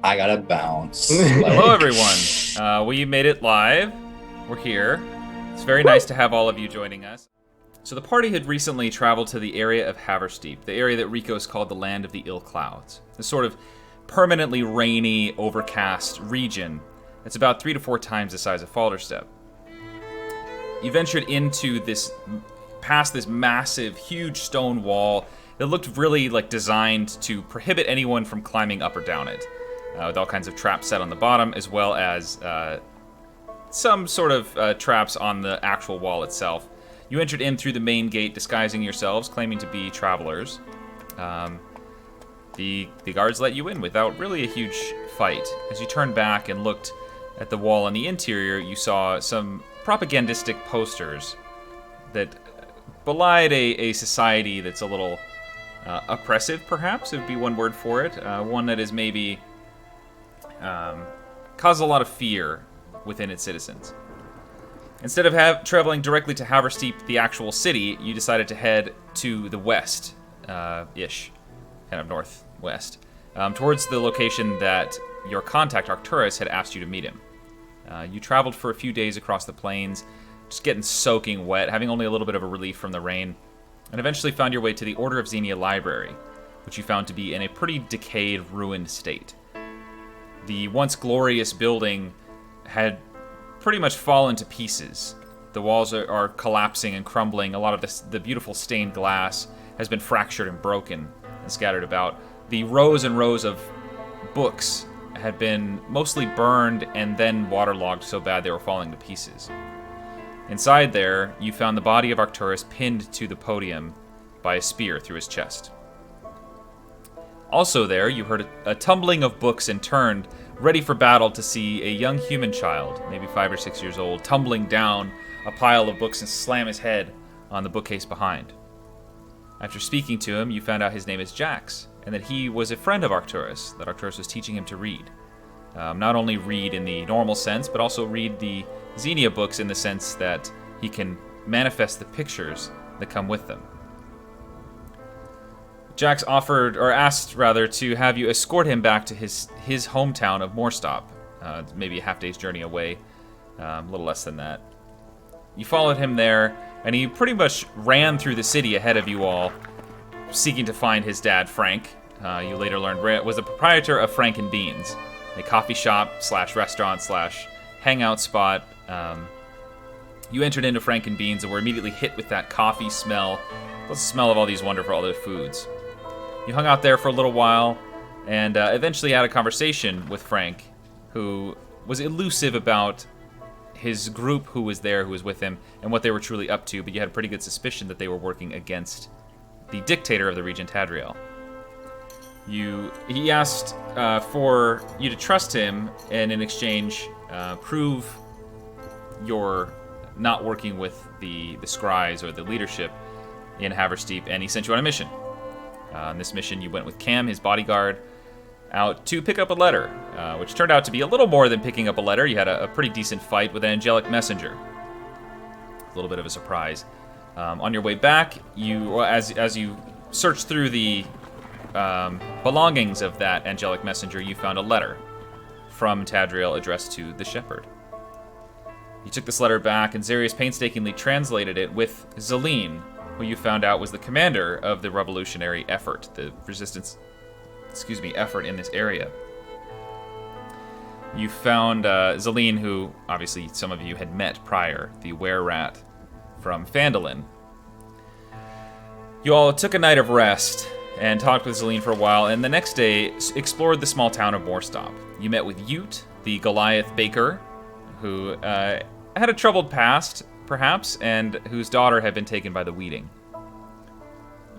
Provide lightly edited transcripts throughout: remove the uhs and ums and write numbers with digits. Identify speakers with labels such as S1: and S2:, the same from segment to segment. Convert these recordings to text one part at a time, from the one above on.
S1: I gotta bounce.
S2: Hello, everyone. We made it live. We're here. It's very nice to have all of you joining us. So the party had recently traveled to the area of Haversteep, the area that Ricos called the Land of the Ill Clouds. This sort of permanently rainy, overcast region. It's about 3 to 4 times the size of Falderstep. You ventured past this massive, huge stone wall that looked really like designed to prohibit anyone from climbing up or down it. With all kinds of traps set on the bottom, as well as some sort of traps on the actual wall itself. You entered in through the main gate, disguising yourselves, claiming to be travelers. The guards let you in without really a huge fight. As you turned back and looked at the wall on the interior, you saw some propagandistic posters that belied a society that's a little oppressive, perhaps, would be one word for it. One that is maybe caused a lot of fear within its citizens. Instead of traveling directly to Haversteep, the actual city, you decided to head to the west, ish, kind of northwest, towards the location that your contact, Arcturus, had asked you to meet him. You traveled for a few days across the plains, just getting soaking wet, having only a little bit of a relief from the rain, and eventually found your way to the Order of Xenia Library, which you found to be in a pretty decayed, ruined state. The once glorious building had pretty much fallen to pieces. The walls are collapsing and crumbling. A lot of the beautiful stained glass has been fractured and broken and scattered about. The rows and rows of books had been mostly burned and then waterlogged so bad they were falling to pieces. Inside there, you found the body of Arcturus pinned to the podium by a spear through his chest. Also there, you heard a tumbling of books and turned, ready for battle, to see a young human child, maybe 5 or 6 years old, tumbling down a pile of books and slam his head on the bookcase behind. After speaking to him, you found out his name is Jax, and that he was a friend of Arcturus, that Arcturus was teaching him to read. Not only read in the normal sense, but also read the Xenia books in the sense that he can manifest the pictures that come with them. Jax asked to have you escort him back to his hometown of Moorstop, maybe a half-day's journey away, a little less than that. You followed him there, and he pretty much ran through the city ahead of you all, seeking to find his dad, Frank. You later learned was the proprietor of Frank and Beans, a coffee shop / restaurant / hangout spot. You entered into Frank and Beans and were immediately hit with that coffee smell, plus the smell of all these wonderful other foods. You hung out there for a little while, and eventually had a conversation with Frank, who was elusive about his group who was with him, and what they were truly up to, but you had a pretty good suspicion that they were working against the dictator of the region, Tadriel. He asked for you to trust him, and in exchange, prove your not working with the scries or the leadership in Haversteep, and he sent you on a mission. On this mission, you went with Cam, his bodyguard, out to pick up a letter, which turned out to be a little more than picking up a letter. You had a pretty decent fight with an angelic messenger. A little bit of a surprise. On your way back, as you searched through the belongings of that angelic messenger, you found a letter from Tadriel addressed to the shepherd. You took this letter back, and Xarius painstakingly translated it with Zelene, who you found out was the commander of the revolutionary effort, the resistance, effort in this area. You found Zelene, who obviously some of you had met prior, the were-rat from Phandalin. You all took a night of rest and talked with Zelene for a while, and the next day explored the small town of Moorstop. You met with Ute, the Goliath baker, who had a troubled past, perhaps, and whose daughter had been taken by the Weeding.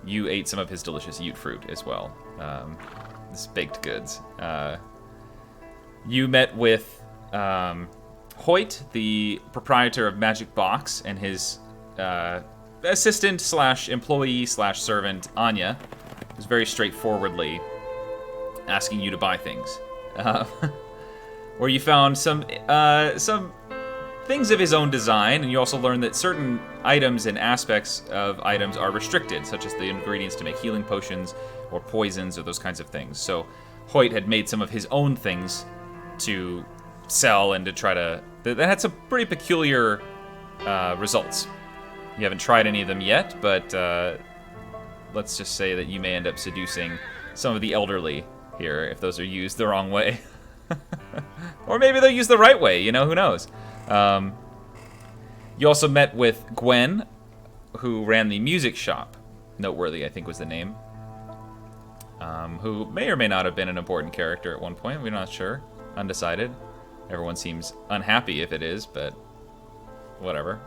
S2: You ate some of his delicious Ute fruit as well, this baked goods. You met with Hoyt, the proprietor of Magic Box, and his assistant / employee / servant, Anya, who's very straightforwardly asking you to buy things. Where you found some things of his own design, and you also learned that certain items and aspects of items are restricted, such as the ingredients to make healing potions or poisons or those kinds of things. So Hoyt had made some of his own things to sell and to try to... That had some pretty peculiar results. You haven't tried any of them yet, but let's just say that you may end up seducing some of the elderly here if those are used the wrong way. Or maybe they'll use the right way, who knows. You also met with Gwen, who ran the music shop. Noteworthy, I think, was the name. Who may or may not have been an important character at one point. We're not sure. Undecided. Everyone seems unhappy if it is, but whatever.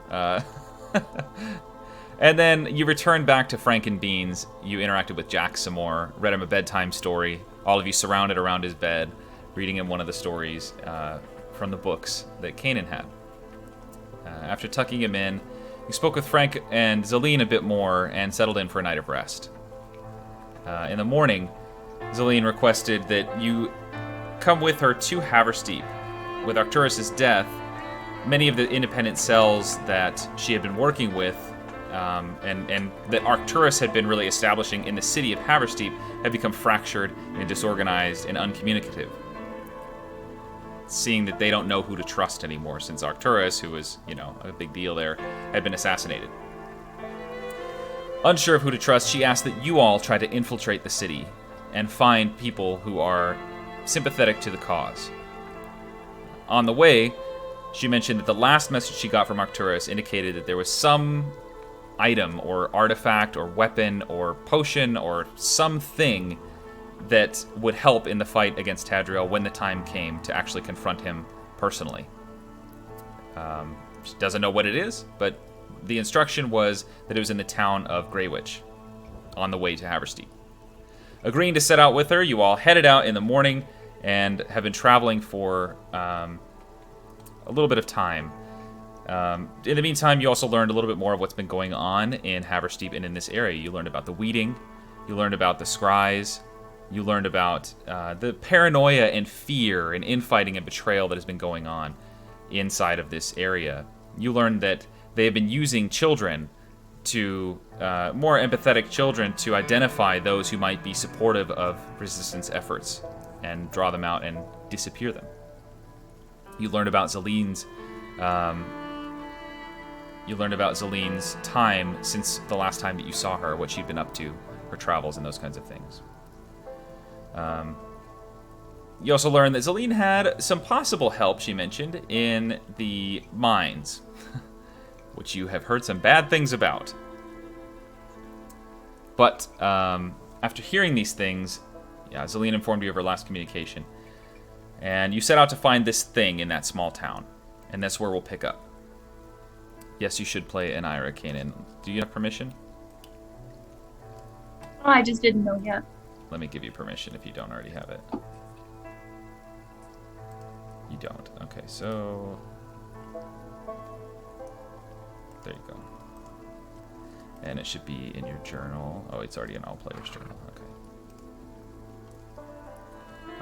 S2: And then you returned back to Frank and Beans. You interacted with Jack some more, read him a bedtime story. All of you surrounded around his bed, reading him one of the stories from the books that Kanan had. After tucking him in, you spoke with Frank and Zelene a bit more and settled in for a night of rest. In the morning, Zelene requested that you come with her to Haversteep. With Arcturus' death, many of the independent cells that she had been working with and that Arcturus had been really establishing in the city of Haversteep had become fractured and disorganized and uncommunicative. Seeing that they don't know who to trust anymore since Arcturus, who was, a big deal there, had been assassinated. Unsure of who to trust, she asked that you all try to infiltrate the city and find people who are sympathetic to the cause. On the way, she mentioned that the last message she got from Arcturus indicated that there was some item or artifact or weapon or potion or something that would help in the fight against Tadriel when the time came to actually confront him personally. She doesn't know what it is, but the instruction was that it was in the town of Greywitch, on the way to Haversteep. Agreeing to set out with her, you all headed out in the morning and have been traveling for a little bit of time. In the meantime, you also learned a little bit more of what's been going on in Haversteep and in this area. You learned about the weeding, you learned about the scries, you learned about the paranoia and fear and infighting and betrayal that has been going on inside of this area. You learned that they have been using children to, more empathetic children, to identify those who might be supportive of resistance efforts and draw them out and disappear them. You learned about Zelene's time since the last time that you saw her, what she'd been up to, her travels and those kinds of things. You also learned that Zelene had some possible help, she mentioned, in the mines, which you have heard some bad things about. But after hearing these things, Zelene informed you of her last communication. And you set out to find this thing in that small town. And that's where we'll pick up. Yes, you should play an Ira, Kanan. Do you have permission?
S1: Oh, I just didn't know yet.
S2: Let me give you permission if you don't already have it. You don't. Okay, so... There you go. And it should be in your journal. Oh, it's already in all players' journal. Okay.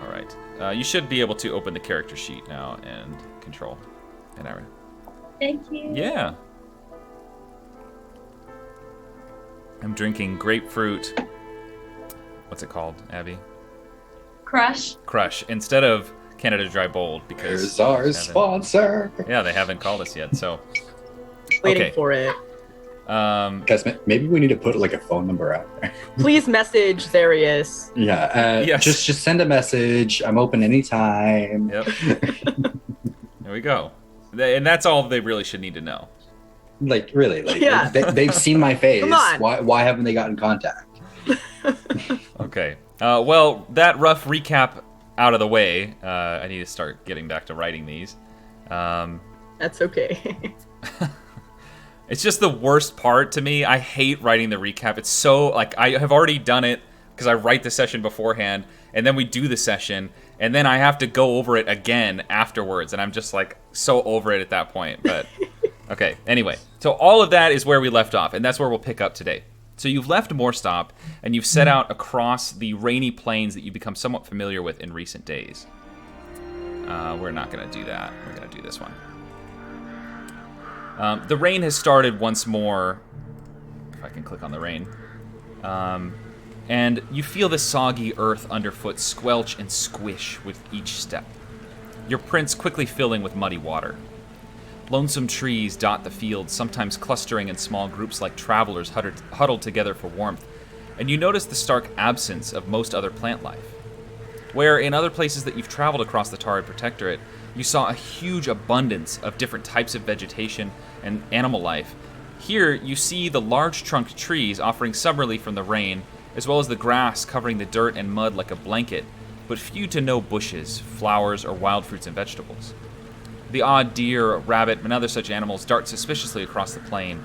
S2: All right. You should be able to open the character sheet now and control an Ira.
S1: Thank you.
S2: Yeah. I'm drinking grapefruit. What's it called, Abby?
S1: Crush.
S2: Crush. Instead of Canada Dry Bold, because...
S3: Here's our sponsor.
S2: Yeah, they haven't called us yet, so...
S4: Waiting for it.
S3: Guys, maybe we need to put like a phone number out there.
S4: Please message Zarius.
S3: Yeah,
S2: yes.
S3: just send a message. I'm open anytime.
S2: Yep. There we go. And that's all they really should need to know.
S3: Like, really, like,
S4: Yeah.
S3: they've seen my face.
S4: Come on.
S3: Why haven't they gotten contact?
S2: Okay. Well, that rough recap out of the way, I need to start getting back to writing these.
S4: That's okay.
S2: It's just the worst part to me. I hate writing the recap. It's so, like, I have already done it because I write the session beforehand, and then we do the session, and then I have to go over it again afterwards, and I'm just, like, so over it at that point. But, okay, anyway. So all of that is where we left off, and that's where we'll pick up today. So you've left Moorstop, and you've set out across the rainy plains that you've become somewhat familiar with in recent days. We're not going to do that. We're going to do this one. The rain has started once more. If I can click on the rain. and you feel the soggy earth underfoot squelch and squish with each step, your prints quickly filling with muddy water. Lonesome trees dot the fields, sometimes clustering in small groups like travelers huddled together for warmth, and you notice the stark absence of most other plant life. Where in other places that you've traveled across the Tarid Protectorate, you saw a huge abundance of different types of vegetation and animal life, here you see the large-trunked trees offering some relief from the rain, as well as the grass covering the dirt and mud like a blanket, but few to no bushes, flowers, or wild fruits and vegetables. The odd deer, rabbit, and other such animals dart suspiciously across the plain,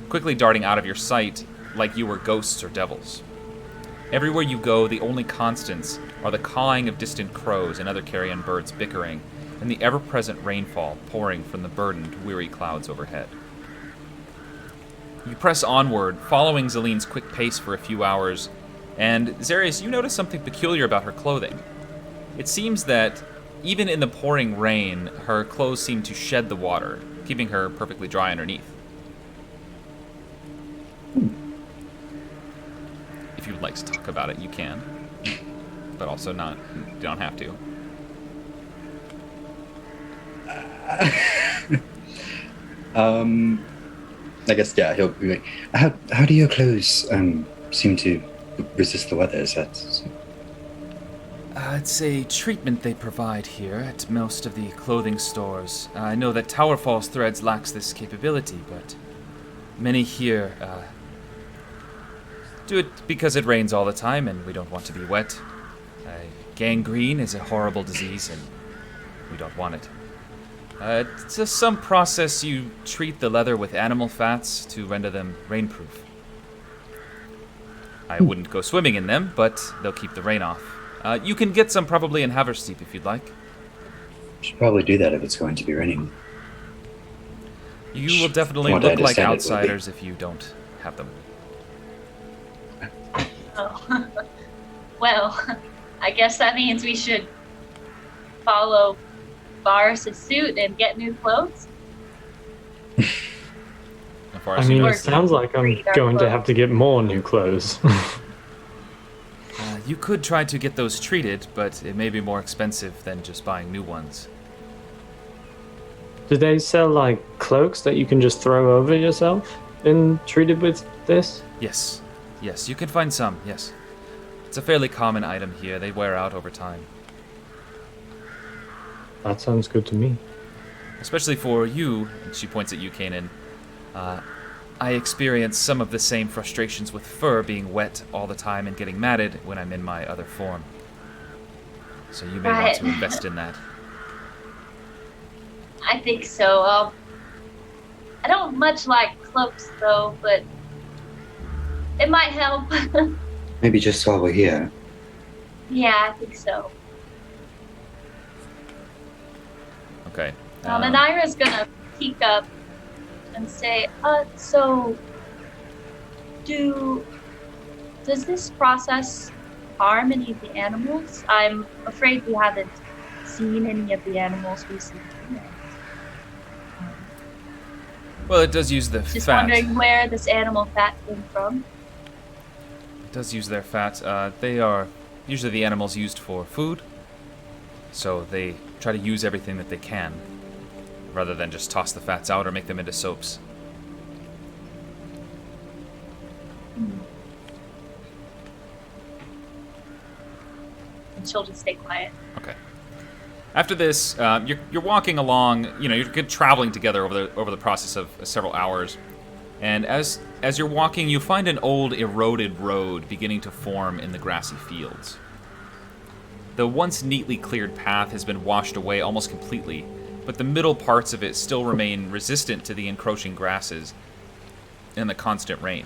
S2: quickly darting out of your sight like you were ghosts or devils. Everywhere you go, the only constants are the cawing of distant crows and other carrion birds bickering, and the ever-present rainfall pouring from the burdened, weary clouds overhead. You press onward, following Zelene's quick pace for a few hours, and Zarius, you notice something peculiar about her clothing. It seems that even in the pouring rain, her clothes seem to shed the water, keeping her perfectly dry underneath. If you would like to talk about it, you can. But also not. You don't have to.
S3: I guess, yeah, he'll be like, how do your clothes seem to resist the weather? Is that...
S2: It's a treatment they provide here at most of the clothing stores. I know that Tower Falls Threads lacks this capability, but many here do it because it rains all the time and we don't want to be wet. Gangrene is a horrible disease and we don't want it. It's just some process you treat the leather with animal fats to render them rainproof. I wouldn't go swimming in them, but they'll keep the rain off. You can get some probably in Haversteep if you'd like.
S3: Should probably do that if it's going to be raining.
S2: You will definitely
S3: From what I
S2: look like
S3: understand, it will be.
S2: outsiders if you don't have them.
S1: Oh. Well, I guess that means we should follow Boris's suit and get new clothes.
S2: As far as
S5: I
S2: you
S5: mean,
S2: know,
S5: it sounds like I'm going to have to get more new clothes.
S2: you could try to get those treated, but it may be more expensive than just buying new ones.
S5: Do they sell, like, cloaks that you can just throw over yourself and treated with this?
S2: Yes. Yes, you can find some, yes. It's a fairly common item here. They wear out over time.
S5: That sounds good to me.
S2: Especially for you, and she points at you, Kanan. I experience some of the same frustrations with fur being wet all the time and getting matted when I'm in my other form. So you may want to invest in that.
S1: I think so. I don't much like cloaks though, but it might help.
S3: Maybe just while we're here.
S1: Yeah, I think so.
S2: Okay.
S1: And Ira's gonna peek up and say, so does this process harm any of the animals? I'm afraid we haven't seen any of the animals recently.
S2: Well, it does use the
S1: Just
S2: fat.
S1: wondering where this animal fat came from.
S2: It does use their fat. They are usually the animals used for food, so they try to use everything that they can, rather than just toss the fats out or make them into soaps.
S1: And she'll just stay quiet.
S2: Okay. After this, you're walking along. You know, you're traveling together over the process of several hours, and as you're walking, you find an old eroded road beginning to form in the grassy fields. The once neatly cleared path has been washed away almost completely, but the middle parts of it still remain resistant to the encroaching grasses and the constant rain.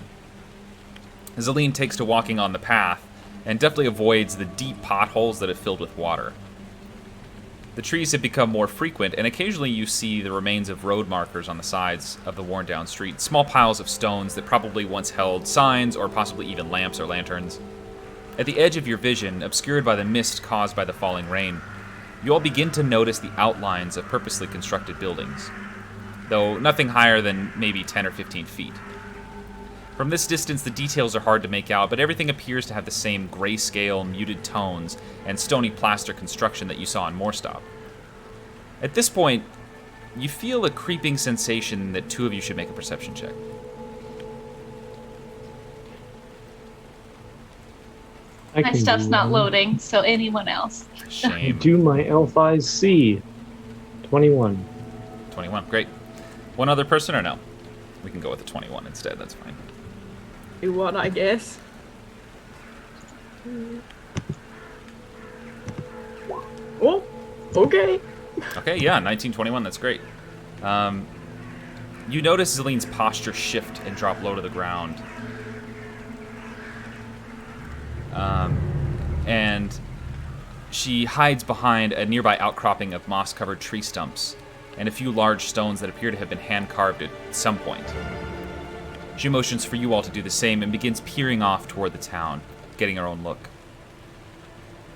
S2: Zelene takes to walking on the path and definitely avoids the deep potholes that have filled with water. The trees have become more frequent, and occasionally you see the remains of road markers on the sides of the worn-down street, small piles of stones that probably once held signs or possibly even lamps or lanterns. At the edge of your vision, obscured by the mist caused by the falling rain, you all begin to notice the outlines of purposely constructed buildings, though nothing higher than maybe 10 or 15 feet. From this distance, the details are hard to make out, but everything appears to have the same grayscale, muted tones, and stony plaster construction that you saw in Moorstop. At this point, you feel a creeping sensation that two of you should make a perception check.
S1: My stuff's not loading, so anyone else.
S2: Shame.
S5: Do my elf eyes see? 21.
S2: 21, great. One other person or no? We can go with a 21 instead, that's fine.
S4: Do one, I guess. Oh, okay.
S2: Okay, yeah, 1921, that's great. You notice Zelene's posture shift and drop low to the ground. And she hides behind a nearby outcropping of moss-covered tree stumps and a few large stones that appear to have been hand-carved at some point. She motions for you all to do the same and begins peering off toward the town, getting her own look.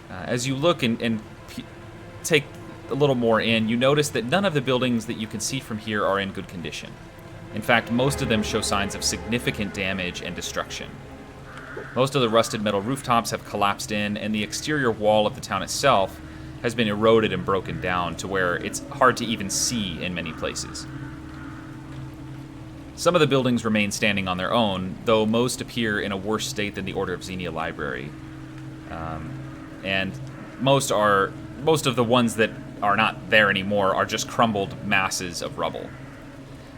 S2: As you look and take a little more in, you notice that none of the buildings that you can see from here are in good condition. In fact, most of them show signs of significant damage and destruction. Most of the rusted metal rooftops have collapsed in, and the exterior wall of the town itself has been eroded and broken down to where it's hard to even see in many places. Some of the buildings remain standing on their own, though most appear in a worse state than the Order of Xenia Library. And most of the ones that are not there anymore are just crumbled masses of rubble.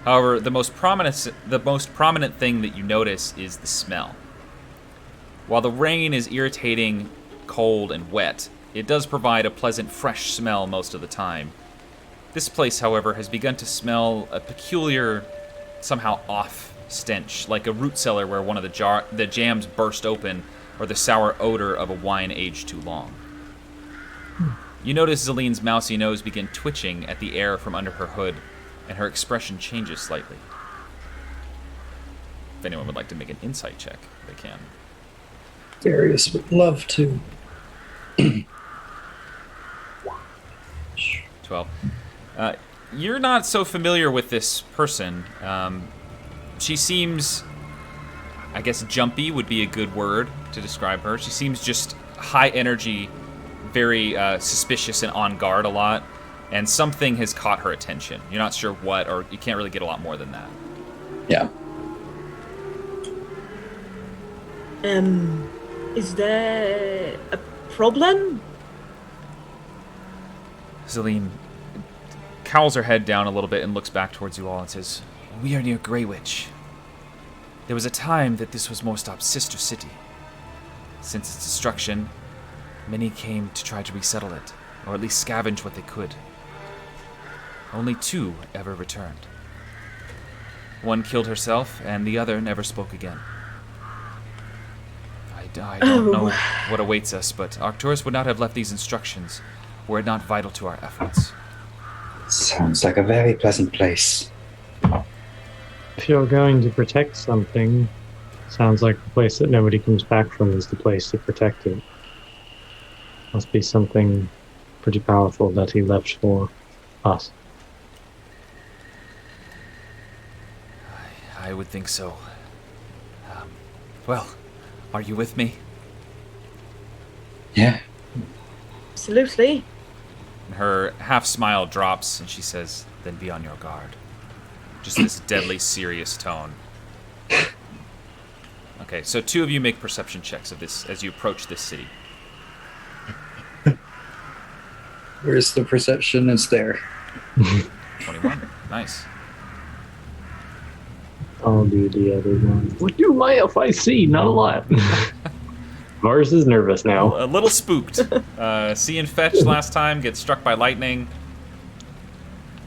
S2: However, the most prominent thing that you notice is the smell. While the rain is irritating, cold, and wet, it does provide a pleasant, fresh smell most of the time. This place, however, has begun to smell a peculiar, somehow off stench, like a root cellar where one of the jams burst open, or the sour odor of a wine aged too long. You notice Zelene's mousy nose begin twitching at the air from under her hood, and her expression changes slightly. If anyone would like to make an insight check, they can.
S3: Darius would love to.
S2: 12. You're not so familiar with this person. She seems, I guess jumpy would be a good word to describe her. She seems just high energy, very suspicious and on guard a lot, and something has caught her attention. You're not sure what, or you can't really get a lot more than that.
S3: Yeah.
S4: Is there a problem?
S2: Zelene cowls her head down a little bit and looks back towards you all and says, "We are near Greywitch. There was a time that this was Moorstop's sister city. Since its destruction, many came to try to resettle it, or at least scavenge what they could. Only 2 ever returned. One killed herself, and the other never spoke again. I don't know what awaits us, but Arcturus would not have left these instructions were it not vital to our efforts."
S3: Sounds like a very pleasant place.
S5: If you're going to protect something, sounds like the place that nobody comes back from is the place to protect it. Must be something pretty powerful that he left for us.
S2: I would think so. Well, are you with me?
S3: Yeah.
S4: Absolutely.
S2: Her half smile drops and she says, "Then be on your guard." Just this deadly serious tone. Okay, so 2 of you make perception checks of this as you approach this city.
S3: Where's the perception? It's there.
S2: 21. Nice.
S5: I'll do the other one. What do my elf eyes see? Not a lot. Mars is nervous now.
S2: A little spooked. Seeing Fetch last time get struck by lightning.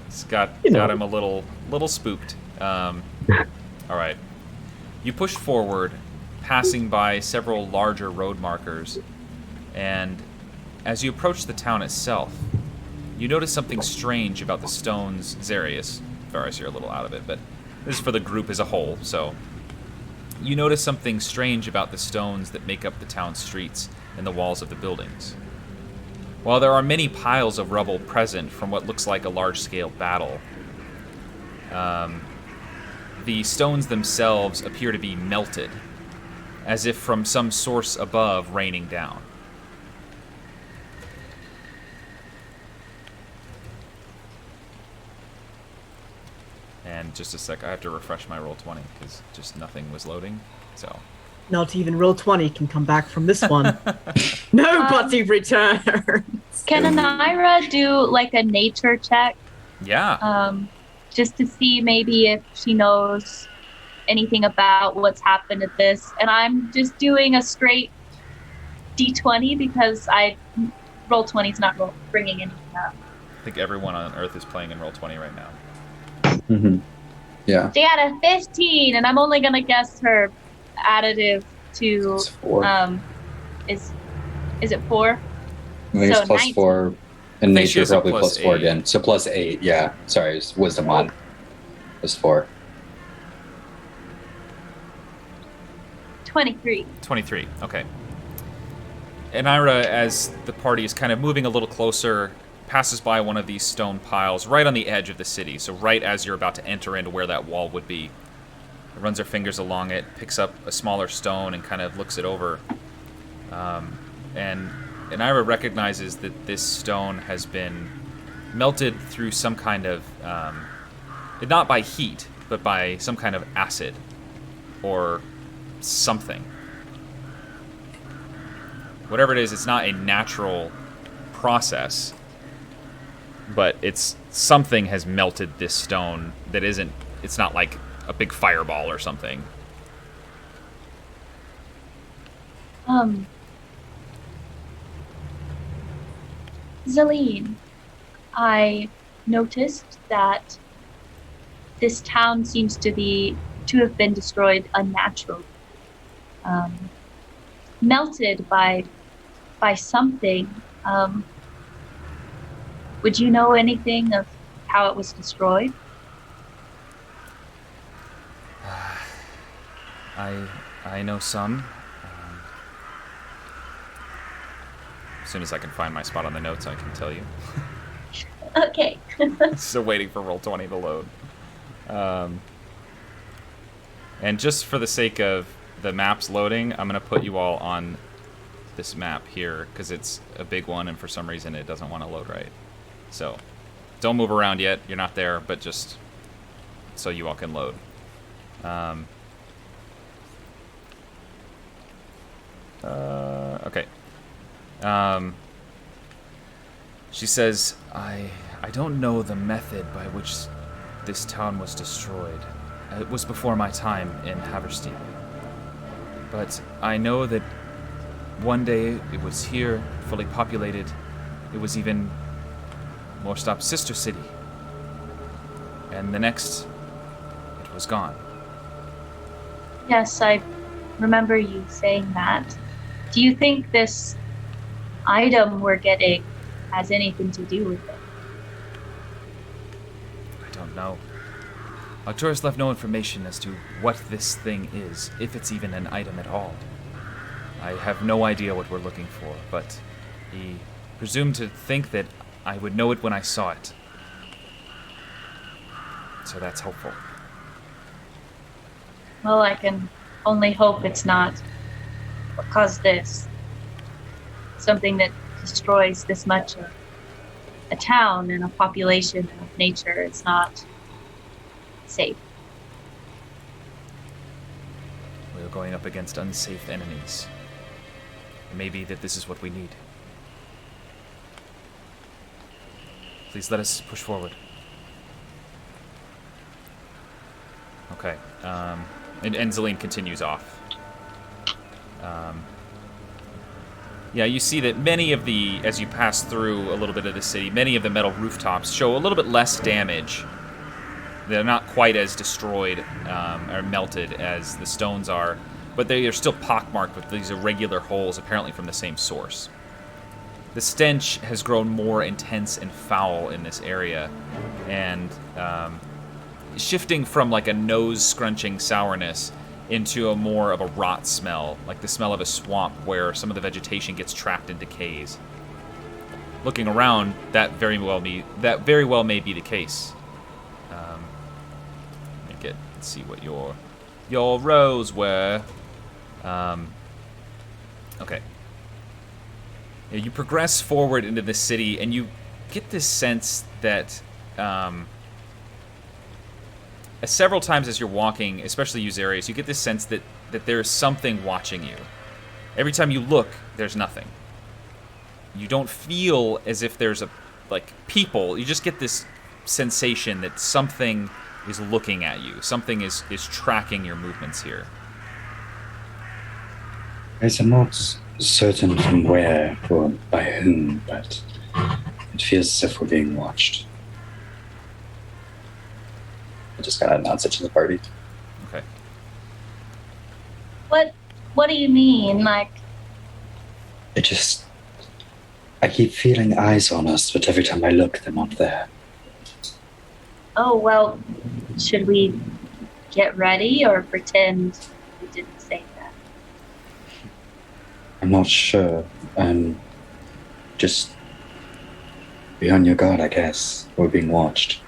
S2: It's got him a little spooked. All right. You push forward, passing by several larger road markers, and as you approach the town itself, you notice something strange about the stones. Zarius, Varus, you're a little out of it, but this is for the group as a whole, so you notice something strange about the stones that make up the town's streets and the walls of the buildings. While there are many piles of rubble present from what looks like a large-scale battle, the stones themselves appear to be melted, as if from some source above raining down. And just a sec, I have to refresh my Roll20 because just nothing was loading. So
S4: Not even Roll20 can come back from this one. Nobody returns.
S1: Can Anira do like a nature check?
S2: yeah,
S1: Just to see maybe if she knows anything about what's happened at this. And I'm just doing a straight D20 because Roll20 is not bringing anything up.
S2: I think everyone on Earth is playing in Roll20 right now.
S3: Mm-hmm. Yeah.
S1: She had a 15, and I'm only gonna guess her additive to
S3: It's 4.
S1: Is it 4?
S3: I think
S1: so
S3: it's plus
S1: 19.
S3: 4. And
S2: think she
S3: nature
S2: has a
S3: probably
S2: plus
S3: plus 4
S2: 8.
S3: again. So plus 8, yeah. Sorry, it's wisdom on. Plus 4.
S1: 23.
S2: 23, okay. And Ira, as the party is kind of moving a little closer, passes by one of these stone piles right on the edge of the city, so right as you're about to enter into where that wall would be. Runs her fingers along it, picks up a smaller stone and kind of looks it over. And Ira recognizes that this stone has been melted through some kind of, not by heat, but by some kind of acid or something. Whatever it is, it's not a natural process, but something has melted this stone that isn't, it's not like a big fireball or something.
S1: Zelene, I noticed that this town seems to have been destroyed unnaturally. Melted by something. Would you know anything of how it was destroyed?
S2: I know some. As soon as I can find my spot on the notes, I can tell you.
S1: Okay.
S2: Still waiting for Roll20 to load. And just for the sake of the maps loading, I'm going to put you all on this map here, because it's a big one, and for some reason it doesn't want to load right. So, don't move around yet. You're not there, but just so you all can load. Okay. She says, I don't know the method by which this town was destroyed. It was before my time in Haversteep. But I know that one day it was here, fully populated. It was even Morstop's sister city. And the next, it was gone.
S1: Yes, I remember you saying that. Do you think this item we're getting has anything to do with it?
S2: I don't know. Arcturus left no information as to what this thing is, if it's even an item at all. I have no idea what we're looking for, but he presumed to think that I would know it when I saw it. So that's hopeful.
S1: Well, I can only hope it's not what caused this. Something that destroys this much of a town and a population of nature is not safe.
S2: We are going up against unsafe enemies. It may be that this is what we need. Please let us push forward. Okay. And Zelene continues off. Yeah, you see that many of the, as you pass through a little bit of the city, many of the metal rooftops show a little bit less damage. They're not quite as destroyed or melted as the stones are, but they are still pockmarked with these irregular holes, apparently from the same source. The stench has grown more intense and foul in this area, and shifting from like a nose-scrunching sourness into a more of a rot smell, like the smell of a swamp where some of the vegetation gets trapped and decays. Looking around, that very well may be the case. Let me get Let's see what your rows were. Okay. Yeah, you progress forward into the city, and you get this sense that several times as you're walking, especially Usarius, you get this sense that there's something watching you. Every time you look, there's nothing. You don't feel as if there's people. You just get this sensation that something is looking at you. Something is tracking your movements here.
S3: Guys, I'm not certain from where or by whom, but it feels as if we're being watched. I just kind of nods it to the party.
S2: Okay.
S1: What do you mean? Like,
S3: I keep feeling eyes on us, but every time I look, they're not there.
S1: oh, well, should we get ready or pretend we didn't say that?
S3: I'm not sure. Just be on your guard, I guess. We're being watched.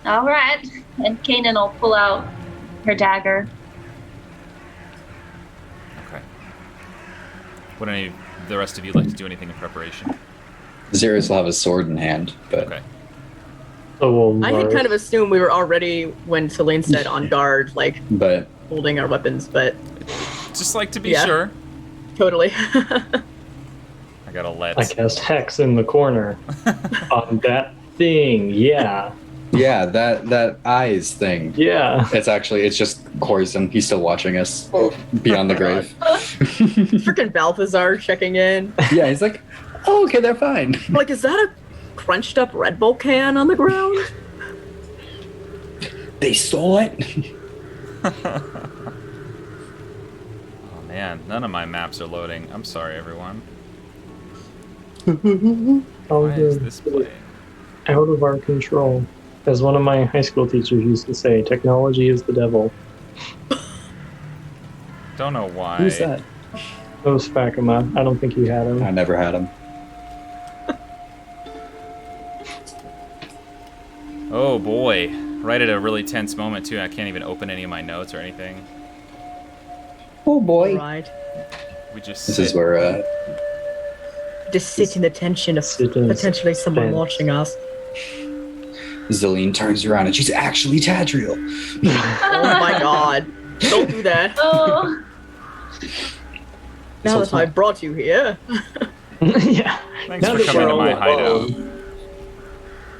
S1: All right. And Kanan will pull out her dagger.
S2: Okay. Would any of the rest of you like to do anything in preparation?
S3: Zerus will have his sword in hand, but
S2: Okay.
S5: So
S4: I had kind of assumed we were already, when Celine said on guard, like
S3: but
S4: holding our weapons, but
S2: Just like to be
S4: Yeah.
S2: sure.
S4: totally.
S2: I gotta let.
S5: I cast Hex in the corner on that thing. Yeah.
S3: yeah, that eyes thing.
S5: Yeah.
S3: It's just Corzin. He's still watching us beyond the grave.
S4: Freaking Balthazar checking in.
S3: Yeah, he's like, oh, okay, they're fine.
S4: Like, is that a crunched up Red Bull can on the ground?
S3: They stole it.
S2: Oh man, none of my maps are loading. I'm sorry, everyone.
S5: Oh,
S2: Why is
S5: good.
S2: this playing?
S5: Out of our control. As one of my high school teachers used to say, technology is the devil.
S2: Don't know why.
S3: Who's that?
S5: That was Fakuma. I don't think you had him.
S3: I never had him.
S2: Oh boy. Right at a really tense moment too. I can't even open any of my notes or anything.
S3: Oh boy.
S4: Right.
S2: We just
S3: This
S2: sit.
S3: is where
S4: Just sit in the tension of
S5: Sit in
S4: potentially someone
S5: suspense.
S4: watching us.
S3: Zillian turns around and she's actually Tadriel.
S4: Oh my god. Don't do that.
S1: Oh,
S4: Now that I brought you here.
S5: Yeah.
S2: Thanks
S5: Now
S2: for
S5: that
S2: coming
S5: we're
S2: to
S5: all
S2: my
S5: alone.
S2: hideout.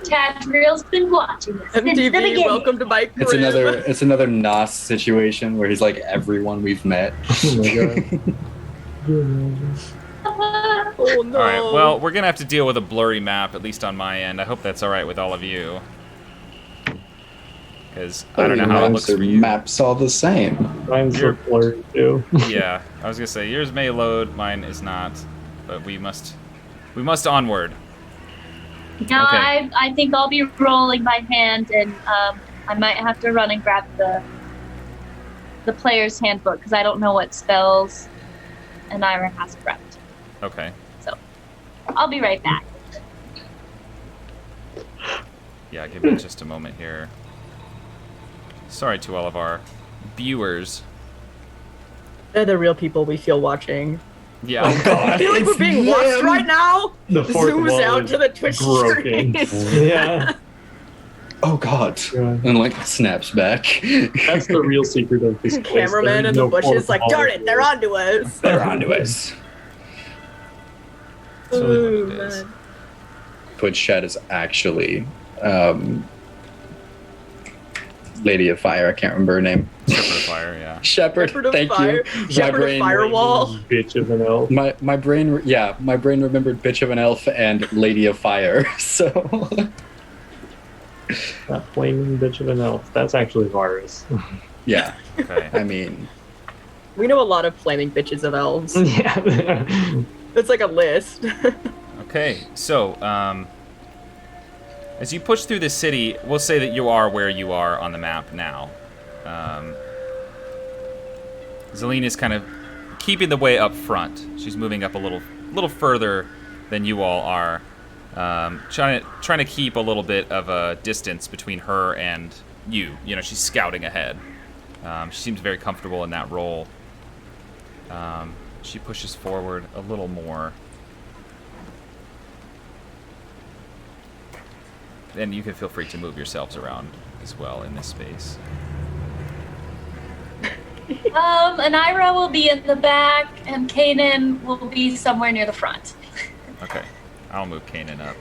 S1: Tadriel's been watching us since the
S4: MTV,
S1: beginning.
S4: welcome to my crib.
S3: It's another Nos situation where he's like everyone we've met.
S5: Oh my god.
S4: Oh no.
S2: All right. Well, we're gonna have to deal with a blurry map, at least on my end. I hope that's all right with all of you. Because I don't know how it looks for you.
S3: Maps all the same.
S5: Mine's
S2: You're-
S5: look blurry too.
S2: Yeah, I was gonna say yours may load, mine is not, but we must onward.
S1: No,
S2: Okay.
S1: I think I'll be rolling by hand, and I might have to run and grab the player's handbook because I don't know what spells Anira has prepped.
S2: Okay.
S1: I'll be right back.
S2: Yeah, give me just a moment here. Sorry to all of our viewers.
S4: They're the real people we feel watching.
S2: Yeah.
S4: I feel like we're being watched right now.
S5: The fourth
S4: Zooms
S5: wall
S4: out
S5: is
S4: to the Twitch
S5: broken.
S4: screen.
S5: Yeah.
S3: Oh god.
S5: God.
S3: And like snaps back.
S5: That's the real secret of this place.
S4: Cameraman in
S5: There's
S4: the
S5: no
S4: bushes,
S5: fourth
S4: like,
S5: wall.
S4: darn it, they're onto us.
S3: They're onto us.
S2: That's really
S4: Ooh,
S2: what it is.
S4: man.
S3: Twitch chat is actually Lady of Fire. I can't remember her name.
S2: Shepherd of Fire, yeah.
S3: Shepherd.
S4: Shepherd of
S3: Thank
S4: Fire.
S3: you.
S4: Shepherd of Firewall.
S5: Bitch of an elf.
S3: My brain remembered Bitch of an Elf and Lady of Fire. So
S5: That flaming bitch of an elf. That's actually Varus.
S3: yeah,
S2: Okay.
S3: I mean,
S4: We know a lot of flaming bitches of elves.
S5: Yeah.
S4: It's like a list.
S2: Okay, so, as you push through the city, we'll say that you are where you are on the map now. Zelene is kind of keeping the way up front. She's moving up a little further than you all are, trying to keep a little bit of a distance between her and you. You know, she's scouting ahead. She seems very comfortable in that role. She pushes forward a little more. And you can feel free to move yourselves around as well in this space.
S1: Anira will be in the back, and Kanan will be somewhere near the front.
S2: Okay, I'll move Kanan up.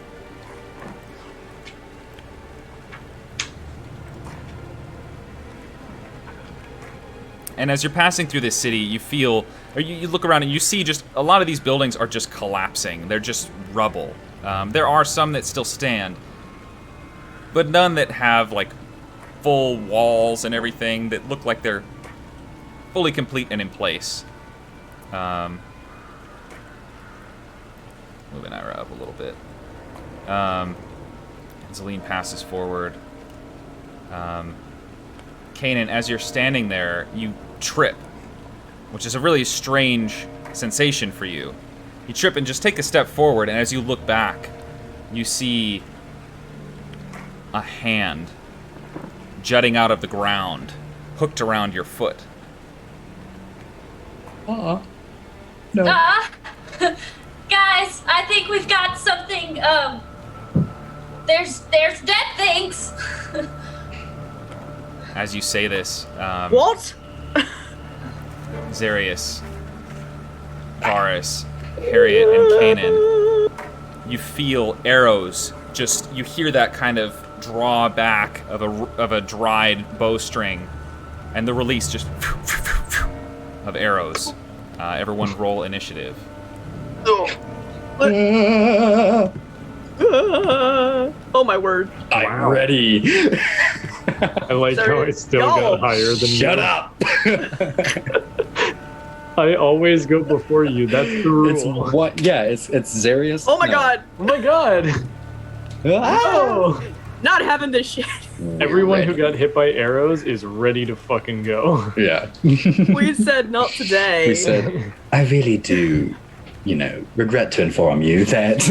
S2: And as you're passing through this city, you feel, or you look around and you see just a lot of these buildings are just collapsing. They're just rubble. There are some that still stand, but none that have like full walls and everything that look like they're fully complete and in place. Moving Ira up a little bit. Zelene passes forward. Kanan, as you're standing there, you trip, which is a really strange sensation for you. You trip and just take a step forward, and as you look back, you see a hand jutting out of the ground, hooked around your foot.
S3: No.
S1: Guys, I think we've got something. There's dead things.
S2: As you say this,
S4: What?
S2: Zarius, Varus, Harriet, and Kanan, you feel arrows. Just you hear that kind of draw back of a dried bowstring, and the release just of arrows. Everyone roll initiative.
S4: Oh my word.
S3: I'm ready.
S5: I like how I still got higher than you.
S3: Shut up.
S5: I always go before you. That's the rule.
S3: It's what? Yeah, it's Zarius.
S4: Oh my
S3: No.
S4: god.
S5: Oh my god.
S3: Ah!
S5: Oh.
S4: Not having this shit.
S5: Everyone who
S3: Ready.
S5: got hit by arrows is ready to fucking go.
S3: Yeah.
S4: We said not today.
S3: We said, I really do, regret to inform you that.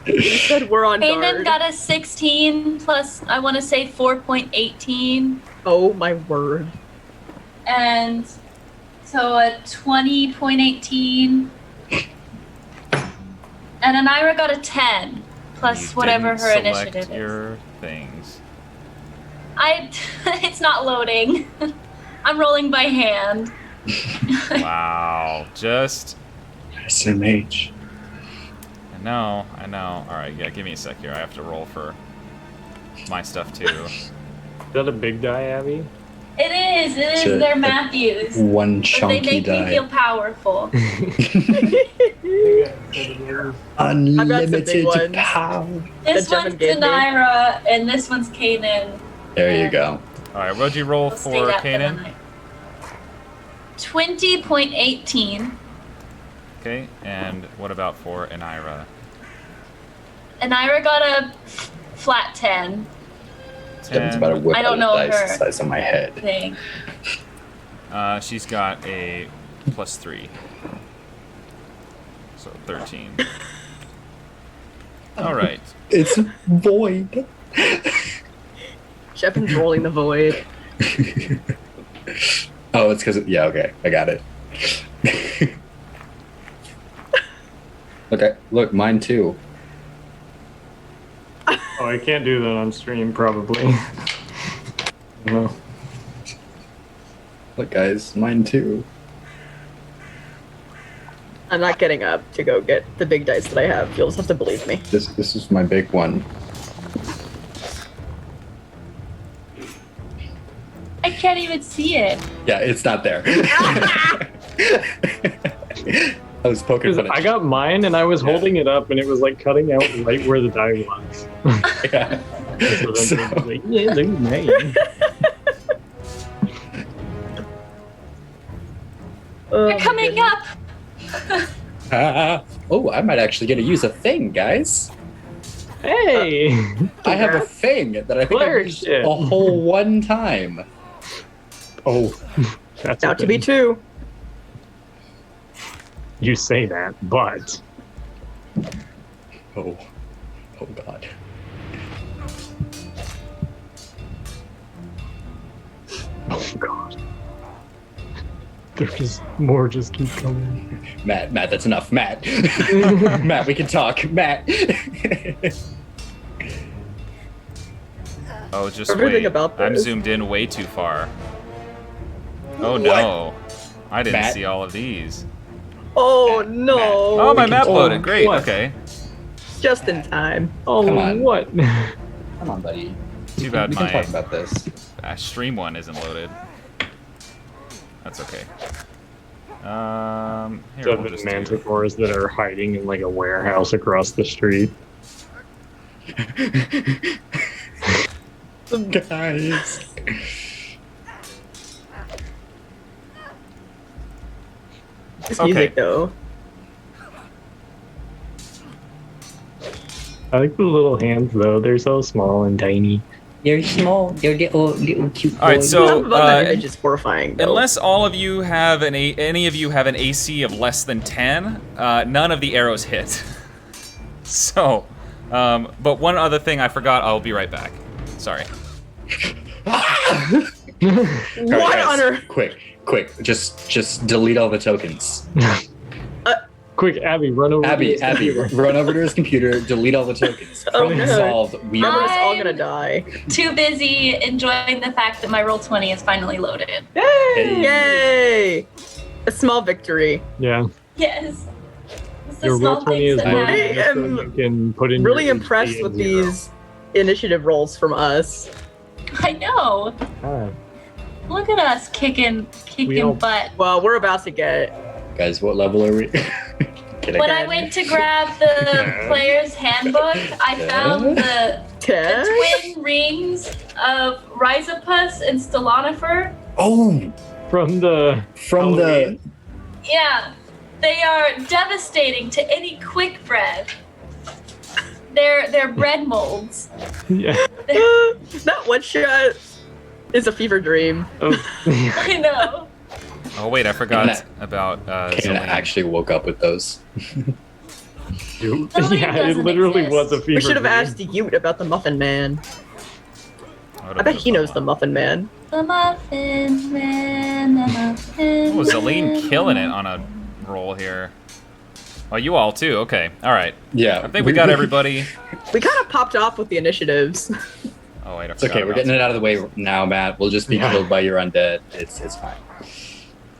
S4: We said we're on
S1: Kanan
S4: guard.
S1: got a 16 plus, I want to say 4.18,
S4: Oh my word.
S1: and so a 20.18, and Anira got a 10 plus
S2: You
S1: whatever
S2: didn't
S1: her
S2: select
S1: initiative is.
S2: your things.
S1: It's not loading. I'm rolling by hand.
S2: Wow, just.
S3: SMH.
S2: I know. All right, yeah, give me a sec here. I have to roll for my stuff too.
S5: Is that a big die, Abby?
S1: It is.
S3: So,
S1: They're Matthews.
S3: One
S1: But they
S3: chunky
S1: make me feel
S3: die.
S1: powerful.
S3: Unlimited
S4: ones.
S3: power.
S1: This
S4: That Jevin
S1: one's
S4: gave me.
S1: Danira, and this one's Kanan.
S3: There you go.
S2: All right, what'd you roll
S1: We'll stay
S2: for
S1: that the
S2: Kanan?
S1: night. 20.18.
S2: Okay, and what about for Anira?
S1: Anira got a flat 10
S3: Devin's about to whip
S1: I
S3: out
S1: don't
S3: a
S1: know
S3: dice
S1: her.
S3: the size of my head.
S1: thing.
S2: She's got a +3. So 13. All right.
S3: It's void.
S4: Jevin's rolling the void.
S3: Oh, it's because yeah, okay, I got it. Okay, look, mine too.
S5: Oh, I can't do that on stream, probably. No.
S3: Look, guys, mine too.
S4: I'm not getting up to go get the big dice that I have. You'll just have to believe me.
S3: This is my big one.
S1: I can't even see it.
S3: Yeah, it's not there. I was poking
S5: Because
S3: fun at
S5: I got mine and I was holding it up and it was like cutting out right where the die was.
S3: yeah.
S5: So then
S3: So-
S5: it was like, yeah, look at mine.
S1: They're coming up.
S3: Oh, I might actually get to use a thing, guys.
S5: Hey!
S3: I have a thing that I think
S5: Flare
S3: I've used
S5: shit.
S3: a whole one time.
S5: Oh, that's
S4: About to be
S5: okay.
S4: 2.
S5: You say that, but
S3: Oh, oh God.
S5: They're just more just keep coming.
S6: Matt, that's enough. Matt. Matt, we can talk. Matt.
S2: Oh, just
S4: Everything
S2: wait.
S4: about
S2: I'm
S4: this.
S2: zoomed in way too far. Oh no. I didn't
S6: Matt?
S2: see all of these.
S4: Oh no!
S2: Oh, my map
S6: can-
S2: loaded. Great.
S5: what?
S2: Okay.
S4: Just in time.
S5: Oh,
S6: Come on.
S5: what?
S6: Come on, buddy.
S2: Too bad
S6: we can
S2: my
S6: talk about this.
S2: stream one isn't loaded. That's okay. Here, we'll
S5: Seven
S2: just do...
S5: manticores that are hiding in like a warehouse across the street.
S6: Guys.
S4: This
S2: Okay.
S4: music though.
S5: I like the little hands though. They're so small and tiny.
S6: They're small. They're little cute.
S2: All right,
S6: boys.
S2: so
S4: Something about that image is horrifying. Though.
S2: unless all of you have any of you have an AC of less than 10, none of the arrows hit. So, but one other thing I forgot. I'll be right back. Sorry.
S6: All right,
S4: What
S6: guys,
S4: on earth?
S6: Quick. Just delete all the tokens.
S5: Quick, Abby, run over. to
S6: Abby,
S5: his computer.
S6: run over to his computer, delete all the tokens.
S4: Oh,
S6: Problem
S4: no.
S6: solved. We
S4: Everyone's
S6: are.
S4: all gonna die.
S1: Too busy enjoying the fact that my roll 20 is finally loaded.
S4: Yay! Yay! A small victory.
S5: Yeah,
S1: Yes. It's the
S5: your
S1: small
S5: roll 20
S1: things
S5: is
S1: that
S5: loaded
S1: matter.
S5: just so
S4: am
S5: you can put in.
S4: Really
S5: your
S4: impressed
S5: HP
S4: with
S5: and zero.
S4: these initiative rolls from us.
S1: I know.
S5: Ah,
S1: Look at us kicking
S5: We all-
S1: butt.
S4: Well, we're about to get.
S6: Guys, what level are we? Kidding.
S1: When I went to grab the player's handbook, I found the
S4: 10?
S1: twin rings of Rhizopus and Stelonifer.
S6: Oh,
S5: from the.
S6: from the.
S1: Yeah, they are devastating to any quick bread. They're bread molds.
S5: Yeah.
S4: That one shot is a fever dream.
S5: Oh,
S1: I know.
S2: Oh wait, I forgot
S6: Kanan-
S2: about
S6: Kanan
S2: Zelene.
S6: actually woke up with those.
S5: dude.
S1: Totally
S5: Yeah, it
S1: doesn't
S5: literally
S1: exist.
S5: was a fever.
S4: We should have
S5: dream.
S4: asked Ute about the Muffin Man. I bet he knows the Muffin Man.
S1: The Muffin Man, the Muffin
S2: Oh, Zelene
S1: Man.
S2: killing it on a roll here. Oh, you all too. Okay, all right.
S6: Yeah,
S2: I think we got everybody.
S4: We kind of popped off with the initiatives.
S2: Oh wait, I
S6: It's okay. We're getting it out of the way now, Matt. We'll just be
S5: Yeah.
S6: killed by your undead. It's fine.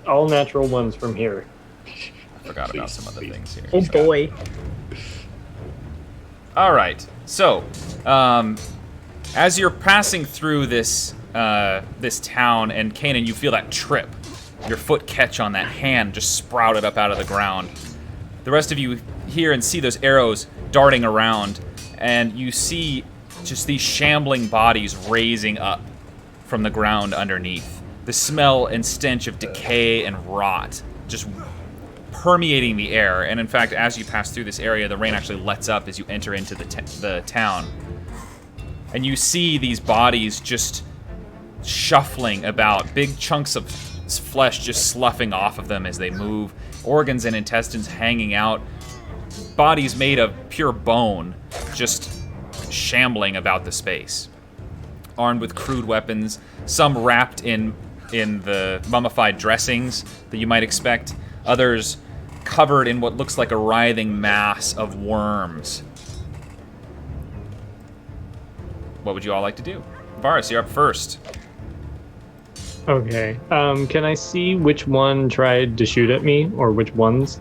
S5: All natural ones from here.
S2: I forgot about some other things here.
S4: Oh boy.
S2: All right. So, as you're passing through this this town, and Kanan, you feel that trip. Your foot catch on that hand just sprouted up out of the ground. The rest of you hear and see those arrows darting around, and you see just these shambling bodies raising up from the ground underneath. The smell and stench of decay and rot just permeating the air. And in fact, as you pass through this area, the rain actually lets up as you enter into the town. And you see these bodies just shuffling about, big chunks of flesh just sloughing off of them as they move, organs and intestines hanging out, bodies made of pure bone just shambling about the space, armed with crude weapons, some wrapped in the mummified dressings that you might expect, others covered in what looks like a writhing mass of worms. What would you all like to do? Varus, you're up first.
S5: Okay. Can I see which one tried to shoot at me, or which ones?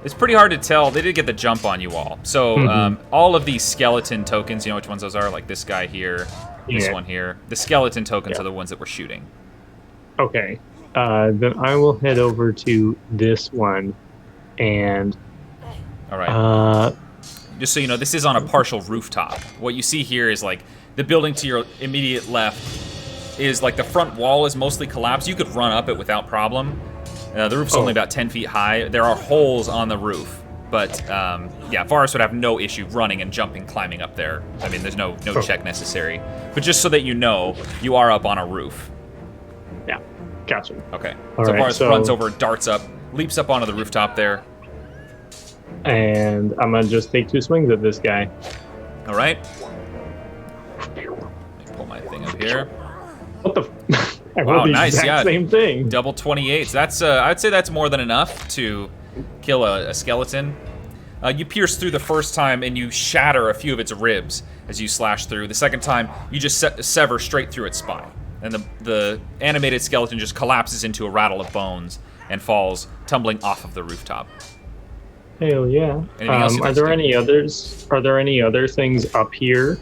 S2: It's pretty hard to tell. They did get the jump on you all. So all of these skeleton tokens, you know which ones those are? Like this guy here, this
S5: Yeah.
S2: one here. The skeleton tokens
S5: Yeah.
S2: are the ones that we're shooting.
S5: Okay. Then I will head over to this one, and
S2: All right.
S5: uh,
S2: Just so you know, this is on a partial rooftop. What you see here is like the building to your immediate left is like the front wall is mostly collapsed. You could run up it without problem. The roof's only about 10 feet high. There are holes on the roof, but yeah, Varus would have no issue running and jumping, climbing up there. I mean, there's no check necessary. But just so that you know, you are up on a roof.
S5: yeah, gotcha.
S2: Okay.
S5: All
S2: So
S5: right,
S2: Varus
S5: so-
S2: runs over, darts up, leaps up onto the rooftop there.
S5: And I'm gonna just take 2 swings at this guy.
S2: All right. Let me pull my thing up here.
S5: What the? I
S2: Wow,
S5: rolled the
S2: nice,
S5: exact
S2: yeah.
S5: same thing.
S2: Double 28s. That's I'd say that's more than enough to kill a skeleton. You pierce through the first time and you shatter a few of its ribs as you slash through. The second time, you just sever straight through its spine. And the animated skeleton just collapses into a rattle of bones and falls, tumbling off of the rooftop.
S5: Hell yeah.
S2: Anything else you'd like
S5: Are
S2: to
S5: there
S2: do?
S5: any others? Are there any other things up here?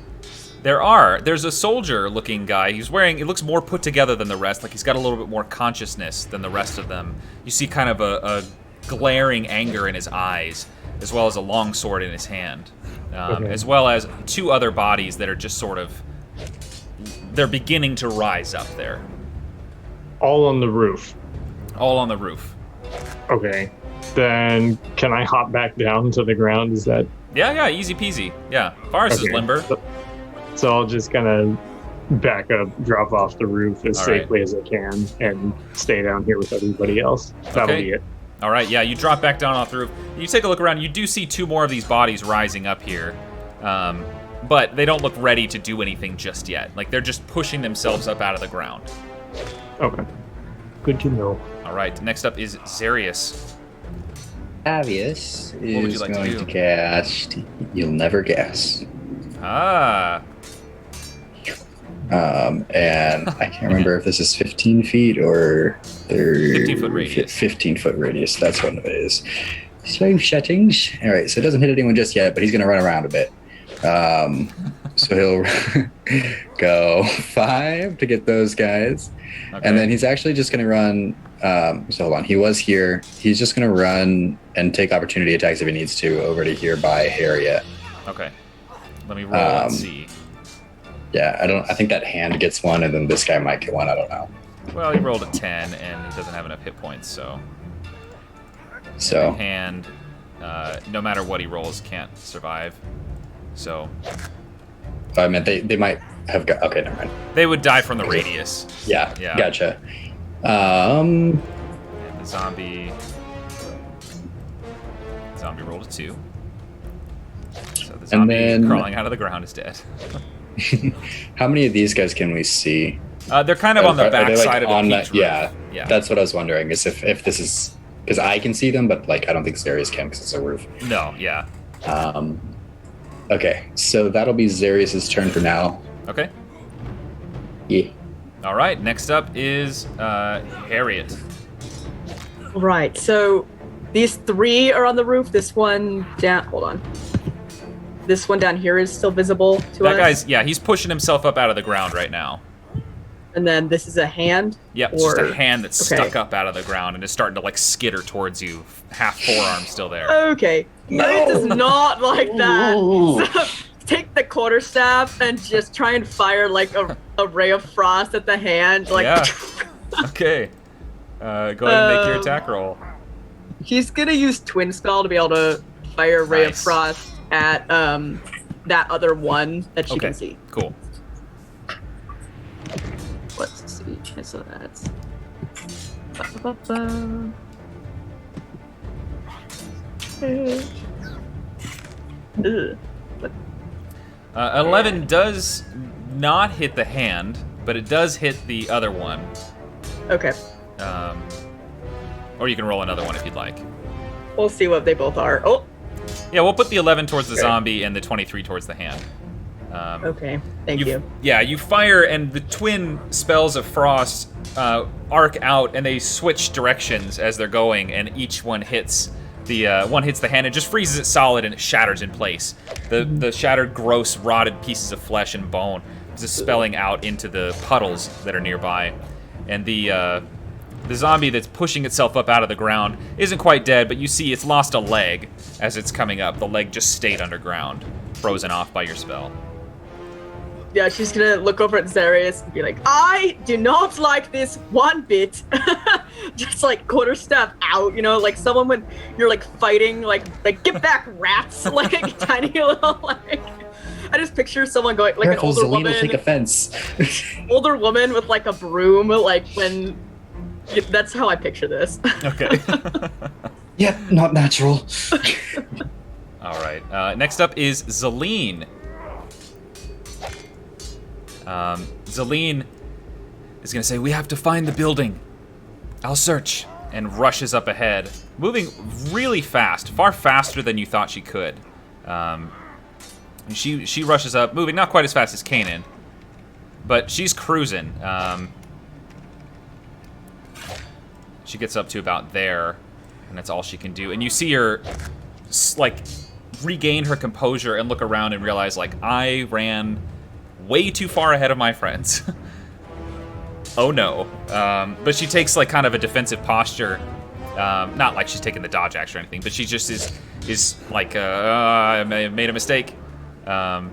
S2: There's a soldier-looking guy. He's wearing, it looks more put together than the rest, like he's got a little bit more consciousness than the rest of them. You see kind of a glaring anger in his eyes, as well as a long sword in his hand.
S5: Okay.
S2: As well as two other bodies that are just sort of, they're beginning to rise up there.
S5: All on the roof.
S2: All on the roof.
S5: Okay. Then can I hop back down to the ground? Is that
S2: Yeah, easy peasy. Yeah, Forrest is
S5: okay?
S2: limber.
S5: So I'll just kind of back up, drop off the roof as
S2: All right.
S5: safely as I can, and stay down here with everybody else. That'll
S2: Okay.
S5: be it.
S2: All right, yeah, you drop back down off the roof. You take a look around. You do see two more of these bodies rising up here, but they don't look ready to do anything just yet. Like, they're just pushing themselves up out of the ground.
S5: Okay. Good to know.
S2: All right, next up is Zarius.
S6: Avius
S2: What would you
S6: is
S2: like to
S6: going
S2: do?
S6: to cast You'll Never Guess.
S2: Ah,
S6: And I can't remember if this is 15 feet or
S2: 15-foot radius.
S6: 15-foot radius, that's what it is. Slow settings. All right, so it doesn't hit anyone just yet, but he's going to run around a bit. So he'll go 5 to get those guys.
S2: okay.
S6: And then he's actually just going to run. So hold on. He was here. He's just going to run and take opportunity attacks if he needs to over to here by Harriet.
S2: Okay. Let me roll and see.
S6: Yeah, I think that hand gets one, and then this guy might get one. I don't know.
S2: Well, he rolled a 10, and he doesn't have enough hit points, so
S6: So
S2: hand, no matter what he rolls, can't survive. So
S6: I meant they might have got. Okay, never mind.
S2: they would die from the radius.
S6: Yeah,
S2: Yeah.
S6: gotcha.
S2: And the zombie rolled a 2. So the zombie
S6: then-
S2: crawling out of the ground is dead.
S6: How many of these guys can we see?
S2: They're kind of on the
S6: Are they,
S2: back
S6: like,
S2: side of
S6: on
S2: the
S6: the-
S2: peach roof.
S6: yeah,
S2: Yeah.
S6: That's what I was wondering. Is if this is because I can see them, but like I don't think Zarius can because it's a roof.
S2: No, yeah.
S6: Okay, so that'll be Zarius's turn for now.
S2: Okay.
S6: Yeah.
S2: All right. Next up is Harriet.
S4: Right. So these 3 are on the roof. This one down. Hold on. This one down here is still visible to
S2: That
S4: us.
S2: guy's, yeah, he's pushing himself up out of the ground right now.
S4: And then this is a hand.
S2: Yep, it's just
S4: Or-
S2: a hand that's
S4: okay.
S2: stuck up out of the ground and is starting to like skitter towards you. Half forearm still there.
S4: Okay. No. It does not like that. So take the quarterstaff and just try and fire like a ray of frost at the hand. Like
S2: Yeah. Okay. Go ahead and make your attack roll.
S4: he's gonna use Twin Skull to be able to fire a ray of
S2: Nice.
S4: frost at that other one that she
S2: Okay.
S4: can see.
S2: Cool.
S4: Let's see. Okay, so that's. Ba-ba-ba-ba. Ugh.
S2: 11 does not hit the hand, but it does hit the other one.
S4: Okay,
S2: Or you can roll another one if you'd like.
S4: we'll see what they both are. Oh,
S2: Yeah, we'll put the 11 towards the
S6: Okay.
S2: zombie and the 23 towards the hand.
S4: okay. Thank you.
S2: Yeah, you fire, and the twin spells of frost arc out, and they switch directions as they're going, and each one hits the one hits the hand. It just freezes it solid, and it shatters in place. The shattered, gross, rotted pieces of flesh and bone just spelling out into the puddles that are nearby, and the zombie that's pushing itself up out of the ground isn't quite dead, but you see it's lost a leg as it's coming up. The leg just stayed underground, frozen off by your spell.
S4: Yeah, she's gonna look over at Zarius and be like, I do not like this one bit. Just like quarterstaff out, you know, like someone when you're like fighting, like get back rats, like tiny little like. I just picture someone going like
S6: Careful,
S4: an older
S6: Zelene will take
S4: woman,
S6: offense.
S4: older woman with like a broom, like when. That's how I picture this.
S2: Okay.
S6: Yep, not natural.
S2: All right. Next up is Zelene. Zelene is going to say, "We have to find the building. I'll search." And rushes up ahead, moving really fast, far faster than you thought she could. And she rushes up, moving not quite as fast as Kanan, but she's cruising. She gets up to about there, and that's all she can do. And you see her, like, regain her composure and look around and realize, like, I ran way too far ahead of my friends. Oh no. But she takes like kind of a defensive posture. Not like she's taking the dodge action or anything, but she just is like, I may have made a mistake. But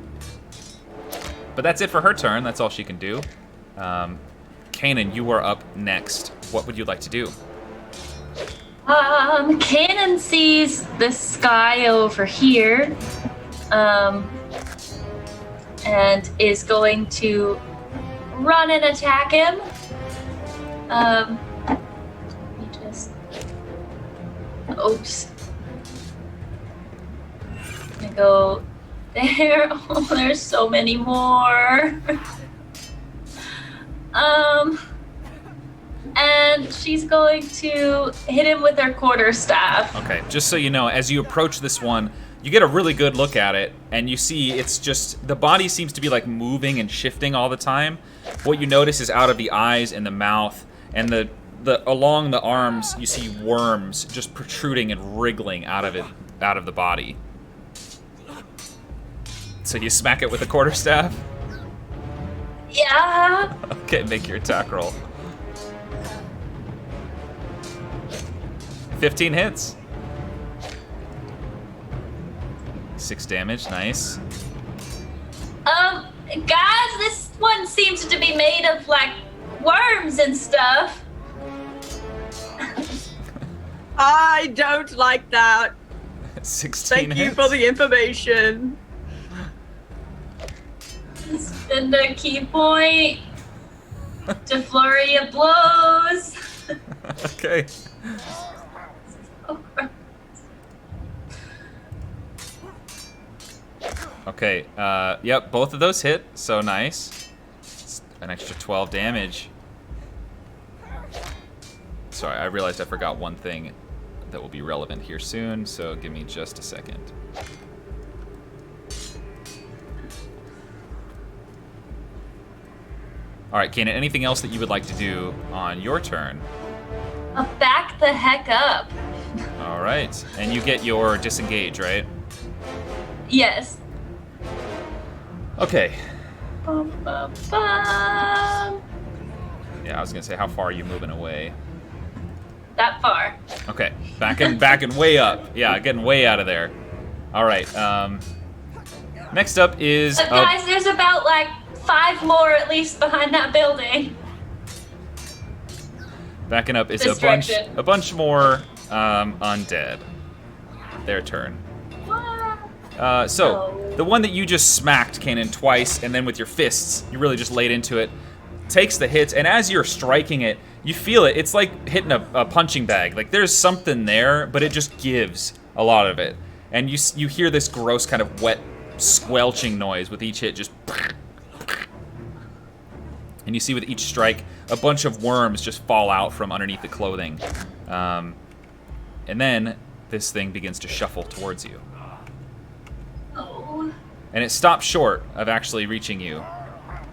S2: that's it for her turn. That's all she can do. Kanan, you are up next. What would you like to do?
S1: Kanan sees the sky over here, and is going to run and attack him. Let me just. Oops. I'm gonna go there. Oh, there's so many more. And she's going to hit him with her quarterstaff.
S2: Okay, just so you know, as you approach this one, you get a really good look at it, and you see it's just, the body seems to be like moving and shifting all the time. What you notice is out of the eyes and the mouth, and the along the arms, you see worms just protruding and wriggling out of the body. So you smack it with a quarterstaff?
S1: Yeah.
S2: Okay, make your attack roll. 15 hits. 6 damage, nice.
S1: Guys, this one seems to be made of, like, worms and stuff.
S4: I don't like that.
S2: 16
S4: Thank
S2: hits.
S4: you for the information.
S1: Spend a key point to flurry of blows.
S2: Okay. Okay, yep, both of those hit, so nice. It's an extra 12 damage. Sorry, I realized I forgot one thing that will be relevant here soon, so give me just a second. All right, Kanan, anything else that you would like to do on your turn?
S1: Back the heck up.
S2: All right, and you get your disengage, right?
S1: Yes.
S2: Okay.
S1: Bum, bum, bum.
S2: Yeah, I was gonna say, how far are you moving away?
S1: That far.
S2: Okay, back and way up. Yeah, getting way out of there. All right. Next up is
S1: Guys, there's about like 5 more at least behind that building.
S2: backing up is
S1: This
S2: a bunch
S1: direction.
S2: more undead. Their turn.
S1: What?
S2: So
S1: No.
S2: the one that you just smacked, Kanan, twice, and then with your fists, you really just laid into it, takes the hits, and as you're striking it, you feel it. It's like hitting a punching bag. Like there's something there, but it just gives a lot of it. And you hear this gross kind of wet squelching noise with each hit, just. And you see with each strike, a bunch of worms just fall out from underneath the clothing. And then this thing begins to shuffle towards you.
S1: Oh.
S2: And it stops short of actually reaching you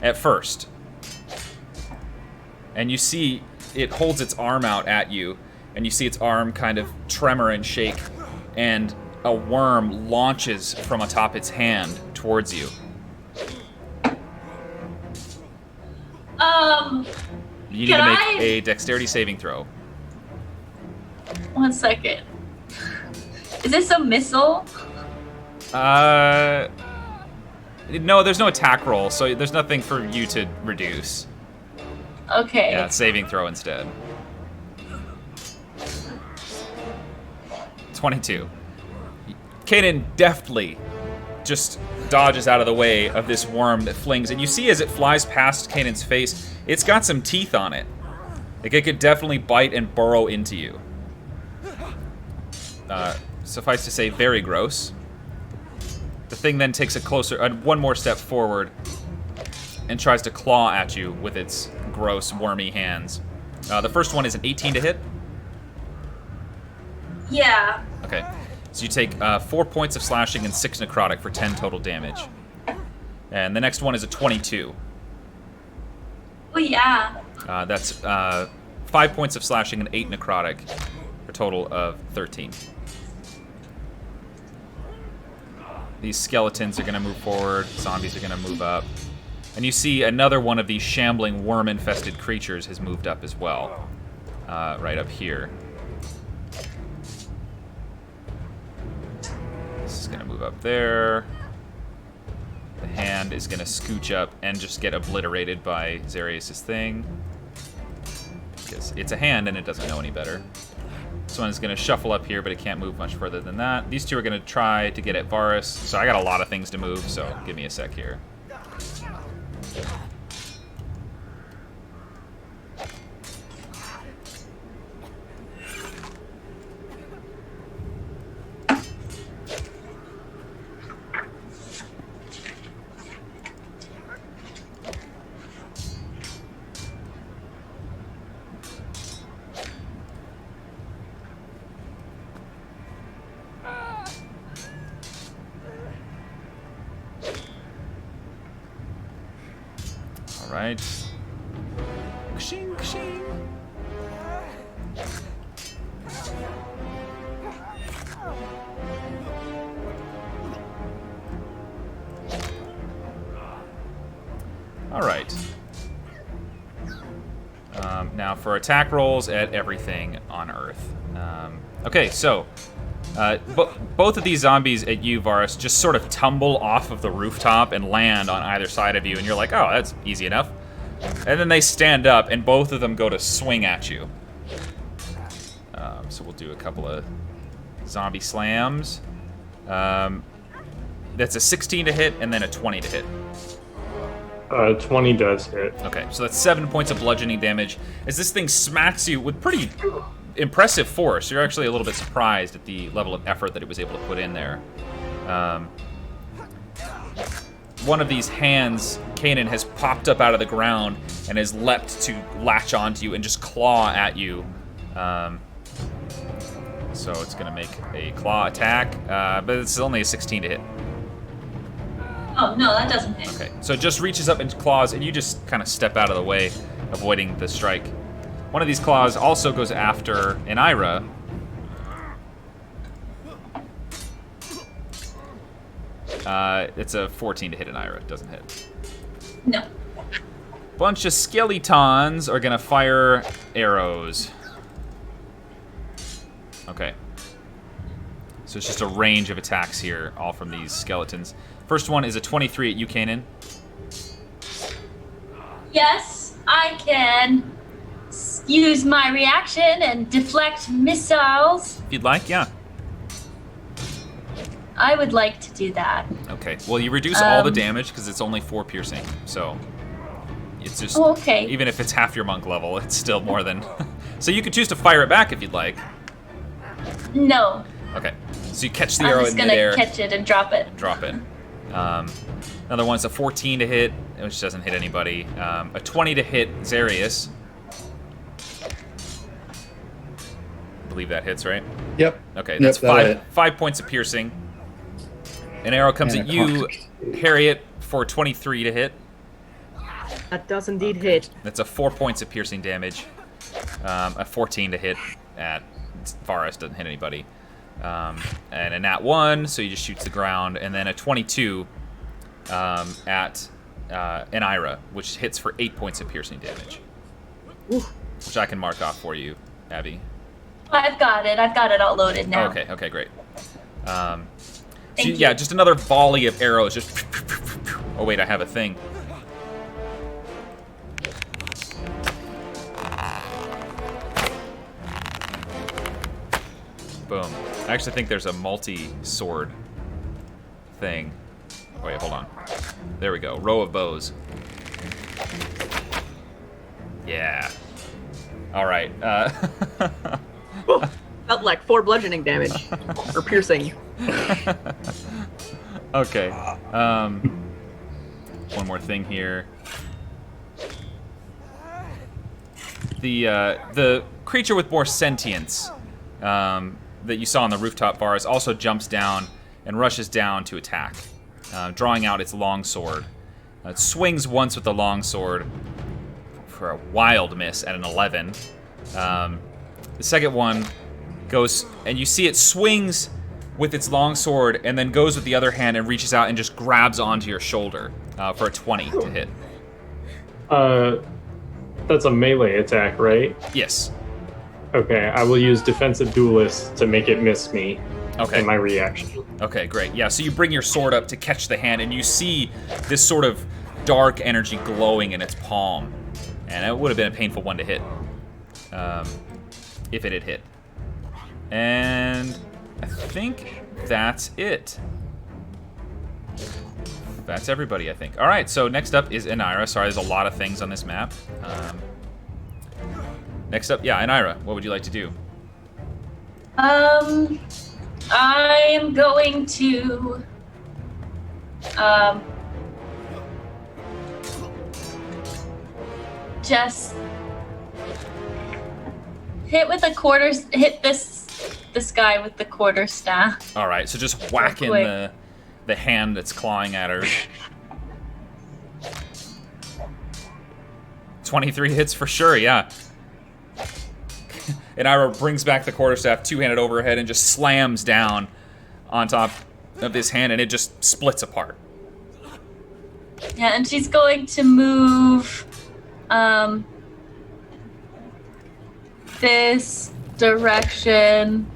S2: at first. And you see it holds its arm out at you, and you see its arm kind of tremor and shake, and a worm launches from atop its hand towards you. You need to make a dexterity saving throw.
S1: 1 second. Is this a missile?
S2: No, there's no attack roll, so there's nothing for you to reduce.
S1: Okay.
S2: Yeah, it's saving throw instead. 22. Kanan deftly just dodges out of the way of this worm that flings, and you see as it flies past Kanan's face, it's got some teeth on it. Like it could definitely bite and burrow into you. Suffice to say, very gross. The thing then takes one more step forward and tries to claw at you with its gross, wormy hands. The first one is an 18 to hit.
S1: Yeah.
S2: Okay. So you take 4 points of slashing and 6 necrotic for 10 total damage. And the next one is a 22.
S1: Oh, yeah.
S2: That's 5 points of slashing and 8 necrotic for a total of 13. These skeletons are going to move forward. Zombies are going to move up. And you see another one of these shambling worm-infested creatures has moved up as well. Right up here. This is going to move up there. The hand is going to scooch up and just get obliterated by Xarius' thing. Because it's a hand and it doesn't know any better. This one is going to shuffle up here, but it can't move much further than that. These two are going to try to get at Varus. So I got a lot of things to move, so give me a sec here. Right. Kshing, kshing. All right. Now for attack rolls at everything on Earth. Okay, so both of these zombies at you, Varus, just sort of tumble off of the rooftop and land on either side of you, and you're like, oh, that's easy enough. And then they stand up, and both of them go to swing at you. So we'll do a couple of zombie slams. That's a 16 to hit, and then a 20 to hit.
S5: 20 does hit.
S2: Okay, so that's 7 points of bludgeoning damage. As this thing smacks you with pretty impressive force. You're actually a little bit surprised at the level of effort that it was able to put in there. One of these hands, Kanan, has popped up out of the ground and has leapt to latch onto you and just claw at you. So it's going to make a claw attack, but it's only a 16 to hit.
S1: Oh, no, that doesn't hit.
S2: Okay, so it just reaches up and claws, and you just kind of step out of the way, avoiding the strike. One of these claws also goes after Anira. It's a 14 to hit Anira. It doesn't hit.
S1: No.
S2: Bunch of skeletons are gonna fire arrows. Okay. So it's just a range of attacks here, all from these skeletons. First one is a 23 at you, Kanan.
S1: Yes, I can use my reaction and deflect missiles.
S2: If you'd like, yeah.
S1: I would like to do that.
S2: Okay. Well, you reduce all the damage because it's only 4 piercing. So it's just,
S1: Oh, okay.
S2: even if it's half your monk level, it's still more than. So you could choose to fire it back if you'd like.
S1: No.
S2: Okay. So you catch the
S1: I'm
S2: arrow
S1: just
S2: in
S1: gonna
S2: midair.
S1: catch it and drop it.
S2: Drop it. Another one's a 14 to hit, which doesn't hit anybody. A 20 to hit Xarius. I believe that hits, right?
S6: Yep.
S2: Okay,
S6: Yep,
S2: that's
S6: that'll hit.
S2: 5 points of piercing. An arrow comes
S6: And
S2: at
S6: a
S2: you,
S6: con-
S2: Harriet, for 23 to hit.
S4: That does indeed hit.
S2: That's a 4 points of piercing damage. A 14 to hit at Varus, doesn't hit anybody. And a nat 1, so he just shoots the ground. And then a 22 at Anira, which hits for 8 points of piercing damage.
S4: Ooh.
S2: Which I can mark off for you, Abby.
S1: I've got it. I've got it all loaded now.
S2: Okay, great. So,
S1: Thank you.
S2: yeah, just another volley of arrows. Just. Oh wait, I have a thing. Boom. I actually think there's a multi-sword thing. Wait, hold on. There we go. Row of bows. Yeah. All right.
S4: Ooh, felt like 4 bludgeoning damage. Or piercing.
S2: Okay. One more thing here. the creature with more sentience that you saw on the rooftop bars also jumps down and rushes down to attack, drawing out its longsword. It swings once with the longsword for a wild miss at an 11. The second one goes, and you see it swings with its longsword and then goes with the other hand and reaches out and just grabs onto your shoulder for a 20 to hit.
S5: That's a melee attack, right?
S2: Yes.
S5: Okay, I will use Defensive Duelist to make it miss me
S2: Okay.
S5: in my reaction.
S2: Okay, great. Yeah, so you bring your sword up to catch the hand, and you see this sort of dark energy glowing in its palm. And it would have been a painful one to hit if it had hit. And I think that's it. That's everybody, I think. All right, so next up is Inira. Sorry, there's a lot of things on this map. Next up, yeah, Inira, what would you like to do?
S1: I am going to just hit this guy with the quarterstaff.
S2: All right, so just whacking
S1: quick.
S2: the hand that's clawing at her. 23 hits for sure, yeah. And Ira brings back the quarterstaff two-handed over her head and just slams down on top of this hand, and it just splits apart.
S1: Yeah, and she's going to move this direction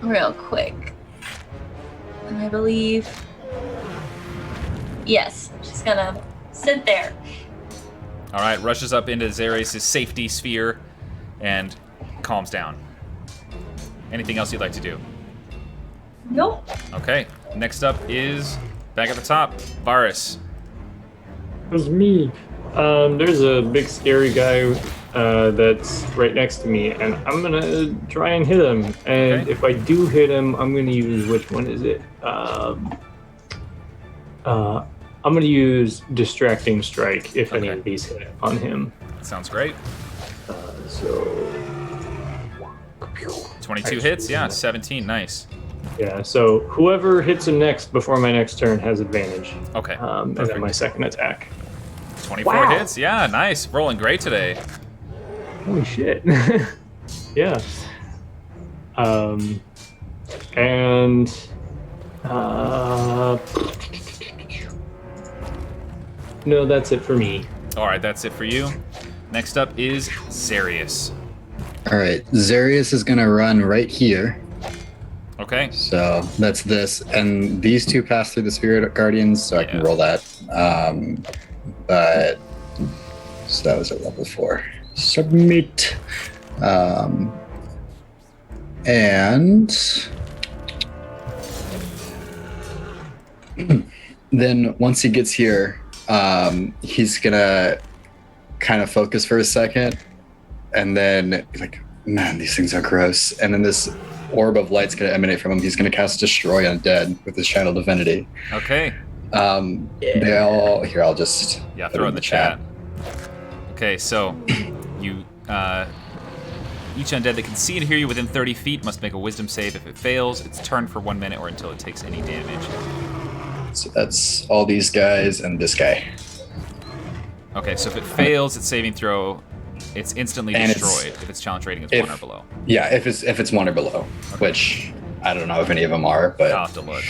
S1: real quick. And I believe, yes, she's gonna sit there.
S2: All right, rushes up into Xerius' safety sphere and calms down. Anything else you'd like to do?
S1: Nope.
S2: Okay, next up is back at the top, Varus.
S5: It was me. There's a big scary guy that's right next to me, and I'm gonna try and hit him. And
S2: Okay.
S5: if I do hit him, I'm gonna use, which one is it? I'm gonna use Distracting Strike if any
S2: Okay.
S5: of these hit on him.
S2: Sounds great.
S5: So
S2: 22 hits, yeah, 17, nice.
S5: yeah, so whoever hits him next before my next turn has advantage.
S2: Okay,
S5: And
S2: perfect.
S5: then my second attack.
S2: 24
S5: Wow.
S2: hits, yeah, nice. Rolling great today.
S5: Holy shit. Yeah. And no, that's it for me.
S2: All right, that's it for you. Next up is Xerius.
S6: All right, Xerius is gonna run right here.
S2: Okay,
S6: So that's this, and these two pass through the Spirit Guardians, so I can
S2: Yeah.
S6: roll that. But so that was at level 4. Submit. And then once he gets here, he's gonna kind of focus for a second, and then be like, "Man, these things are gross." And then this orb of light's gonna emanate from him. He's gonna cast Destroy Undead with his Channel Divinity.
S2: okay.
S6: They all here. I'll just
S2: Yeah,
S6: put
S2: throw
S6: it
S2: in the chat. Okay, so you each undead that can see and hear you within 30 feet must make a wisdom save. If it fails, it's turned for 1 minute or until it takes any damage.
S6: So that's all these guys and this guy.
S2: Okay, so if it fails its saving throw, it's instantly
S6: And it's-
S2: destroyed if its challenge rating is
S6: if-
S2: 1 or below.
S6: Yeah, if it's 1 or below, which I don't know if any of them are, but
S2: I'll have to look.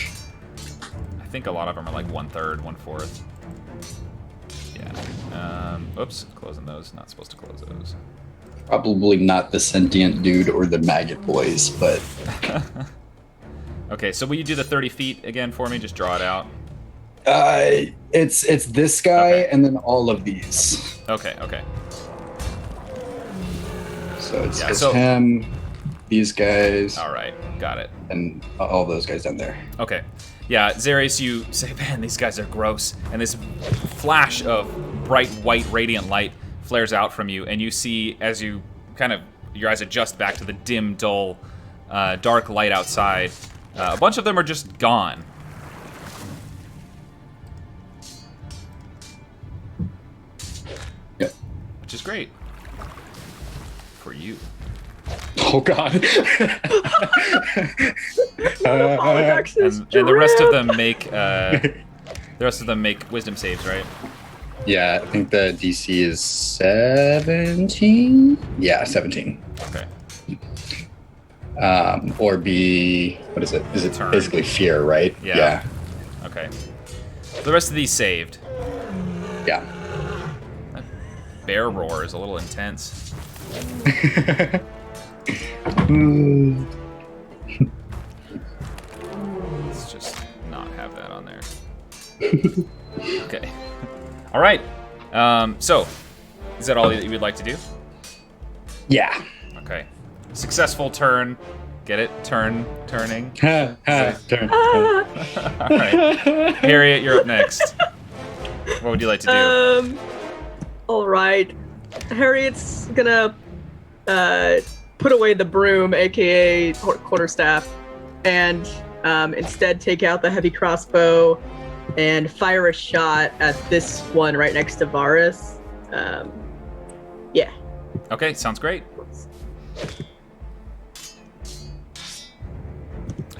S2: I think a lot of them are like 1/3, 1/4. Yeah. Oops, closing those. Not supposed to close those.
S6: probably not the sentient dude or the maggot boys. But
S2: Okay, so will you do the 30 feet again for me? Just draw it out.
S6: it's this guy
S2: Okay.
S6: and then all of these.
S2: Okay, okay.
S6: So it's,
S2: Yeah,
S6: it's
S2: so-
S6: him, these guys,
S2: All right, got it.
S6: and all those guys down there.
S2: Okay. Yeah, Xerius, you say, man, these guys are gross. And this flash of bright white radiant light flares out from you, and you see as you kind of, your eyes adjust back to the dim, dull, dark light outside, a bunch of them are just gone.
S6: Yep.
S2: which is great for you.
S6: Oh God.
S2: And the rest of them make wisdom saves, right?
S6: Yeah, I think the DC is 17. Yeah, 17.
S2: Okay.
S6: Or be, what is it? Is it
S2: Turn.
S6: basically fear, right?
S2: Yeah. Okay. The rest of these saved.
S6: Yeah.
S2: That bear roar is a little intense. Let's just not have that on there. Okay. All right. So, is that all that you would like to do?
S6: Yeah.
S2: Okay. Successful turn. Get it? Turning.
S6: Turn.
S2: All right. Harriet, you're up next. What would you like to do?
S4: All right. Harriet's gonna put away the broom, aka quarterstaff, and instead take out the heavy crossbow and fire a shot at this one right next to Varus. Yeah.
S2: Okay, sounds great.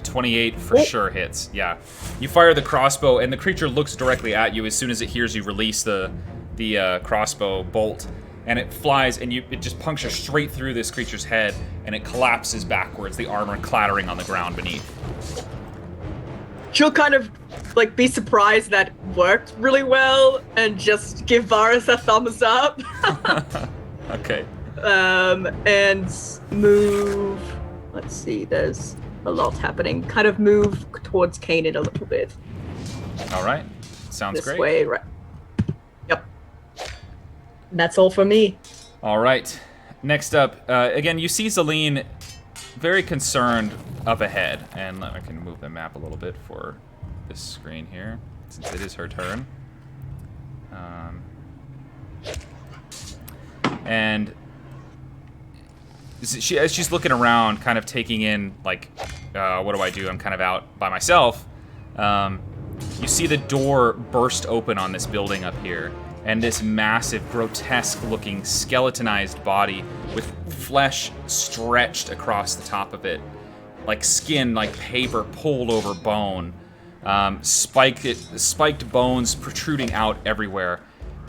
S2: 28 for sure hits. Yeah. You fire the crossbow, and the creature looks directly at you as soon as it hears you release the crossbow bolt, and it flies, and it just punctures straight through this creature's head, and it collapses backwards, the armor clattering on the ground beneath.
S4: She'll kind of like be surprised that worked really well and just give Varus a thumbs up.
S2: Okay.
S4: And move. Let's see, there's a lot happening. Kind of move towards Kanan a little bit.
S2: All right. Sounds
S4: This
S2: great.
S4: way, right? Yep. That's all for me.
S2: All right. Next up, again, you see Zelene very concerned up ahead, and I can move the map a little bit for this screen here, since it is her turn. And as she's looking around, kind of taking in, like, what do I do? I'm kind of out by myself. You see the door burst open on this building up here, and this massive, grotesque-looking, skeletonized body with flesh stretched across the top of it, like skin, like paper pulled over bone, spiked bones protruding out everywhere.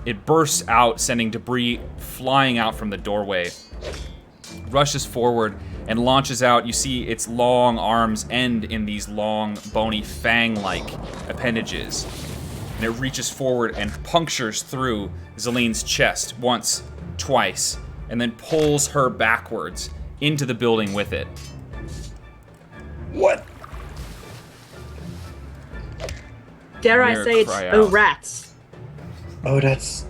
S2: It bursts out, sending debris flying out from the doorway. Rushes forward and launches out. You see its long arms end in these long, bony, fang-like appendages. And it reaches forward and punctures through Zelene's chest once, twice, and then pulls her backwards into the building with it.
S6: What?
S4: Dare I
S2: Mira
S4: say it's
S2: cry
S4: oh
S2: out.
S4: rats.
S6: Oh, that's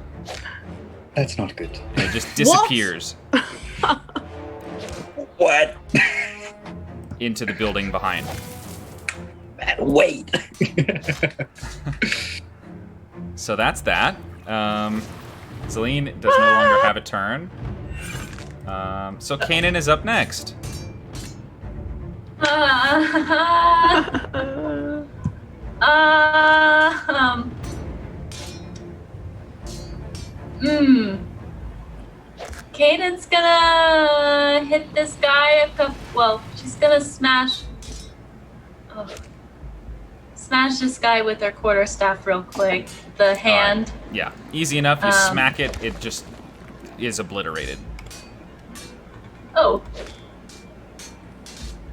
S6: not good.
S2: And it just disappears
S6: What?
S2: into the building behind.
S6: Wait.
S2: So that's that. Zelene does no longer have a turn. So Kanan is up next.
S1: Kanan's gonna hit this guy she's gonna smash this guy with her quarterstaff real quick. The hand.
S2: Yeah, easy enough. You smack it, it just is obliterated.
S1: Oh.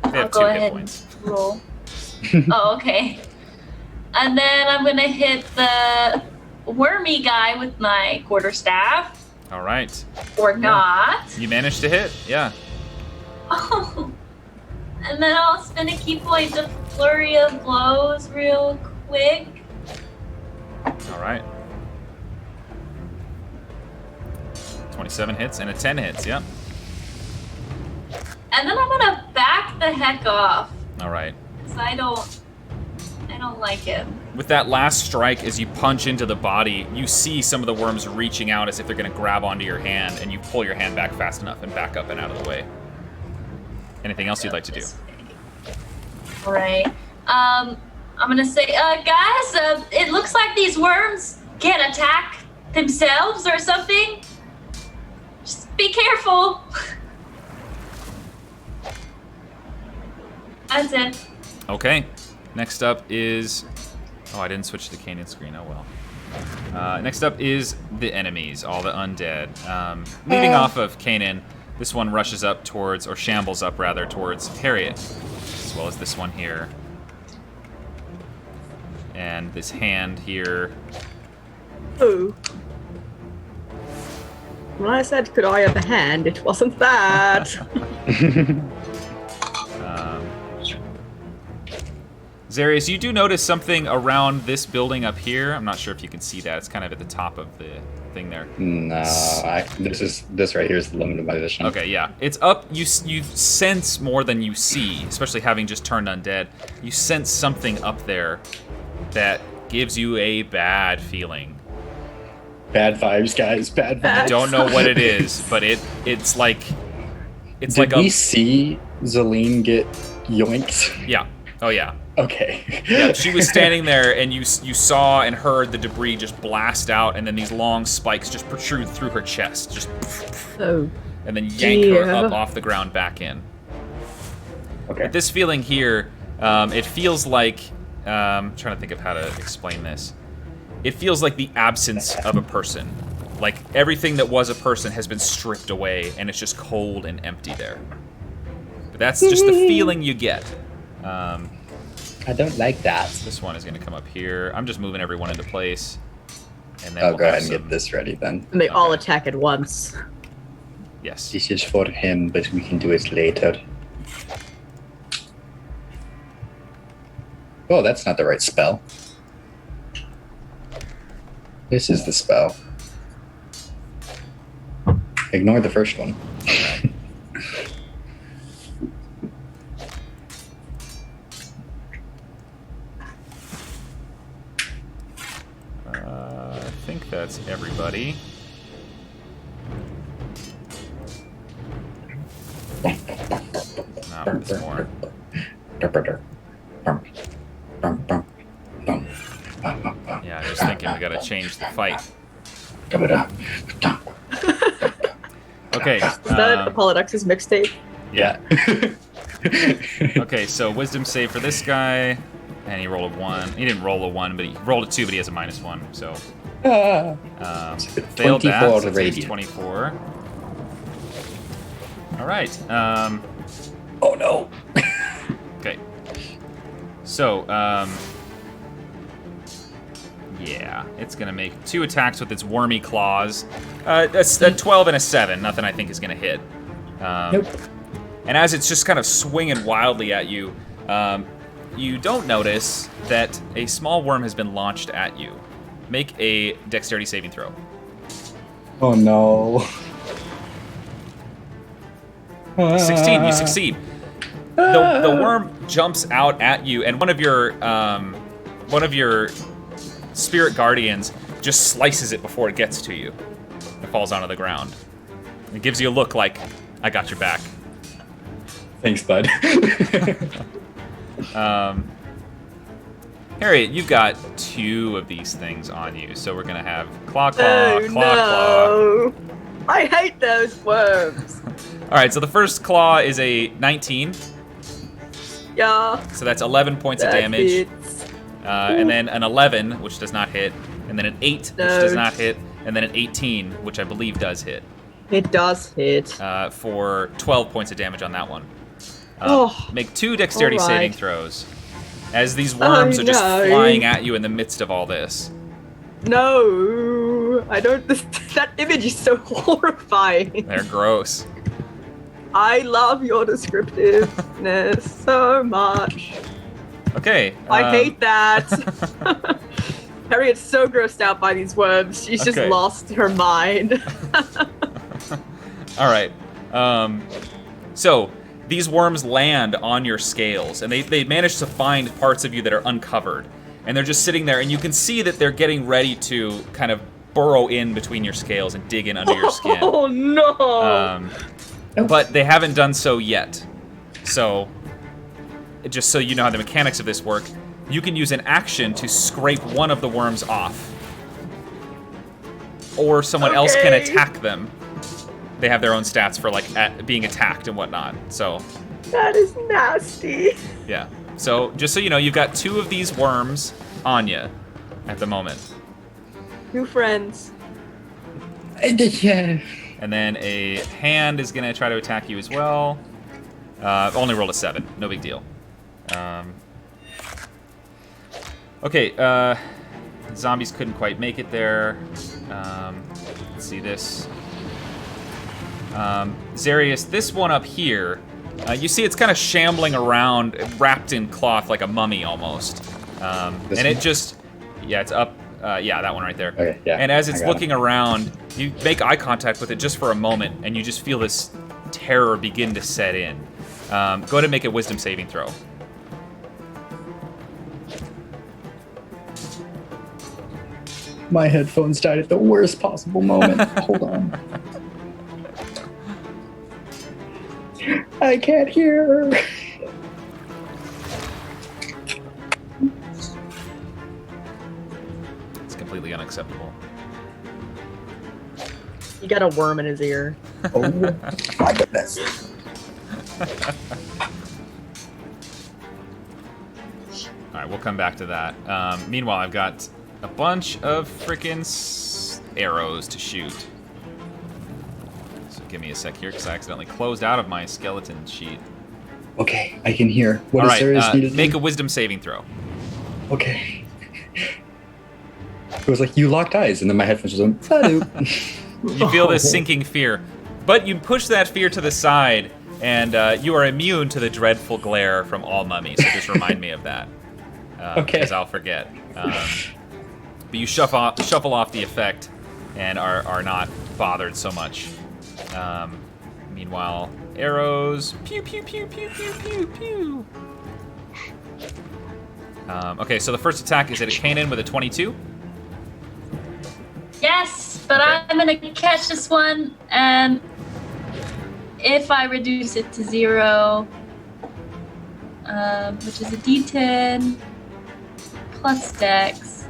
S2: They
S1: I'll
S2: have
S1: go
S2: 2
S1: ahead
S2: hit points.
S1: and roll. Oh, okay. And then I'm gonna hit the wormy guy with my quarterstaff.
S2: All right.
S1: Or not.
S2: You managed to hit, yeah.
S1: Oh. And then I'll spend a key point to flurry of blows real quick.
S2: All right. 27 hits and a 10 hits, yep.
S1: And then I'm gonna back the heck off.
S2: All right.
S1: Because I don't like it.
S2: With that last strike, as you punch into the body, you see some of the worms reaching out as if they're going to grab onto your hand, and you pull your hand back fast enough and back up and out of the way. Anything else you'd like to do?
S1: All right. I'm gonna say, guys, it looks like these worms can't attack themselves or something. Be careful! That's it.
S2: Okay. Next up is... Oh, I didn't switch to the Canaan screen. Oh, well. Next up is the enemies, all the undead. Leading off of Canaan, this one rushes up towards, or shambles up, rather, towards Harriet, as well as this one here. And this hand here.
S4: Oh. When I said, could I have a hand, it wasn't that.
S2: Zarius, you do notice something around this building up here. I'm not sure if you can see that. It's kind of at the top of the thing there.
S6: No, this right here is the limit of my vision.
S2: Okay, yeah. It's up. You sense more than you see, especially having just turned undead. You sense something up there that gives you a bad feeling.
S6: Bad vibes, guys. Bad vibes.
S2: You don't know what it is, but it's like
S6: Did we see Zelene get yoinked?
S2: Yeah. Oh yeah.
S6: Okay.
S2: Yeah, she was standing there, and you saw and heard the debris just blast out, and then these long spikes just protrude through her chest, just,
S4: Oh.
S2: and then yank her
S4: dear.
S2: up off the ground back in.
S6: Okay.
S2: But this feeling here, it feels like I'm trying to think of how to explain this. It feels like the absence of a person. Like everything that was a person has been stripped away, and it's just cold and empty there. But that's just the feeling you get.
S6: I don't like that.
S2: This one is going to come up here. I'm just moving everyone into place. And then
S6: I'll
S2: we'll
S6: go
S2: have
S6: ahead and
S2: some-
S6: get this ready then.
S4: And they all attack at once.
S2: Yes.
S6: This is for him, but we can do it later. Oh, that's not the right spell. This is the spell. Ignore the first one.
S2: I think that's everybody. No, there's more. Yeah, I was thinking we gotta change the fight. Okay.
S4: Is that Apollodux's mixtape?
S2: Yeah. Okay, so wisdom save for this guy, and he rolled a 1. He didn't roll a 1, but he rolled a 2, but he has a -1. So failed that.
S6: 24
S2: So
S6: to
S2: it takes
S6: radiant.
S2: 24. All right.
S6: Oh no.
S2: Okay. So yeah, it's gonna make 2 attacks with its wormy claws. That's a 12 and a 7. Nothing I think is gonna hit.
S6: Nope.
S2: And as it's just kind of swinging wildly at you, you don't notice that a small worm has been launched at you. Make a dexterity saving throw.
S6: Oh no.
S2: 16, you succeed. The worm jumps out at you, and one of your spirit guardians just slices it before it gets to you. It falls onto the ground. It gives you a look like, I got your back.
S6: Thanks, bud.
S2: Harriet, you've got 2 of these things on you, so we're gonna have claw,
S4: Oh
S2: claw.
S4: no! I hate those worms.
S2: All right, so the first claw is a 19,
S4: Yeah.
S2: so that's 11 points of
S4: that
S2: damage,
S4: hits.
S2: and then an 11, which does not hit, and then an 8, which
S4: No.
S2: does not hit, and then an 18, which I believe does hit,
S4: It does hit.
S2: for 12 points of damage on that one.
S4: Oh,
S2: Make 2 dexterity
S4: all right.
S2: saving throws, as these worms are just
S4: no.
S2: flying at you in the midst of all this.
S4: No, I don't. That image is so horrifying.
S2: They're gross.
S4: I love your descriptiveness so much.
S2: Okay.
S4: I hate that. Harriet's so grossed out by these worms. She's just
S2: Okay.
S4: lost her mind.
S2: All right. So these worms land on your scales, and they manage to find parts of you that are uncovered, and they're just sitting there, and you can see that they're getting ready to kind of burrow in between your scales and dig in under your skin.
S4: Oh no!
S2: But they haven't done so yet. So, just so you know how the mechanics of this work, you can use an action to scrape one of the worms off, or someone else can
S4: Okay.
S2: attack them. they have their own stats for like being attacked and whatnot. So
S4: That is nasty.
S2: yeah. So just so you know, you've got 2 of these worms on you at the moment.
S4: New friends.
S6: Yeah.
S2: And then a hand is gonna try to attack you as well. Only rolled a 7, no big deal. Okay, zombies couldn't quite make it there. Let's see this. Zarius, this one up here, you see it's kind of shambling around, wrapped in cloth like a mummy almost. And
S3: This
S2: it
S3: one?
S2: just, yeah, it's up. Yeah, that one right there.
S3: Okay, yeah,
S2: And as
S3: I
S2: it's
S3: got it.
S2: looking around, you make eye contact with it just for a moment, and you just feel this terror begin to set in. Go ahead and make a wisdom saving throw.
S6: My headphones died at the worst possible moment. Hold on. I can't hear.
S2: It's completely unacceptable.
S4: He got a worm in his ear.
S6: Oh my goodness.
S2: All right, we'll come back to that. Meanwhile, I've got a bunch of frickin' arrows to shoot. So give me a sec here, because I accidentally closed out of my skeleton sheet.
S6: Okay, I can hear. What
S2: All
S6: does
S2: right,
S6: Sirius need to do?
S2: make a wisdom saving throw.
S6: Okay. It was like, you locked eyes, and then my headphones just went, Salut.
S2: You feel this sinking fear, but you push that fear to the side, and you are immune to the dreadful glare from all mummies. So just remind me of that,
S6: Okay.
S2: because I'll forget. But you shuffle off the effect, and are not bothered so much. Meanwhile, arrows, pew pew pew pew pew pew pew. Okay, so the first attack is at a Kanan with a 22.
S1: Yes, but
S2: Okay.
S1: I'm gonna catch this one, and if I reduce it to 0, which is a D10 plus Dex.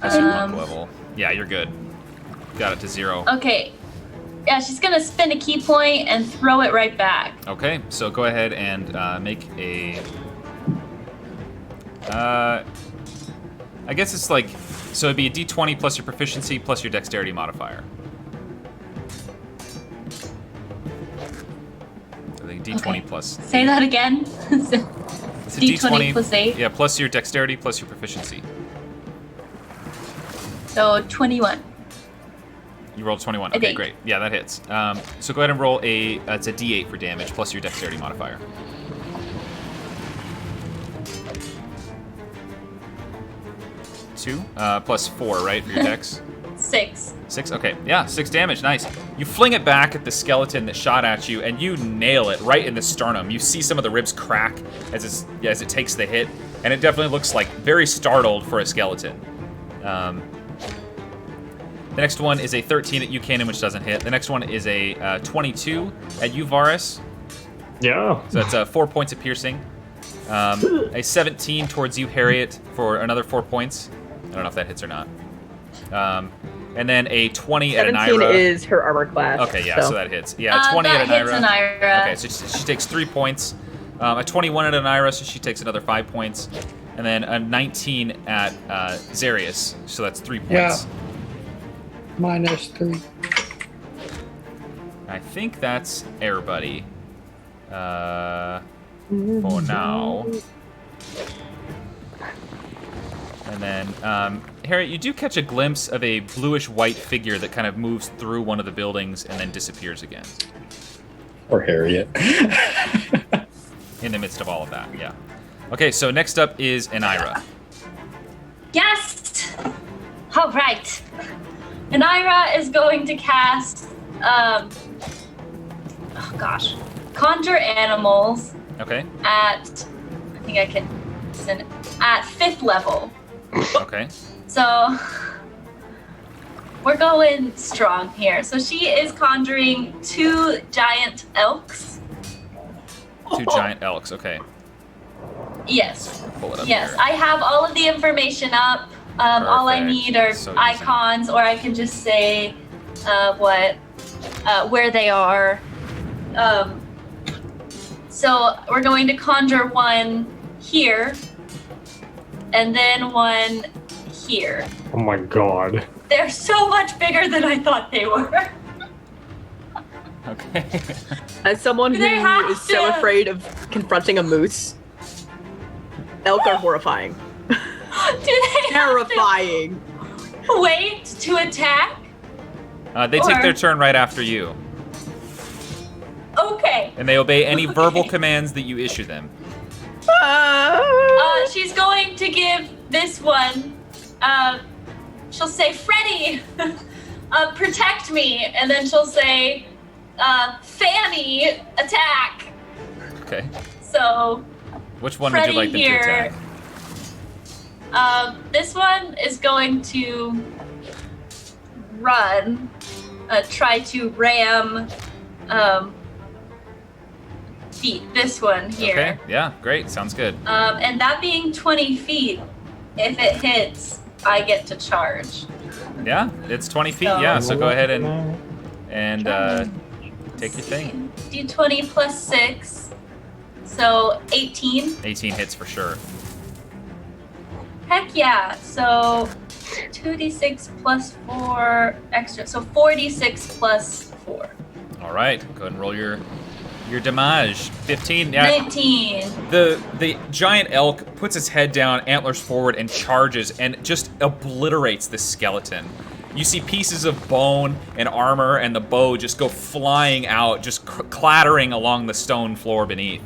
S2: Plus your luck level. Yeah, you're good. Got it to 0.
S1: Okay. Yeah, she's gonna spin a key point and throw it right back.
S2: Okay, so go ahead and make a. I guess it's like, so it'd be a D20 plus your proficiency plus your dexterity modifier. I think D20
S1: Okay.
S2: plus.
S1: Say that again.
S2: It's a
S1: D20 plus 8.
S2: Yeah, plus your dexterity plus your proficiency.
S1: So 21.
S2: You rolled 21.
S1: I
S2: Okay,
S1: think.
S2: great. Yeah, that hits. So go ahead and roll it's a D8 for damage plus your dexterity modifier. Two plus 4, right, for your dex?
S1: 6.
S2: 6? Okay, yeah, 6 damage, nice. You fling it back at the skeleton that shot at you, and you nail it right in the sternum. You see some of the ribs crack as it takes the hit, and it definitely looks like very startled for a skeleton. The next one is a 13 at you, Kanan, which doesn't hit. The next one is a 22 at you, Varus.
S5: Yeah.
S2: So that's 4 points of piercing. A 17 towards you, Harriet, for another 4 points. I don't know if that hits or not. And then a 20 at
S4: 17
S2: Anira.
S4: is her armor class.
S2: Okay, yeah, so that hits. Yeah, 20
S1: that
S2: at
S1: hits
S2: Anira.
S1: Anira.
S2: Okay, so she takes 3 points. A 21 at Anira, so she takes another 5 points. And then a 19 at Zarius, so that's 3 points.
S6: Yeah. -3.
S2: I think that's Air Buddy. For now. And then, Harriet, you do catch a glimpse of a bluish-white figure that kind of moves through one of the buildings and then disappears again.
S6: Or Harriet.
S2: In the midst of all of that, yeah. Okay, so next up is Anira.
S1: Yes! All right. Anira is going to cast, conjure animals
S2: Okay,
S1: at, I think I can, at 5th level.
S2: okay.
S1: So, we're going strong here. So she is conjuring 2 giant elks.
S2: 2 giant elks, okay.
S1: Yes.
S2: Pull it up
S1: Yes,
S2: here.
S1: I have all of the information up. All I
S2: Perfect.
S1: need are
S2: So easy.
S1: icons, or I can just say what where they are. So we're going to conjure one here, and then one here.
S5: Oh my god.
S1: They're so much bigger than I thought they were.
S2: Okay.
S4: As someone
S1: Do they
S4: who
S1: have
S4: is so
S1: to-
S4: afraid of confronting a moose, elk are horrifying.
S1: Do they
S4: Terrifying.
S1: have to wait to attack?
S2: They take
S1: Or-
S2: their turn right after you,
S1: Okay.
S2: and they obey any verbal commands that you issue them.
S1: She's going to give this one, she'll say, Freddy, protect me. And then she'll say, Fanny, attack.
S2: Okay.
S1: So,
S2: Which one
S1: Freddy
S2: would you like them
S1: here.
S2: to attack?
S1: This one is going to run, try to ram, beat this one here.
S2: Okay. Yeah. Great. Sounds good.
S1: And that being 20 feet, if it hits, I get to charge.
S2: Yeah. It's 20 feet.
S1: So-
S2: Yeah. So go ahead and take your thing.
S1: D20 plus 6, so 18.
S2: 18 hits for sure.
S1: Heck yeah. So 2d6 plus 4 extra, so 4d6 plus 4.
S2: All right. Go ahead and roll your damage. 15. Yeah.
S1: 19.
S2: The giant elk puts its head down, antlers forward, and charges, and just obliterates the skeleton. You see pieces of bone and armor and the bow just go flying out, just clattering along the stone floor beneath.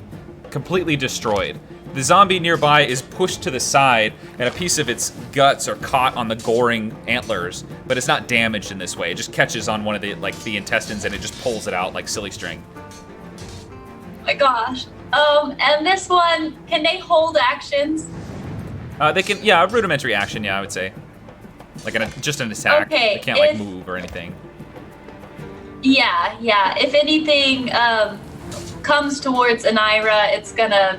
S2: Completely destroyed. The zombie nearby is pushed to the side, and a piece of its guts are caught on the goring antlers, but it's not damaged in this way. It just catches on one of the intestines, and it just pulls it out like silly string.
S1: My gosh. And this one, can they hold actions?
S2: They can, yeah, a rudimentary action, yeah, I would say. Like just an attack.
S1: Okay,
S2: They can't like
S1: if-
S2: move or anything.
S1: Yeah. If anything comes towards Anira, it's gonna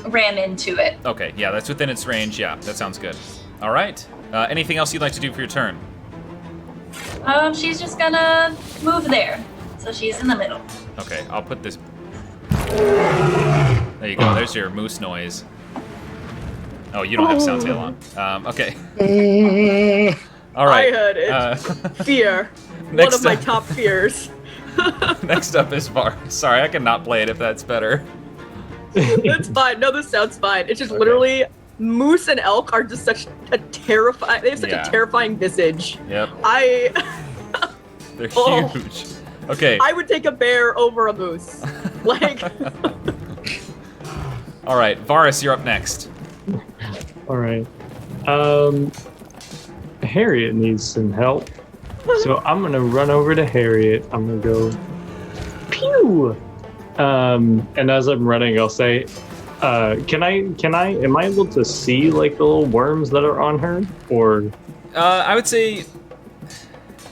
S1: ram into it.
S2: Okay, yeah, that's within its range. Yeah, that sounds good. All right. Anything else you'd like to do for your turn?
S1: She's just gonna move there. So she's in the middle.
S2: Okay, I'll put this. There you go. There's your moose noise. Oh, you don't have sound tail on. Okay. All right.
S4: I heard it. Fear. One
S2: Next
S4: of my
S2: up-
S4: top fears.
S2: Next up is Var. Sorry, I cannot play it if that's better.
S4: It's fine. No, this sounds fine. It's just
S2: Okay.
S4: literally moose and elk are just such a terrifying. They have such
S2: Yeah.
S4: a terrifying visage.
S2: Yep, they're
S4: Oh.
S2: huge. Okay.
S4: I would take a bear over a moose. Like,
S2: All right, Varus, you're up next.
S5: Alright. Harriet needs some help. So I'm gonna run over to Harriet. I'm gonna go pew! And as I'm running, I'll say, am I able to see like the little worms that are on her? Or
S2: I would say,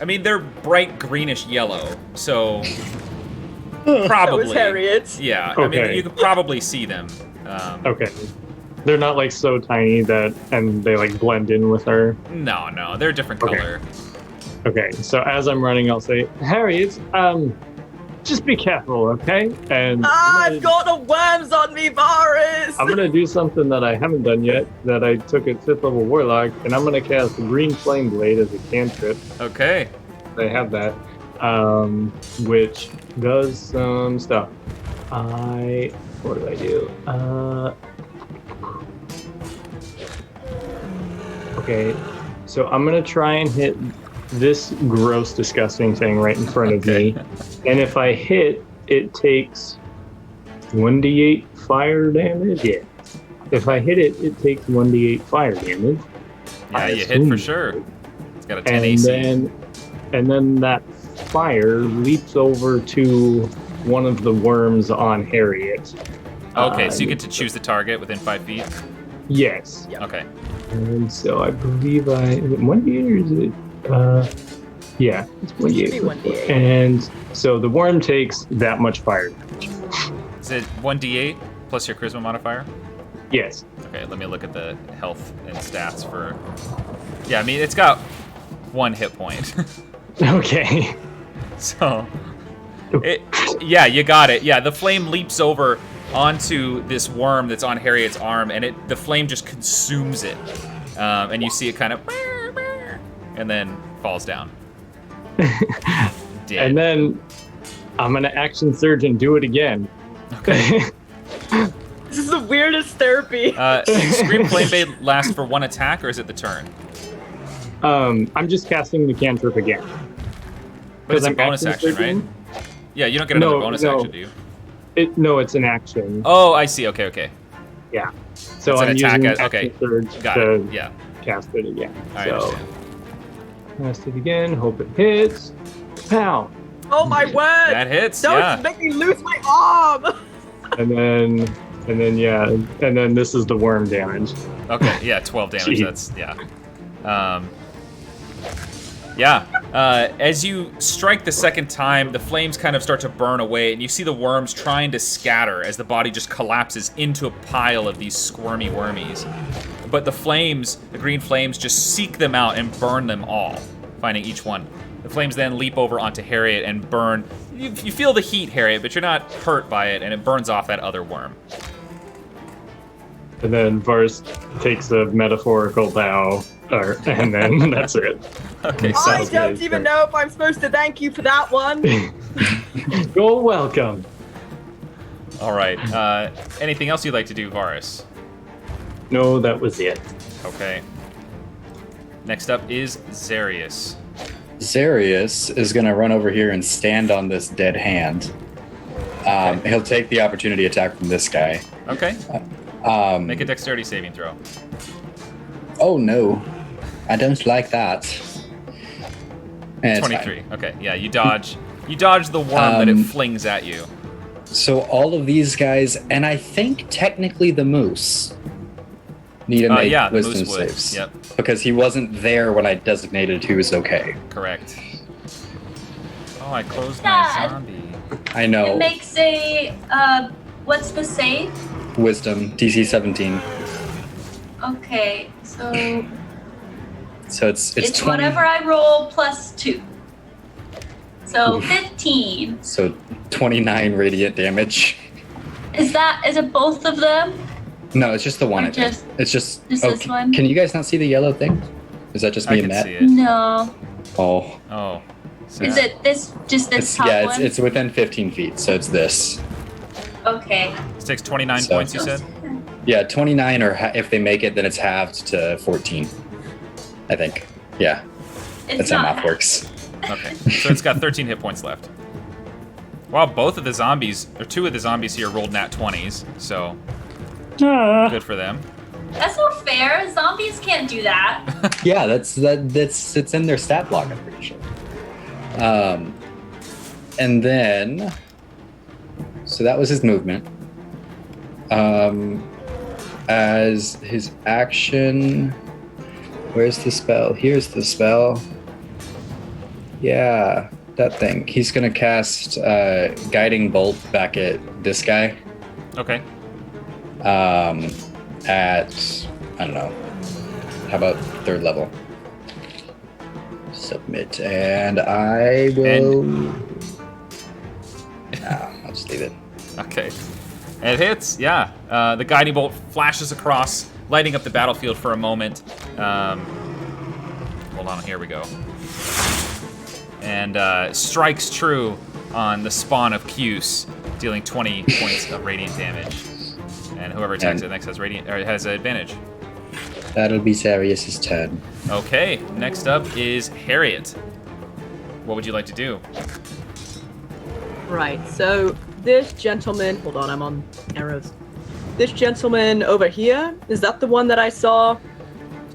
S2: I mean, they're bright greenish yellow, so
S4: that
S2: probably.
S4: was Harriet.
S2: Yeah, I mean,
S5: Okay.
S2: you could probably see them.
S5: okay. They're not like so tiny and they like blend in with her.
S2: No, they're a different
S5: Okay.
S2: color.
S5: Okay, so as I'm running, I'll say, Harriet, just be careful, okay? And
S4: I've got the worms on me, Varus!
S5: I'm gonna do something that I haven't done yet, that I took at 5th level Warlock, and I'm gonna cast Green Flame Blade as a cantrip.
S2: Okay.
S5: They have that, which does some stuff. What do I do? Okay, so I'm gonna try and hit this gross, disgusting thing right in front of
S2: Okay.
S5: me. And if I hit, it takes 1d8 fire damage. Yeah. If I hit it, it takes 1d8 fire damage.
S2: Yeah,
S5: I
S2: you hit for
S5: assume.
S2: sure. It's got a 10
S5: And
S2: AC.
S5: then that fire leaps over to one of the worms on Harriet.
S2: Okay, so you get to choose the target within 5 feet.
S5: Yes.
S2: Okay.
S5: And so I believe is it 1d8 or is it? Yeah, it's
S4: Should be
S5: 1d8.
S4: 1d8.
S5: And so the worm takes that much fire damage.
S2: Is it 1d8 plus your charisma modifier?
S5: Yes.
S2: Okay, let me look at the health and stats for. Yeah, I mean, it's got 1 hit point.
S5: Okay.
S2: So, yeah, you got it. Yeah, the flame leaps over onto this worm that's on Harriet's arm, and the flame just consumes it. And you see it kind of, and then falls down. Dead.
S5: And then I'm gonna action surge and do it again.
S2: Okay.
S4: This is the weirdest therapy.
S2: Scream Flame Blade lasts for 1 attack, or is it the turn?
S5: I'm just casting the cantrip again.
S2: But it's a
S5: I'm
S2: bonus action,
S5: surging.
S2: right? Yeah, you don't get another bonus action, do you?
S5: No, it's an action.
S2: Oh, I see. Okay.
S5: Yeah. So
S2: It's an
S5: I'm
S2: attack
S5: using
S2: as- okay.
S5: action surge
S2: Got
S5: to
S2: it. Yeah,
S5: cast it again.
S2: I
S5: so
S2: understand.
S5: cast it again. Hope it hits. Pow.
S4: Oh my word!
S2: That hits.
S4: Don't
S2: Yeah.
S4: make me lose my arm!
S5: And then this is the worm damage.
S2: Okay. Yeah, 12 damage.
S5: Jeez.
S2: That's as you strike the second time, the flames kind of start to burn away, and you see the worms trying to scatter as the body just collapses into a pile of these squirmy wormies. But the flames, the green flames, just seek them out and burn them all, finding each one. The flames then leap over onto Harriet and burn. You feel the heat, Harriet, but you're not hurt by it, and it burns off that other worm.
S5: And then Vars takes a metaphorical bow, and then that's it.
S2: Okay,
S4: I
S5: Sounds
S4: don't
S5: good.
S4: even know if I'm supposed to thank you for that one.
S5: You're welcome.
S2: all right. Anything else you'd like to do, Varus?
S5: No, that was it.
S2: Okay. Next up is Zarius.
S6: Zarius is going to run over here and stand on this dead hand. He'll take the opportunity attack from this guy.
S2: Okay. Make a dexterity saving throw.
S6: Oh no, I don't like that. And it's
S2: 23.
S6: fine.
S2: Okay. Yeah, you dodge. You dodge the worm that it flings at you.
S6: So all of these guys, and I think technically the moose, need to make
S2: Yeah, the
S6: wisdom
S2: moose would.
S6: saves.
S2: Yep.
S6: Because he wasn't there when I designated he was okay.
S2: Correct. Oh, I closed my
S1: Dad.
S2: zombie.
S6: I know.
S1: It makes a what's the save?
S6: Wisdom, DC 17.
S1: Okay, so
S6: So it's
S1: it's
S6: 20.
S1: whatever I roll plus 2. So
S6: Oof.
S1: 15.
S6: So 29 radiant damage.
S1: Is it both of them?
S6: No, it's just the one.
S1: Or
S6: I think.
S1: just-
S6: It's just.
S1: just this one?
S6: Can you guys not see the yellow thing? Is that just
S2: I
S6: me
S2: can
S6: and
S2: see
S6: Matt?
S2: it.
S1: No.
S6: Oh,
S2: Oh.
S1: Is it this
S6: it's
S1: top
S6: yeah,
S1: one?
S6: it's within 15 feet, so it's this.
S1: Okay.
S2: It takes 29
S6: So-
S2: points, you said?
S6: Yeah, 29, or if they make it, then it's halved to 14. I think. Yeah,
S1: It's
S6: that's how
S1: not
S6: math works.
S2: Okay. So it's got 13 hit points left. Wow, both of the zombies, or 2 of the zombies here rolled nat 20s, so good for them.
S1: That's not fair. Zombies can't do that.
S6: Yeah, that's it's in their stat block, I'm pretty sure. And then, so that was his movement. As his action, where's the spell? Here's the spell. Yeah, that thing. He's gonna cast Guiding Bolt back at this guy.
S2: Okay.
S6: At, I don't know, how about 3rd level? Submit, and I will. Nah, I'll just leave it.
S2: Okay. It hits, yeah. The guiding bolt flashes across, lighting up the battlefield for a moment. Hold on, here we go. And strikes true on the spawn of Cuse, dealing 20 points of radiant damage. And whoever attacks it next has advantage.
S6: That'll be Zarius' turn.
S2: Okay, next up is Harriet. What would you like to do?
S4: Right, so this gentleman, hold on, I'm on arrows. This gentleman over here, is that the one that I saw?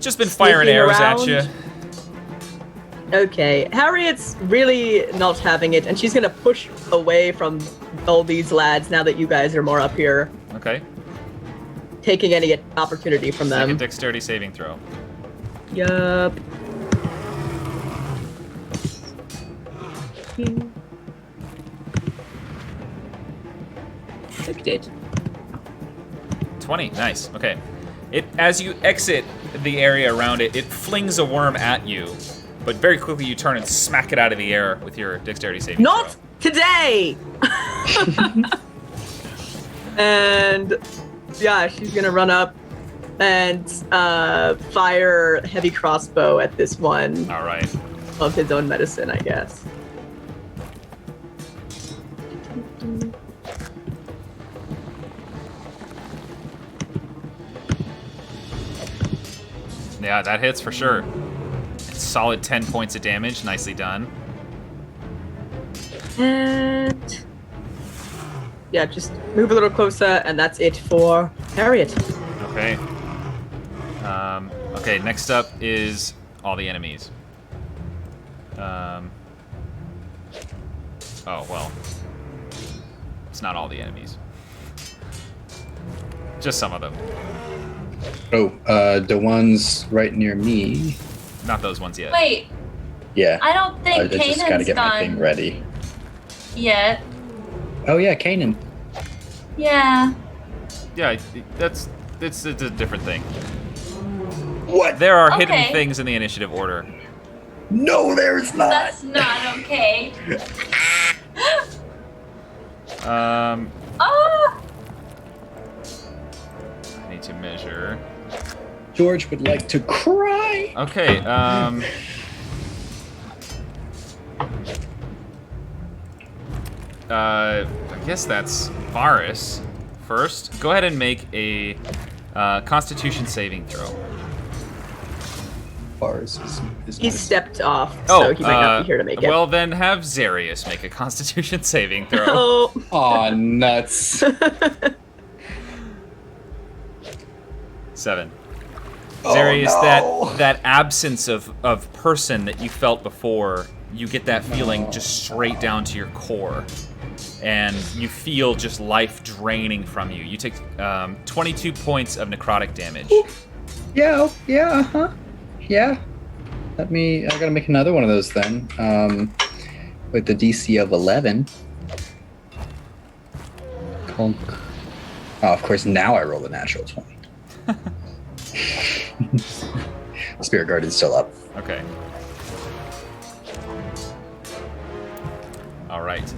S2: Just been firing
S4: Sneaking
S2: arrows
S4: around.
S2: at you.
S4: Okay, Harriet's really not having it, and she's gonna push away from all these lads now that you guys are more up here,
S2: Okay.
S4: taking any opportunity from
S2: Make a
S4: them.
S2: dexterity saving throw.
S4: Yup. Looked it.
S2: 20, nice. Okay. As you exit the area around it, it flings a worm at you. but very quickly you turn and smack it out of the air with your dexterity saving
S4: Not
S2: throw.
S4: today! And yeah, she's gonna run up and fire heavy crossbow at this one
S2: All right.
S4: of his own medicine, I guess.
S2: Yeah, that hits for sure. Solid 10 points of damage. Nicely done.
S4: And yeah, just move a little closer, and that's it for Harriet.
S2: Okay. Okay, next up is all the enemies. Oh, well. It's not all the enemies. Just some of them.
S6: Oh, the ones right near me.
S2: Not those ones yet.
S1: Wait,
S6: Yeah.
S1: I don't think
S6: I just gotta
S1: Kanan's
S6: get my thing
S1: gone
S6: ready.
S1: yet.
S6: Oh yeah, Kanan.
S1: Yeah.
S2: Yeah, it's a different thing.
S6: What?
S2: There are
S1: Okay.
S2: hidden things in the initiative order.
S6: No, there's not.
S1: That's not okay.
S2: Um,
S1: Oh!
S2: I need to measure.
S6: George would like to cry.
S2: Okay, I guess that's Varus first. Go ahead and make a Constitution saving throw.
S6: Bars is
S4: He stepped off,
S2: Oh,
S4: so he might not be here to make it.
S2: well then have Zarius make a Constitution saving throw.
S4: Oh.
S6: Aw, nuts.
S2: 7.
S6: Oh,
S2: Zarius,
S6: no.
S2: that absence of person that you felt before, you get that feeling just straight down to your core. And you feel just life draining from you. You take 22 points of necrotic damage.
S6: Yeah, yeah. I gotta make another one of those then. With the DC of 11. Conk. Oh, of course, now I roll a natural 20. Spirit Guard is still up.
S2: Okay. All right.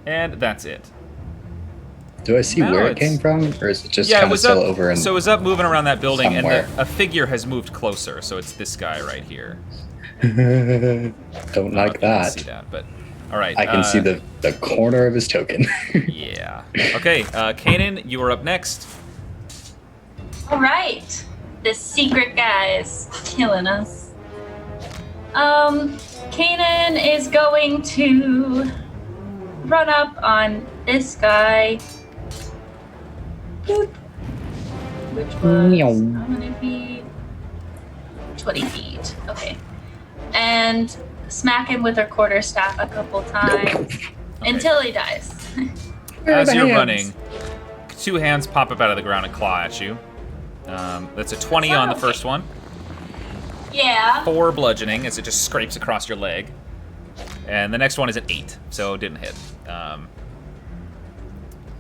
S2: And that's it.
S6: Do I see
S2: No,
S6: where it
S2: it's-
S6: came from? Or is it just
S2: Yeah, it
S6: kind of
S2: was
S6: still
S2: up.
S6: over in
S2: So it was up, moving around that building,
S6: somewhere.
S2: and a figure has moved closer. So it's this guy right here.
S6: Don't
S2: I don't know
S6: like
S2: if you can
S6: that.
S2: see that, but all right.
S6: I can see the corner of his token.
S2: Yeah. Okay, Kanan, you are up next.
S1: All right. This secret guy is killing us. Kanan is going to run up on this guy. Boop. Which was
S6: Meow.
S1: how many feet? 20 feet. Okay. And smack him with her quarterstaff a couple times until he dies.
S6: Where are
S2: As
S6: the
S2: you're
S6: hands?
S2: running, 2 hands pop up out of the ground and claw at you. That's a 20 on the
S1: Okay.
S2: first one.
S1: Yeah.
S2: 4 bludgeoning as it just scrapes across your leg. And the next one is an 8, so it didn't hit.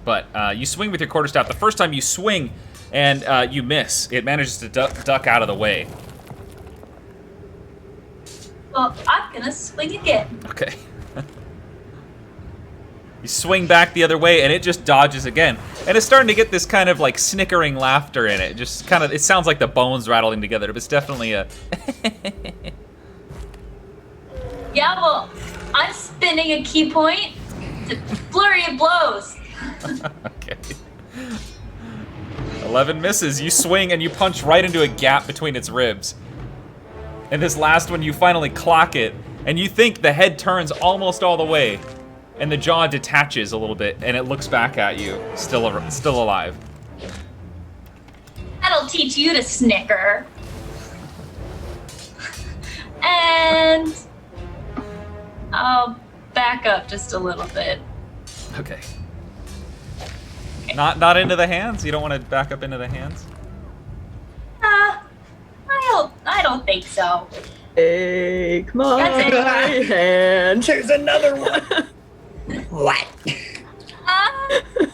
S2: But you swing with your quarterstaff. The first time you swing and you miss, it manages to duck out of the way.
S1: Well, I'm gonna swing again.
S2: Okay. You swing back the other way, and it just dodges again. And it's starting to get this kind of like snickering laughter in it. Just kind of, it sounds like the bones rattling together, but it's definitely a.
S1: Yeah, well, I'm spinning a key point. It's a flurry of blows.
S2: Okay. 11 misses. You swing and you punch right into a gap between its ribs. And this last one, you finally clock it, and you think the head turns almost all the way, and the jaw detaches a little bit, and it looks back at you, still alive.
S1: That'll teach you to snicker. And I'll back up just a little bit.
S2: Okay. Not into the hands? You don't want to back up into the hands?
S1: I don't think so.
S4: Take my
S1: That's it.
S4: hand.
S6: There's another one. What?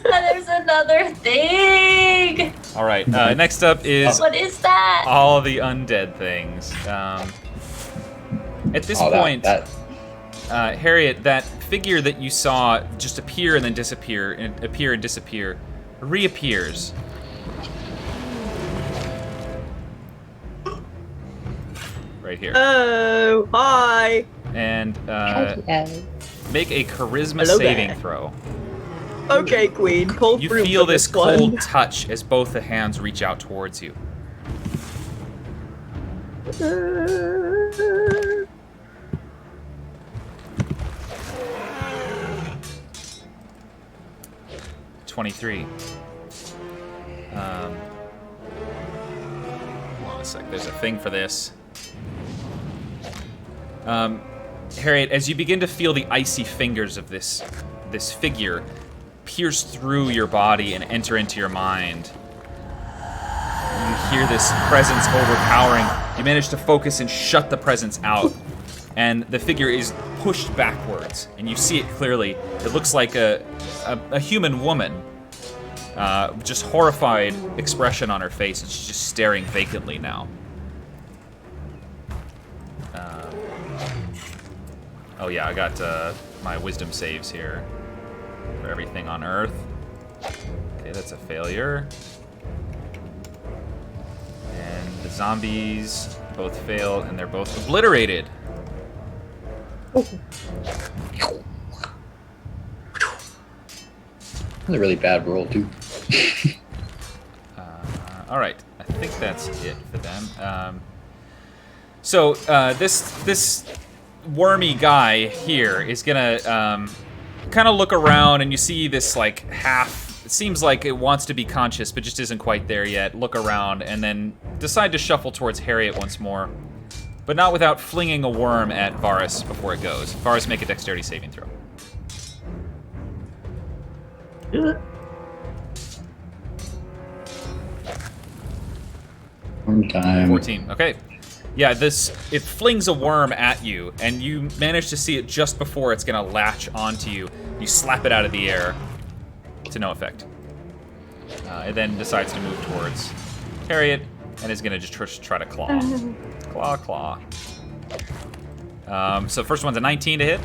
S1: There's another thing.
S2: All right. Next up is
S1: What is that?
S2: all the undead things. At this
S6: Oh,
S2: point,
S6: that
S2: Harriet, that figure that you saw just appear and then disappear, and appear and disappear, reappears. Right here.
S4: Oh, hi.
S2: And make a charisma
S4: Hello
S2: saving
S4: there.
S2: throw.
S4: Okay, Queen, pull
S2: You
S4: through
S2: feel
S4: for
S2: this
S4: one.
S2: cold touch as both the hands reach out towards you. 23. Hold on a sec. There's a thing for this. Harriet, as you begin to feel the icy fingers of this figure pierce through your body and enter into your mind, you hear this presence overpowering. You manage to focus and shut the presence out, and the figure is pushed backwards, and you see it clearly. It looks like a human woman, just horrified expression on her face, and she's just staring vacantly now. Oh yeah, I got my wisdom saves here for everything on Earth. Okay, that's a failure. And the zombies both fail, and they're both obliterated.
S6: was a really bad roll, too.
S2: All right, I think that's it for them. So this wormy guy here is gonna kind of look around, and you see this like half. It seems like it wants to be conscious, but just isn't quite there yet. Look around, and then decide to shuffle towards Harriet once more, but not without flinging a worm at Varus before it goes. Varus, make a dexterity saving throw.
S6: One time.
S2: 14. Okay. Yeah, it flings a worm at you, and you manage to see it just before it's gonna latch onto you. You slap it out of the air to no effect. It then decides to move towards Harriet and is gonna just try to claw. Claw. So first one's a 19 to hit.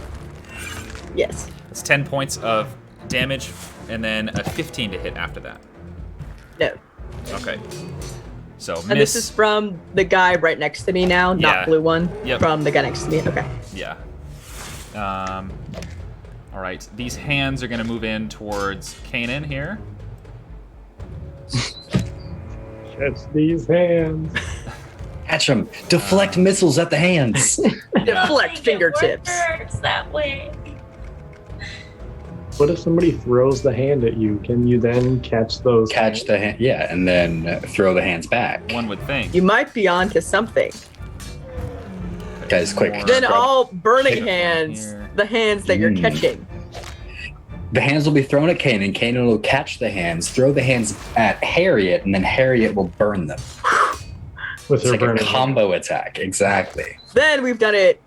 S4: Yes.
S2: That's 10 points of damage, and then a 15 to hit after that.
S4: No.
S2: Okay. So miss.
S4: And this is from the guy right next to me now,
S2: Yeah.
S4: not blue one.
S2: Yep.
S4: From the guy next to me. Okay.
S2: Yeah. All right. These hands are going to move in towards Kanan here.
S5: Catch these hands.
S6: Catch them. Deflect missiles at the hands.
S4: Deflect fingertips.
S1: Works that way.
S5: What if somebody throws the hand at you? Can you then catch those?
S6: Catch the hand. Yeah, and then throw the hands back.
S2: One would think.
S4: You might be onto something.
S6: Guys, quick.
S2: More.
S4: Then
S6: grab-
S4: all burning
S2: Take a
S4: hands,
S2: here.
S4: the hands that you're
S6: Mm.
S4: catching.
S6: The hands will be thrown at Kanan. Kanan will catch the hands, throw the hands at Harriet, and then Harriet will burn them.
S5: With
S6: It's
S5: her
S6: like a
S5: burning.
S6: combo attack. Exactly.
S4: Then we've done it.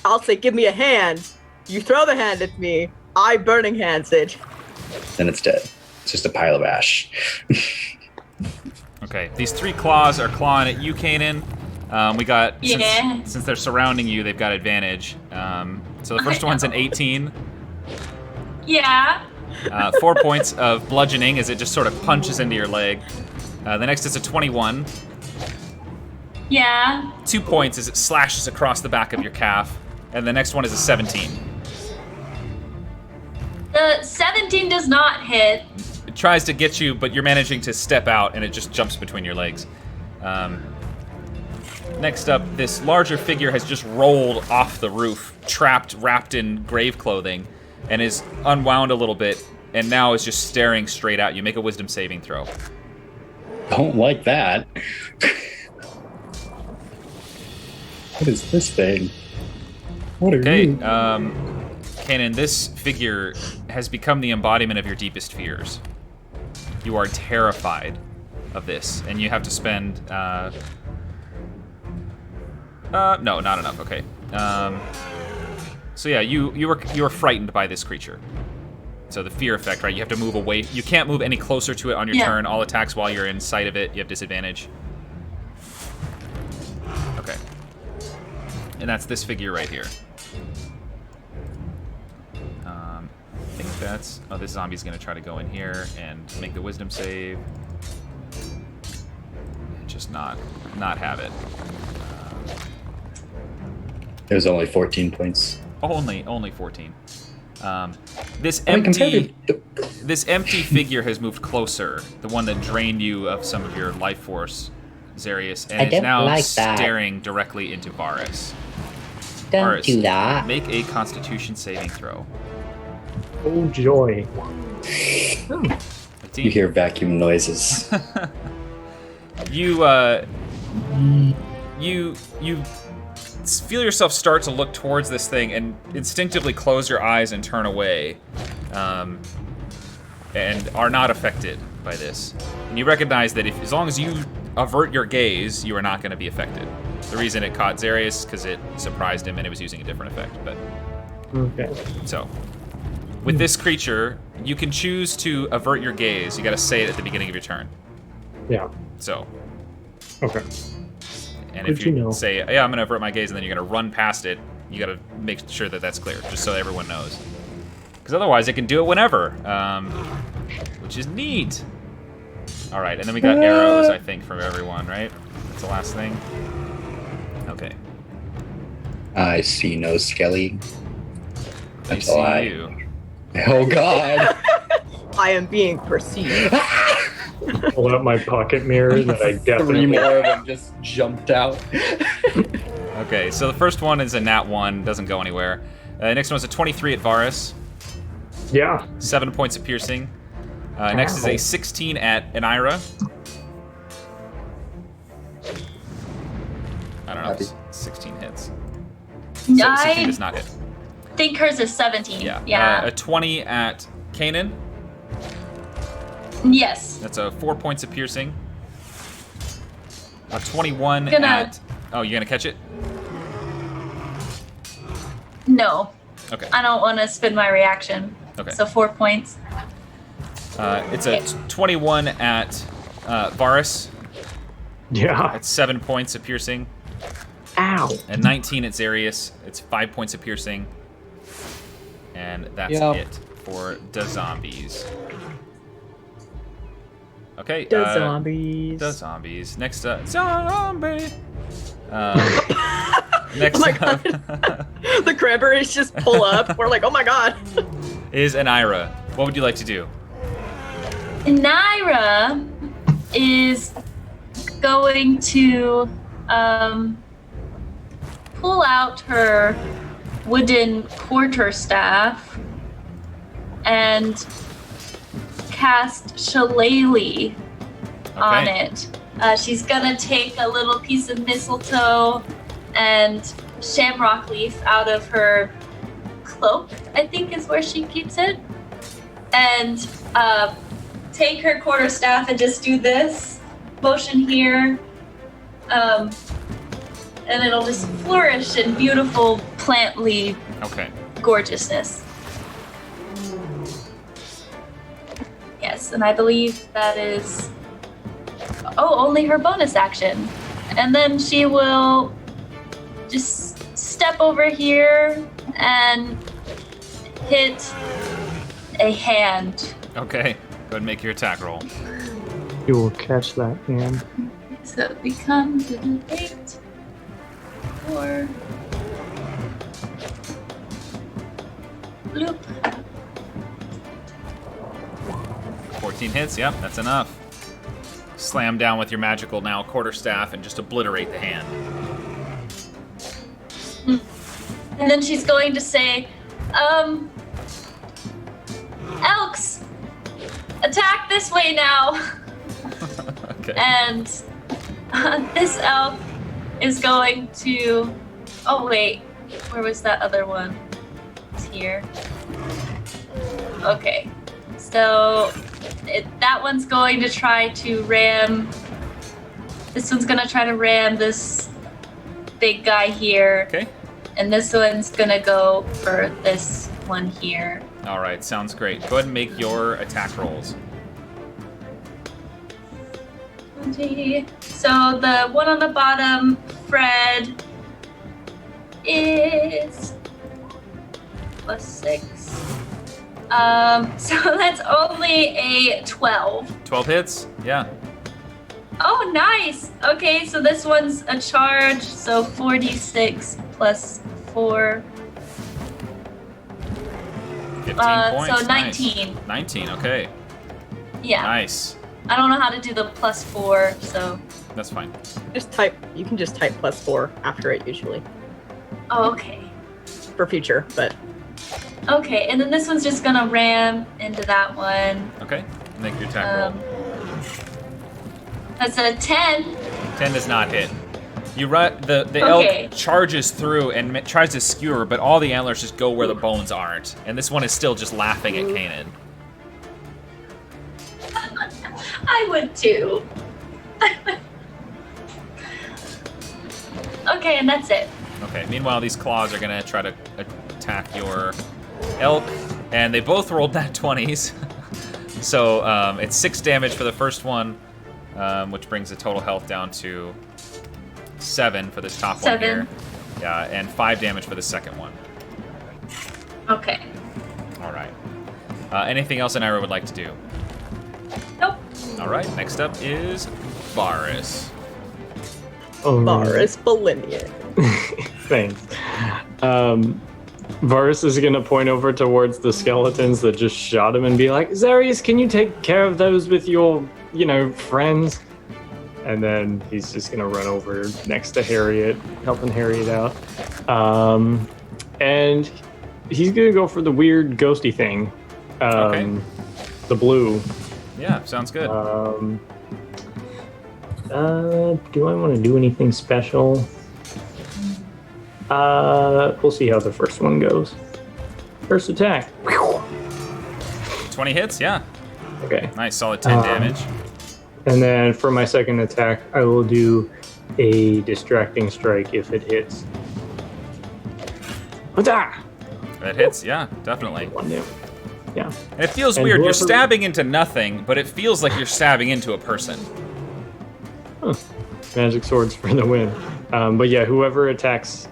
S4: I'll say, give me a hand. You throw the hand at me. I burning hands it.
S6: Then it's dead. It's just a pile of ash.
S2: Okay. These three claws are clawing at you, Kanan. We got
S1: Yeah.
S2: since they're surrounding you, they've got advantage. So the first one's an 18.
S1: Yeah.
S2: 4 points of bludgeoning as it just sort of punches into your leg. The next is a 21.
S1: Yeah.
S2: 2 points as it slashes across the back of your calf. And the next one is a 17.
S1: The 17 does not hit.
S2: It tries to get you, but you're managing to step out, and it just jumps between your legs. Next up, this larger figure has just rolled off the roof, wrapped in grave clothing, and is unwound a little bit, and now is just staring straight at you. Make a wisdom saving throw.
S6: Don't like that. What is this thing? What are
S2: Okay,
S6: you?
S2: Kanan, this figure has become the embodiment of your deepest fears. You are terrified of this, and you have to spend. No, not enough. Okay. So yeah, you were frightened by this creature. So the fear effect, right? You have to move away. You can't move any closer to it on your
S1: Yeah.
S2: turn. All attacks while you're in sight of it, you have disadvantage. Okay. And that's this figure right here. I think that's... Oh, this zombie's going to try to go in here and make the wisdom save. And just not have it.
S6: It was only 14 points.
S2: Only 14. This
S6: I mean,
S2: empty...
S6: compared to-
S2: This empty figure has moved closer, the one that drained you of some of your life force, Zarius, and
S7: I
S2: is
S7: don't
S2: now
S7: like that.
S2: staring directly into Varus.
S7: Don't
S2: Varus,
S7: do that.
S2: make a Constitution saving throw.
S5: Oh joy.
S2: 15.
S6: You hear vacuum noises.
S2: You feel yourself start to look towards this thing and instinctively close your eyes and turn away, and are not affected by this. And you recognize that as long as you avert your gaze, you are not going to be affected. The reason it caught Zarius because it surprised him and it was using a different effect. But
S5: Okay.
S2: so, with this creature, you can choose to avert your gaze. You got to say it at the beginning of your turn.
S5: Yeah.
S2: So,
S5: Okay.
S2: and
S5: Good
S2: if
S5: to
S2: you
S5: know.
S2: say, "Yeah, I'm going to avert my gaze," and then you're going to run past it, you got to make sure that that's clear, just so everyone knows. Because otherwise, it can do it whenever, which is neat. All right, and then we got arrows, I think, from everyone, right? That's the last thing. Okay.
S6: I see no Skelly.
S2: I
S6: That's
S2: see
S6: a lie.
S2: you.
S6: Oh god.
S4: I am being perceived.
S5: Pull out my pocket mirror that I
S6: Three
S5: definitely.
S6: more of them just jumped out.
S2: Okay, so the first one is a nat 1, doesn't go anywhere. Next one's a 23 at Varus,
S5: Yeah.
S2: 7 points of piercing. Next is a 16 at Anira. I don't know,
S6: Happy.
S2: 16 hits.
S1: I
S2: 16 does not hit.
S1: think hers is 17.
S2: Yeah.
S1: Yeah.
S2: A 20 at Kanan.
S1: Yes.
S2: That's a 4 points of piercing. A 21
S1: Gonna-
S2: at... Oh, you're gonna catch it?
S1: No.
S2: Okay.
S1: I don't want to spend my reaction.
S2: Okay.
S1: So 4 points.
S2: It's a 21 at Varus.
S5: Yeah.
S2: That's 7 points of piercing.
S5: Ow.
S2: And 19 at Zarius. It's 5 points of piercing. And that's
S6: Yep.
S2: it for the zombies. Okay.
S4: The zombies.
S2: The zombies. Next up, zombie. Next
S4: Oh my
S2: up
S4: The cranberries just pull up. We're like, oh my god.
S2: is Anira. What would you like to do?
S1: Naira is going to pull out her wooden quarterstaff and cast Shillelagh on
S2: Okay.
S1: it. She's gonna take a little piece of mistletoe and shamrock leaf out of her cloak, I think is where she keeps it, and take her quarterstaff and just do this motion here, and it'll just flourish in beautiful plantly
S2: Okay.
S1: gorgeousness. Yes, and I believe that is only her bonus action. And then she will just step over here and hit a hand.
S2: Okay. Go ahead and make your attack roll.
S5: You will catch that hand.
S1: So it becomes a D8 or bloop.
S2: 14 hits. Yep, that's enough. Slam down with your magical now quarterstaff and just obliterate the hand.
S1: And then she's going to say, Elks, attack this way now.
S2: Okay.
S1: And this elk is going to. Oh, wait. Where was that other one? It's here. Okay. So that one's going to try to ram. This one's going to try to ram this big guy here.
S2: Okay.
S1: And this one's going to go for this one here.
S2: All right. Sounds great. Go ahead and make your attack rolls.
S1: 20. So the one on the bottom, Fred, is +6. So that's only a 12.
S2: 12 hits? Yeah.
S1: Oh, nice. Okay, so this one's a charge, so 46 plus 4.
S2: 15
S1: So
S2: points.
S1: 19.
S2: Nice. 19, okay.
S1: Yeah.
S2: Nice.
S1: I don't know how to do the +4, so.
S2: That's fine.
S4: You can just type +4 after it usually
S1: Oh, okay.
S4: for future, but
S1: Okay, and then this one's just gonna ram into that one.
S2: Okay. Make your attack roll.
S1: That's a 10.
S2: 10 does not hit. You run the
S1: Okay.
S2: elk charges through and tries to skewer, but all the antlers just go where the bones aren't, and this one is still just laughing at Kanan.
S1: I would too. Okay, and that's it.
S2: Okay. Meanwhile, these claws are gonna try to attack your elk, and they both rolled nat 20s. So it's 6 damage for the first one, which brings the total health down to 7 for this top one
S1: 7.
S2: here. Yeah, and 5 damage for the second one.
S1: Okay.
S2: All right. Anything else Ira would like to do?
S1: Nope.
S2: All right. Next up is Varus.
S5: Oh,
S4: Varus Bolinian.
S5: Thanks. Varus is gonna point over towards the skeletons that just shot him and be like, Zarius, can you take care of those with your, friends? And then he's just gonna run over next to Harriet, helping Harriet out. And he's gonna go for the weird ghosty thing.
S2: Okay.
S5: The blue.
S2: Yeah, sounds good.
S5: Do I want to do anything special? We'll see how the first one goes. First attack.
S2: 20 hits, yeah.
S5: Okay.
S2: Nice, solid 10 damage.
S5: And then for my second attack, I will do a distracting strike if it hits.
S2: That hits, yeah, definitely.
S5: One new. Yeah.
S2: And it feels
S5: And
S2: weird. You're
S5: whoever-
S2: stabbing into nothing, but it feels like you're stabbing into a person.
S5: Huh. Magic swords for the win. But yeah, whoever attacks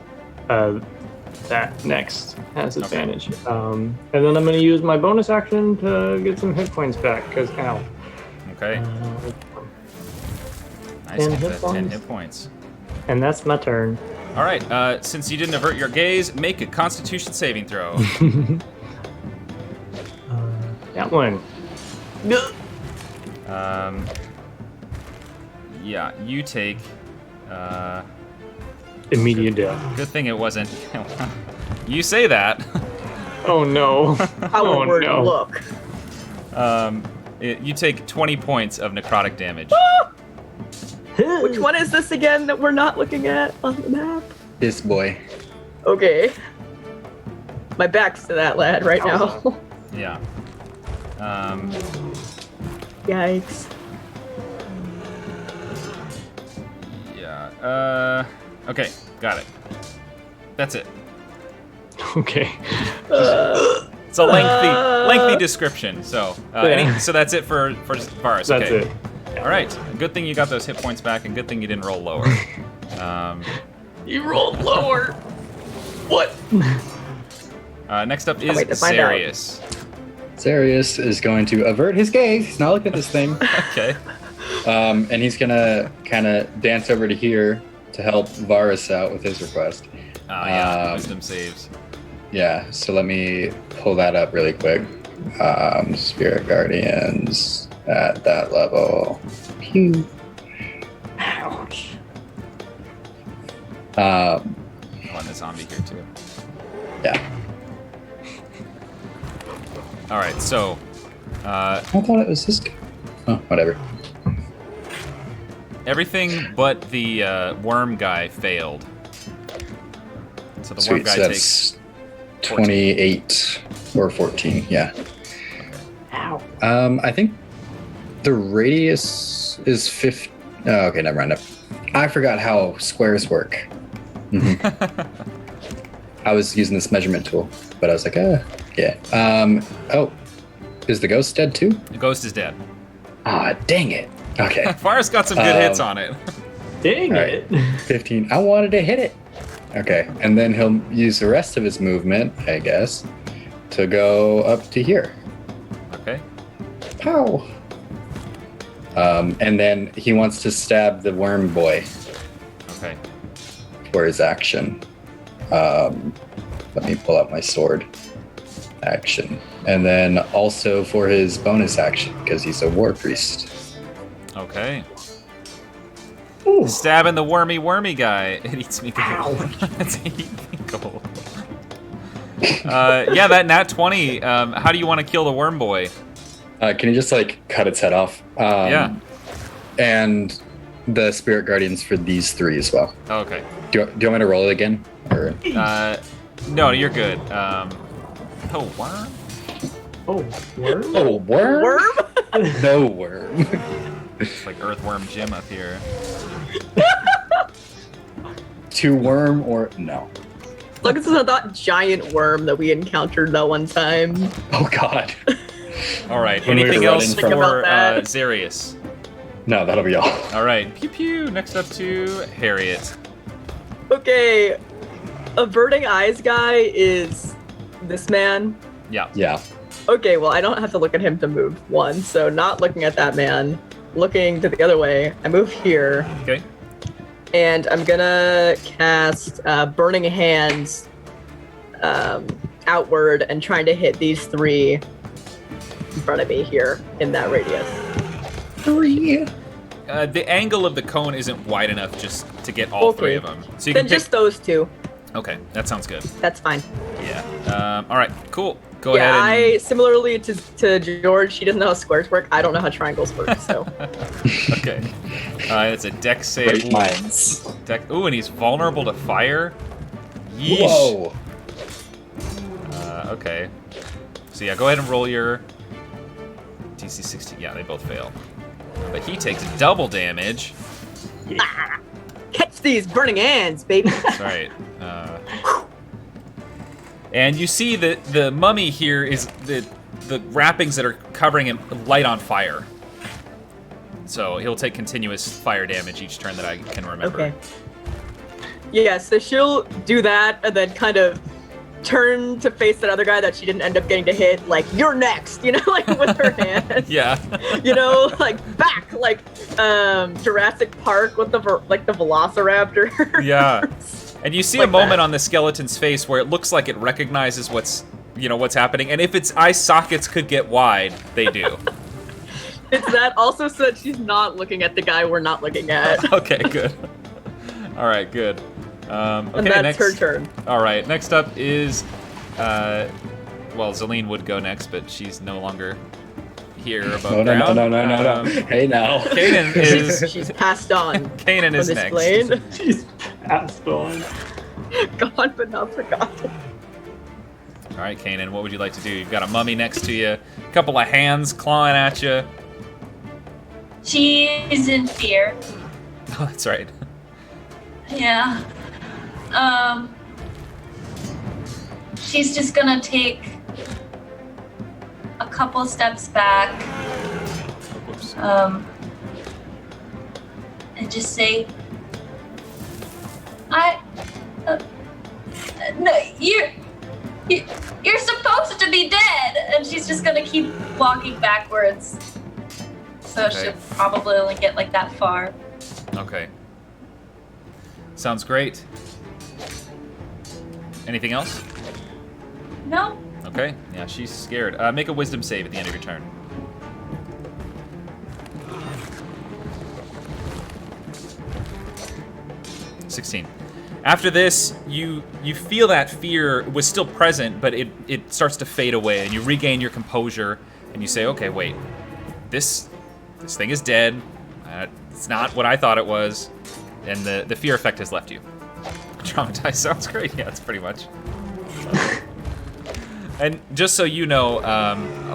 S5: that next has advantage. And then I'm going to use my bonus action to get some hit points back, because ow.
S2: Okay. Nice,
S5: 10
S2: get
S5: hit
S2: that 10
S5: points.
S2: hit points.
S5: And that's my turn.
S2: All right, since you didn't avert your gaze, make a Constitution saving throw.
S5: That one.
S2: Yeah, you take.
S5: Immediate death.
S2: Good thing it wasn't. You say that.
S5: Oh no.
S4: How
S5: Oh,
S4: a word
S5: no.
S4: look.
S2: You take 20 points of necrotic damage.
S4: Which one is this again that we're not looking at on the map?
S6: This boy.
S4: Okay. My back's to that lad right now.
S2: Yeah.
S4: Yikes.
S2: Yeah. Okay, got it. That's it.
S5: Okay.
S2: It's a lengthy description. So, so that's it for Varus.
S5: That's
S2: Okay.
S5: it.
S2: All right. Good thing you got those hit points back, and good thing you didn't roll lower.
S4: You rolled lower. What?
S2: Next up is
S4: wait to find out.
S2: Zarius.
S6: Zarius is going to avert his gaze. He's not looking at this thing.
S2: Okay.
S6: And he's gonna kind of dance over to here to help Varus out with his request.
S2: Wisdom saves.
S6: Yeah, so let me pull that up really quick. Spirit Guardians at that level. Pew. Ouch.
S2: On the zombie here too.
S6: Yeah.
S2: All right. So,
S6: I thought it was this guy. Oh, whatever.
S2: everything but the worm guy failed. So the worm
S6: Sweet,
S2: guy
S6: so
S2: takes
S6: that's 28 or 14, yeah.
S4: Ow.
S6: I think the radius is 50. Oh, okay, never mind. I forgot how squares work. Mhm. I was using this measurement tool, but I was like, yeah. Oh, is the ghost dead too?
S2: The ghost is dead.
S6: Ah, dang it. Okay.
S2: Fire's got some good hits on it.
S5: Dang
S6: All
S5: it.
S6: right. 15. I wanted to hit it. Okay, and then he'll use the rest of his movement, I guess, to go up to here.
S2: Okay.
S6: Pow! And then he wants to stab the worm boy
S2: Okay.
S6: for his action. Let me pull out my sword. Action. And then also for his bonus action, because he's a war priest.
S2: Okay.
S6: Ooh.
S2: Stabbing the wormy guy. It eats me gold. It's eating me gold. Yeah, that nat 20. How do you want to kill the worm boy?
S6: Can you just like cut its head off?
S2: Yeah.
S6: And the spirit guardians for these 3 as well.
S2: Oh, okay.
S6: Do you want me to roll it again? Or
S2: No, you're good. Oh, worm?
S5: Oh, worm?
S6: oh, worm?
S4: Worm?
S6: No worm.
S2: It's like Earthworm Jim up here.
S6: To worm or no?
S4: Look, this is that giant worm that we encountered that one time.
S6: Oh God.
S2: All right.
S6: When we
S2: Anything
S6: were
S2: else
S6: running
S4: Think
S2: for
S4: about that.
S2: Zarius?
S6: No, that'll be all.
S2: All right. Pew pew. Next up to Harriet.
S4: Okay, averting eyes guy is this man.
S2: Yeah.
S6: Yeah.
S4: Okay, well, I don't have to look at him to move one, so not looking at that man, looking to the other way. I move here,
S2: Okay.
S4: and I'm gonna cast Burning Hands outward and trying to hit these 3 in front of me here in that radius.
S6: 3.
S2: The angle of the cone isn't wide enough just to get all
S4: Okay.
S2: 3 of them. So you
S4: Then
S2: can pick...
S4: just those 2.
S2: Okay, that sounds good.
S4: That's fine.
S2: Yeah. All right. Cool. Go
S4: Yeah,
S2: ahead.
S4: I similarly to George, she doesn't know how squares work. I don't know how triangles work, so
S2: Okay. It's a dex save.
S6: Great minds.
S2: Ooh, and he's vulnerable to fire. Yeesh.
S6: Whoa.
S2: Okay. So yeah, go ahead and roll your DC 16. Yeah, they both fail. But he takes double damage.
S4: catch these burning hands, baby.
S2: That's right. And you see that the mummy here is the wrappings that are covering him light on fire. So he'll take continuous fire damage each turn that I can remember.
S4: Okay. Yeah, so she'll do that and then kind of turn to face that other guy that she didn't end up getting to hit, like, you're next, you know, like with her hand.
S2: Yeah.
S4: You know, like back, like Jurassic Park with the Velociraptor.
S2: Yeah. And you see
S4: Like
S2: a moment
S4: that.
S2: on the skeleton's face where it looks like it recognizes what's happening, and if its eye sockets could get wide, they do.
S4: It's that also so that she's not looking at the guy we're not looking at.
S2: Okay, good. All right, good. Okay,
S4: And that's
S2: next.
S4: her turn.
S2: All right, next up is, Zelene would go next, but she's no longer here above
S6: No.
S2: ground.
S6: Hey now.
S2: Kanan is
S4: She's passed on.
S2: Kanan is next.
S4: Unexplained.
S5: She's passed on.
S4: Gone but not forgotten.
S2: All right, Kanan, what would you like to do? You've got a mummy next to you, a couple of hands clawing at you.
S1: She is in fear.
S2: Oh, that's right.
S1: Yeah. She's just gonna take a couple steps back.
S2: Whoops.
S1: And just say, no, you're supposed to be dead. And she's just gonna keep walking backwards. So
S2: Okay.
S1: she'll probably only get like that far.
S2: Okay. Sounds great. Anything else?
S1: No?
S2: Okay. Yeah, she's scared. Make a wisdom save at the end of your turn. $16. After this, you feel that fear was still present, but it starts to fade away, and you regain your composure, and you say, okay, wait, this thing is dead. It's not what I thought it was, and the fear effect has left you. Traumatized sounds great. Yeah, it's pretty much. And just so you know,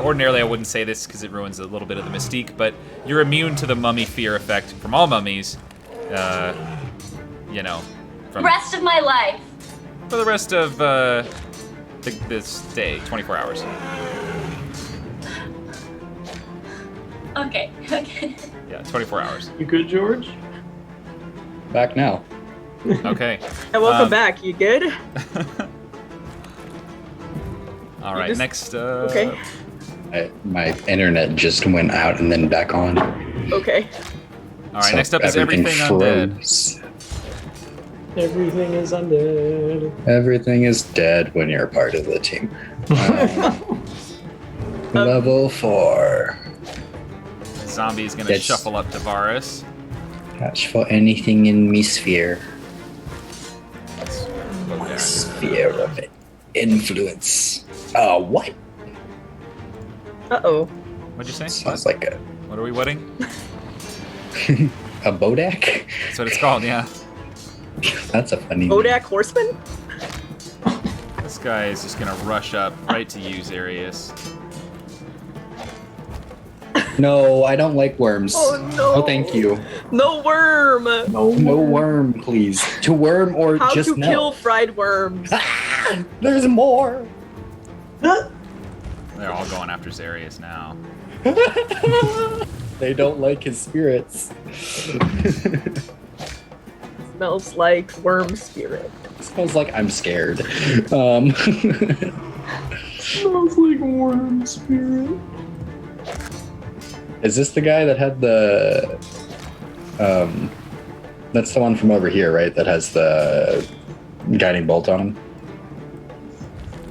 S2: ordinarily I wouldn't say this because it ruins a little bit of the mystique, but you're immune to the mummy fear effect from all mummies. From
S1: Rest of my life.
S2: for the rest of this day, 24 hours.
S1: Okay.
S2: Yeah, 24 hours.
S5: You good, George?
S6: Back now.
S2: Okay.
S4: And welcome
S2: Um,
S4: back. You good?
S2: All right.
S4: just-
S2: Next.
S4: Okay.
S6: My internet just went out and then back on.
S4: Okay.
S2: All right.
S6: So
S2: Next up is everything undead.
S6: froze.
S5: Everything is undead.
S6: Everything is dead when you're a part of the team. Level 4.
S2: Zombie's gonna
S6: That's-
S2: shuffle up to Varus.
S6: Catch for anything in me sphere.
S2: Look there.
S6: Sphere of influence. What?
S4: Uh-oh.
S2: What'd you say?
S6: Sounds like
S2: What are we wedding?
S6: a Bodak?
S2: That's what it's called. Yeah.
S6: That's a funny name.
S4: Bodak Horseman?
S2: This guy is just gonna rush up right to you, Zarius.
S6: No, I don't like worms.
S4: Oh no.
S6: Oh, thank you.
S4: No worm.
S6: No worm, please. To worm or
S4: How
S6: just
S4: to
S6: no.
S4: kill fried worms.
S6: Ah, there's more.
S2: They're all going after Zarius now.
S6: They don't like his spirits.
S4: Smells like worm spirit.
S6: Smells like I'm scared. Smells like worm spirit. Is this the guy that had the? That's the one from over here, right? That has the guiding bolt on him.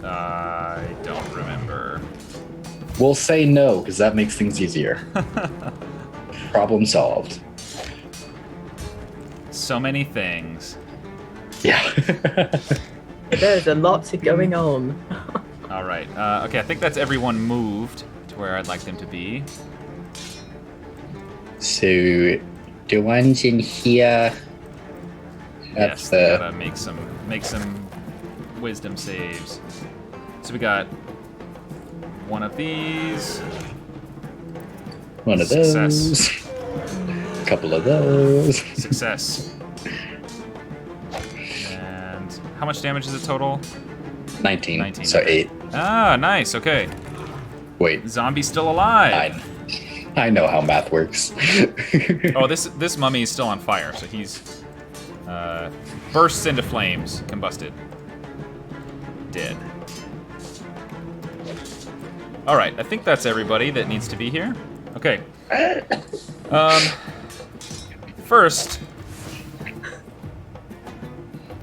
S2: I don't remember.
S6: We'll say no because that makes things easier. Problem solved.
S2: So many things.
S6: Yeah.
S4: There's a lot going on.
S2: All right. Okay, I think that's everyone moved to where I'd like them to be.
S6: So the ones in here. That's
S2: Yes, they
S6: the.
S2: gotta make some wisdom saves. So we got one of these.
S6: One of
S2: Success.
S6: those. A couple of those.
S2: Success. And how much damage is it total?
S6: 19.
S2: 19,
S6: So
S2: okay.
S6: 8.
S2: Ah, nice. Okay.
S6: Wait.
S2: Zombie's still alive.
S6: I know how math works.
S2: Oh, this mummy is still on fire, so he's bursts into flames, combusted, dead. All right, I think that's everybody that needs to be here. Okay. First,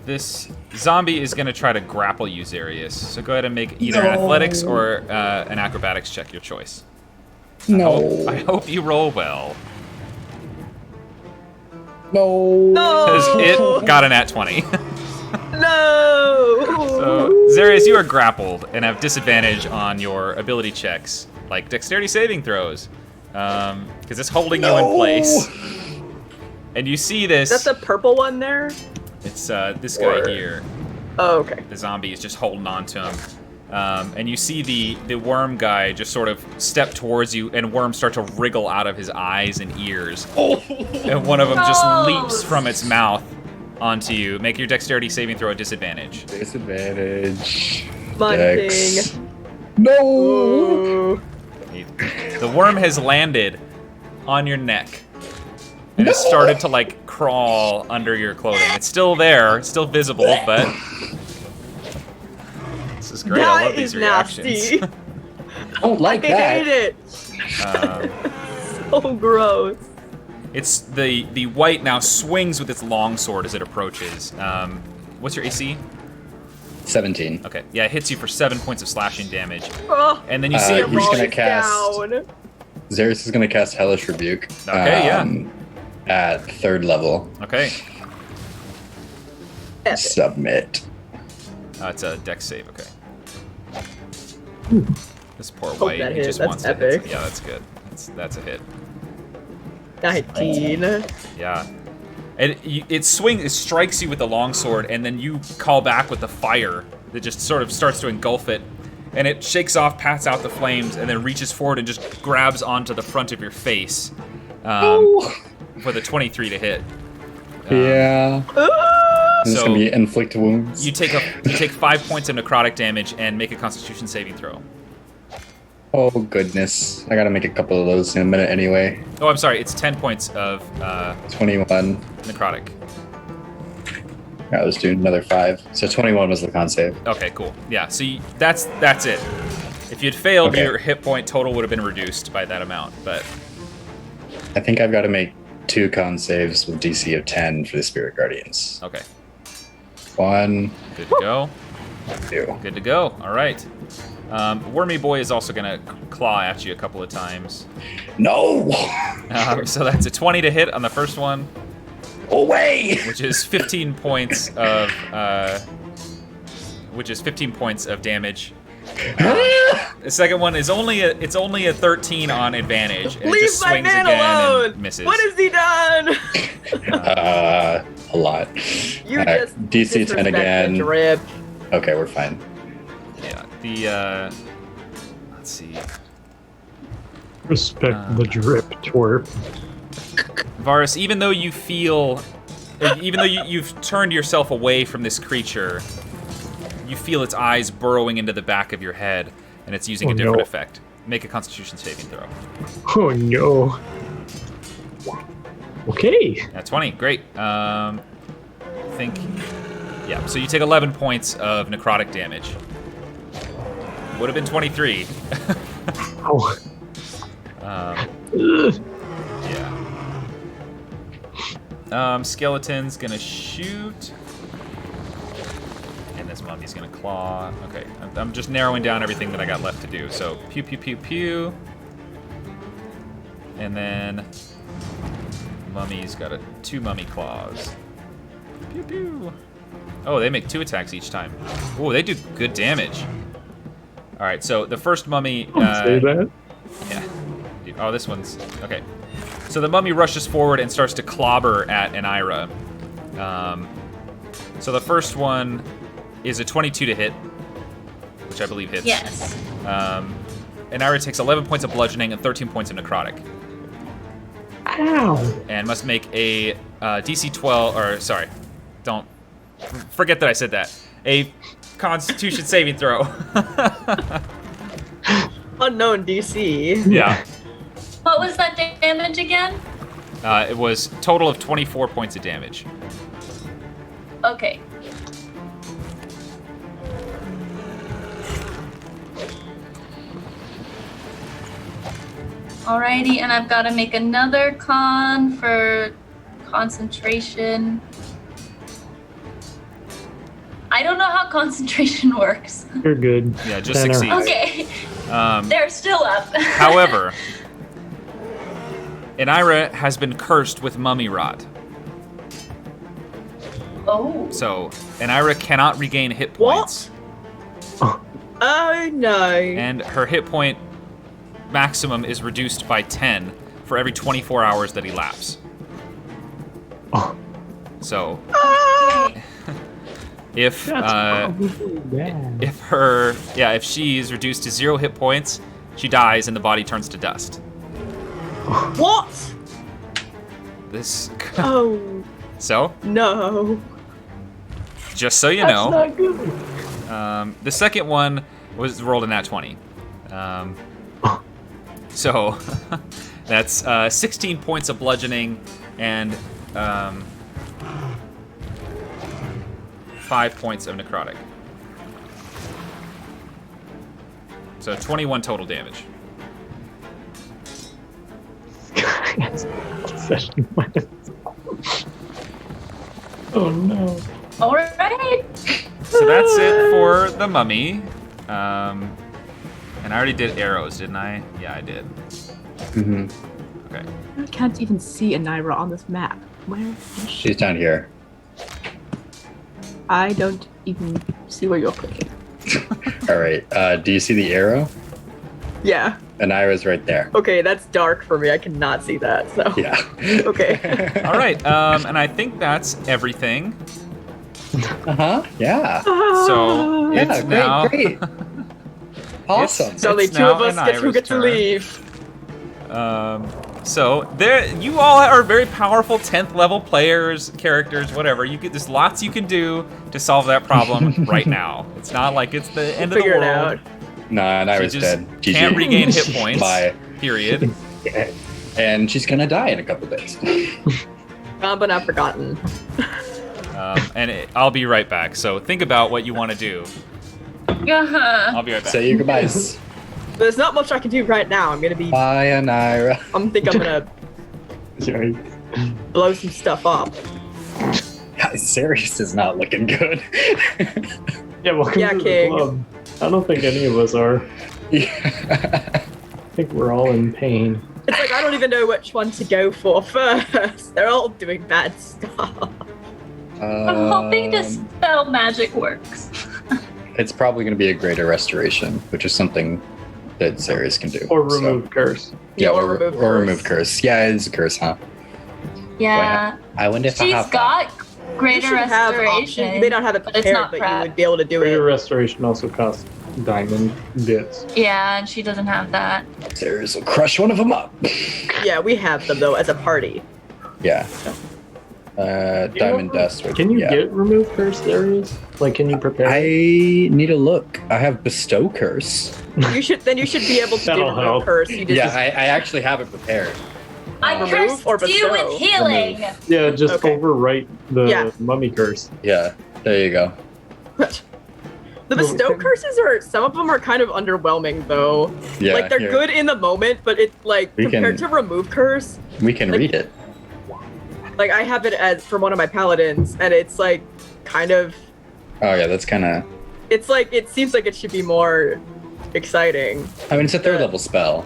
S2: this zombie is gonna try to grapple you, Zarius. So go ahead and make either an athletics or an acrobatics check, your choice.
S6: No.
S2: I hope you roll well.
S6: No.
S2: Because
S4: No.
S2: it got an at 20.
S4: No.
S2: So, Zarius, you are grappled and have disadvantage on your ability checks, like dexterity saving throws, because it's holding you in place. And you see this.
S4: Is that the purple one there?
S2: It's this guy
S4: Or-
S2: here.
S4: Oh, okay.
S2: The zombie is just holding on to him. And you see the worm guy just sort of step towards you, and worms start to wriggle out of his eyes and ears. And one of them just leaps from its mouth onto you. Make your dexterity saving throw at disadvantage.
S6: Disadvantage.
S4: Fun
S6: Dex.
S4: thing.
S6: No.
S4: Ooh.
S2: The worm has landed on your neck and has started to like crawl under your clothing. It's still there, it's still visible, but this is great. I
S4: That
S2: love these
S4: is
S2: reactions.
S4: nasty.
S6: I don't like
S4: I
S6: that.
S4: hate it. So gross.
S2: It's the white now swings with its longsword as it approaches. What's your AC?
S6: 17.
S2: Okay, yeah, it hits you for 7 points of slashing damage,
S4: Oh,
S2: and then you see it
S6: he's
S2: reach.
S6: gonna cast-
S4: down.
S6: Zarius is going to cast Hellish Rebuke.
S2: Okay, yeah.
S6: At 3rd level.
S2: Okay,
S4: Epic.
S6: Submit.
S2: it's a dex save. Okay. This poor
S4: Hope
S2: white,
S4: that
S2: he
S4: hits.
S2: just
S4: That's
S2: wants to hit.
S4: epic.
S2: Yeah, that's good. That's a hit.
S4: 19.
S2: Yeah. And it strikes you with the longsword, and then you call back with the fire that just sort of starts to engulf it. And it shakes off, pats out the flames, and then reaches forward and just grabs onto the front of your face for the 23 to hit.
S6: Yeah. This is
S2: So-
S6: going to be inflict wounds.
S2: You take 5 points of necrotic damage and make a Constitution saving throw.
S6: Oh, goodness. I got to make a couple of those in a minute anyway.
S2: Oh, I'm sorry. It's 10 points of
S6: 21.
S2: necrotic.
S6: All right, let's do another 5. So 21 was the con save.
S2: Okay, cool. Yeah, so that's it. If you'd failed,
S6: Okay.
S2: your hit point total would have been reduced by that amount. But
S6: I think I've got to make 2 con saves with DC of 10 for the Spirit Guardians.
S2: okay,
S6: 1,
S2: good to go.
S6: 2.
S2: Good to go. All right. Wormy Boy is also gonna claw at you a couple of times.
S6: No!
S2: So that's a 20 to hit on the first one,
S6: Away!
S2: which is 15 points of damage. The second one is only a 13 on advantage, and it
S4: Leave
S2: just
S4: my
S2: swings
S4: man
S2: again
S4: alone!
S2: and misses.
S4: What has he done?
S6: A lot.
S4: You
S6: All right,
S4: just
S6: DC 10
S4: disrespect
S6: again.
S4: the drip.
S6: Okay, we're fine.
S2: Yeah. The let's see.
S5: Respect the drip, twerp.
S2: Varus, even though you feel, even though you've turned yourself away from this creature, you feel its eyes burrowing into the back of your head, and it's using
S5: Oh,
S2: a different
S5: no.
S2: effect. Make a Constitution saving throw.
S5: Oh no. Okay.
S2: Yeah, 20. Great. I think. Yeah. So you take 11 points of necrotic damage. Would have been 23.
S5: Ow.
S2: Um,
S5: Ugh.
S2: yeah. Skeleton's gonna shoot. And this mummy's gonna claw. Okay, I'm just narrowing down everything that I got left to do. So, pew, pew, pew, pew. And then mummy's got 2 mummy claws. Pew, pew. Oh, they make 2 attacks each time. Oh, they do good damage. All right, so the first mummy.
S5: Say that.
S2: Yeah. Oh, this one's okay. So the mummy rushes forward and starts to clobber at Anira. So the first one is a 22 to hit, which I believe hits.
S1: Yes.
S2: Anira takes 11 points of bludgeoning and 13 points of necrotic,
S5: Ow.
S2: and must make a DC 12. Or sorry, don't forget that I said that. A Constitution saving throw.
S4: Unknown DC.
S2: Yeah.
S1: What was that damage again?
S2: It was total of 24 points of damage.
S1: Okay. Alrighty, and I've got to make another con for concentration. I don't know how concentration works.
S5: You're good.
S2: Yeah, just
S5: 10 or
S2: succeed.
S1: Okay, they're still up.
S2: However, Anira has been cursed with mummy rot.
S1: Oh.
S2: So, Anira cannot regain hit points.
S4: Oh no.
S2: And her hit point maximum is reduced by 10 for every 24 hours that elapse.
S5: Oh,
S2: So,
S1: Okay.
S2: if
S5: that's probably bad.
S2: if she is reduced to 0 hit points, she dies and the body turns to dust.
S4: What?
S2: This
S4: Oh
S2: So,
S4: no.
S2: just so you
S5: That's
S2: know,
S5: not good.
S2: the second one was rolled a nat 20. So that's 16 points of bludgeoning and 5 points of necrotic. So 21 total damage.
S5: Session minus. Oh no.
S1: All right.
S2: So that's it for the mummy. And I already did arrows, didn't I? Yeah, I did.
S6: Mm-hmm.
S2: Okay.
S7: I can't even see Anira on this map. Where is she?
S6: She's down here.
S7: I don't even see where you're clicking.
S6: All right. Do you see the arrow?
S4: Yeah.
S6: Anira's right there.
S4: Okay, that's dark for me. I cannot see that. So.
S6: Yeah.
S4: Okay.
S2: All right. And I think that's everything.
S6: Yeah.
S2: So
S6: Yeah,
S2: it's now.
S6: great. Awesome.
S4: So only
S2: It's
S4: 2
S2: now
S4: of us get who
S2: Anira's
S4: get to
S2: turn.
S4: leave.
S2: So there, you all are very powerful 10th level players, characters, whatever. There's lots you can do to solve that problem right now. It's not like it's the end of the
S4: Figure it
S2: world.
S4: out.
S6: Nah,
S2: She
S6: Anira's
S2: just
S6: dead. GG.
S2: can't regain hit points.
S6: Bye.
S2: Period.
S6: And she's gonna die in a couple days.
S4: Gone but not forgotten.
S2: I'll be right back. So think about what you want to do.
S1: Uh-huh.
S2: I'll be right back.
S6: Say your goodbyes.
S4: There's not much I can do right now. I'm gonna be.
S6: Bye, Anira.
S4: I'm gonna
S5: Sorry.
S4: blow some stuff up.
S6: Sirius is not looking good.
S5: Yeah, welcome
S4: Yeah,
S5: to the
S4: King.
S5: club. I don't think any of us are.
S6: Yeah.
S5: I think we're all in pain.
S4: It's like I don't even know which one to go for first. They're all doing bad stuff.
S1: I'm hoping to spell magic works.
S6: It's probably going to be a greater restoration, which is something that Sirius can do.
S5: Or
S6: so-
S5: remove curse.
S4: Yeah, or remove
S6: or
S4: curse.
S6: remove curse. Yeah, it's a curse, huh?
S1: Yeah.
S6: I wonder if I
S1: She's
S6: have
S1: got
S4: You
S1: greater
S4: should have options.
S1: restoration.
S4: You may not have it
S1: but it's
S4: prepared,
S1: not
S4: but you
S1: prep.
S4: would be able to do
S5: Greater
S4: it.
S5: restoration also costs diamond bits.
S1: Yeah, and she doesn't have that.
S6: that. Sirius will crush one of them up.
S4: Yeah, we have them though as a party.
S6: Yeah. Diamond dust.
S5: Can you
S6: yeah.
S5: get remove curse areas? Like, can you prepare?
S6: I need a look. I have bestow curse.
S4: You should be able to do
S5: That'll
S4: remove
S5: help.
S4: curse. You just
S6: Yeah, I actually have it prepared.
S1: I
S4: Remove
S1: cursed
S4: or
S1: you
S4: bestow?
S1: with healing.
S5: Yeah, just
S4: Okay.
S5: overwrite the
S4: Yeah.
S5: mummy curse.
S6: Yeah, there you go.
S4: The bestow curses are some of them are kind of underwhelming though.
S6: Yeah,
S4: like they're
S6: here.
S4: good in the moment, but it like
S6: We
S4: compared
S6: can-
S4: to remove curse,
S6: We can
S4: like-
S6: read it.
S4: like I have it as from one of my paladins, and it's like kind of
S6: Oh yeah, that's kind of.
S4: it's like it seems like it should be more exciting.
S6: I mean, it's a third level spell.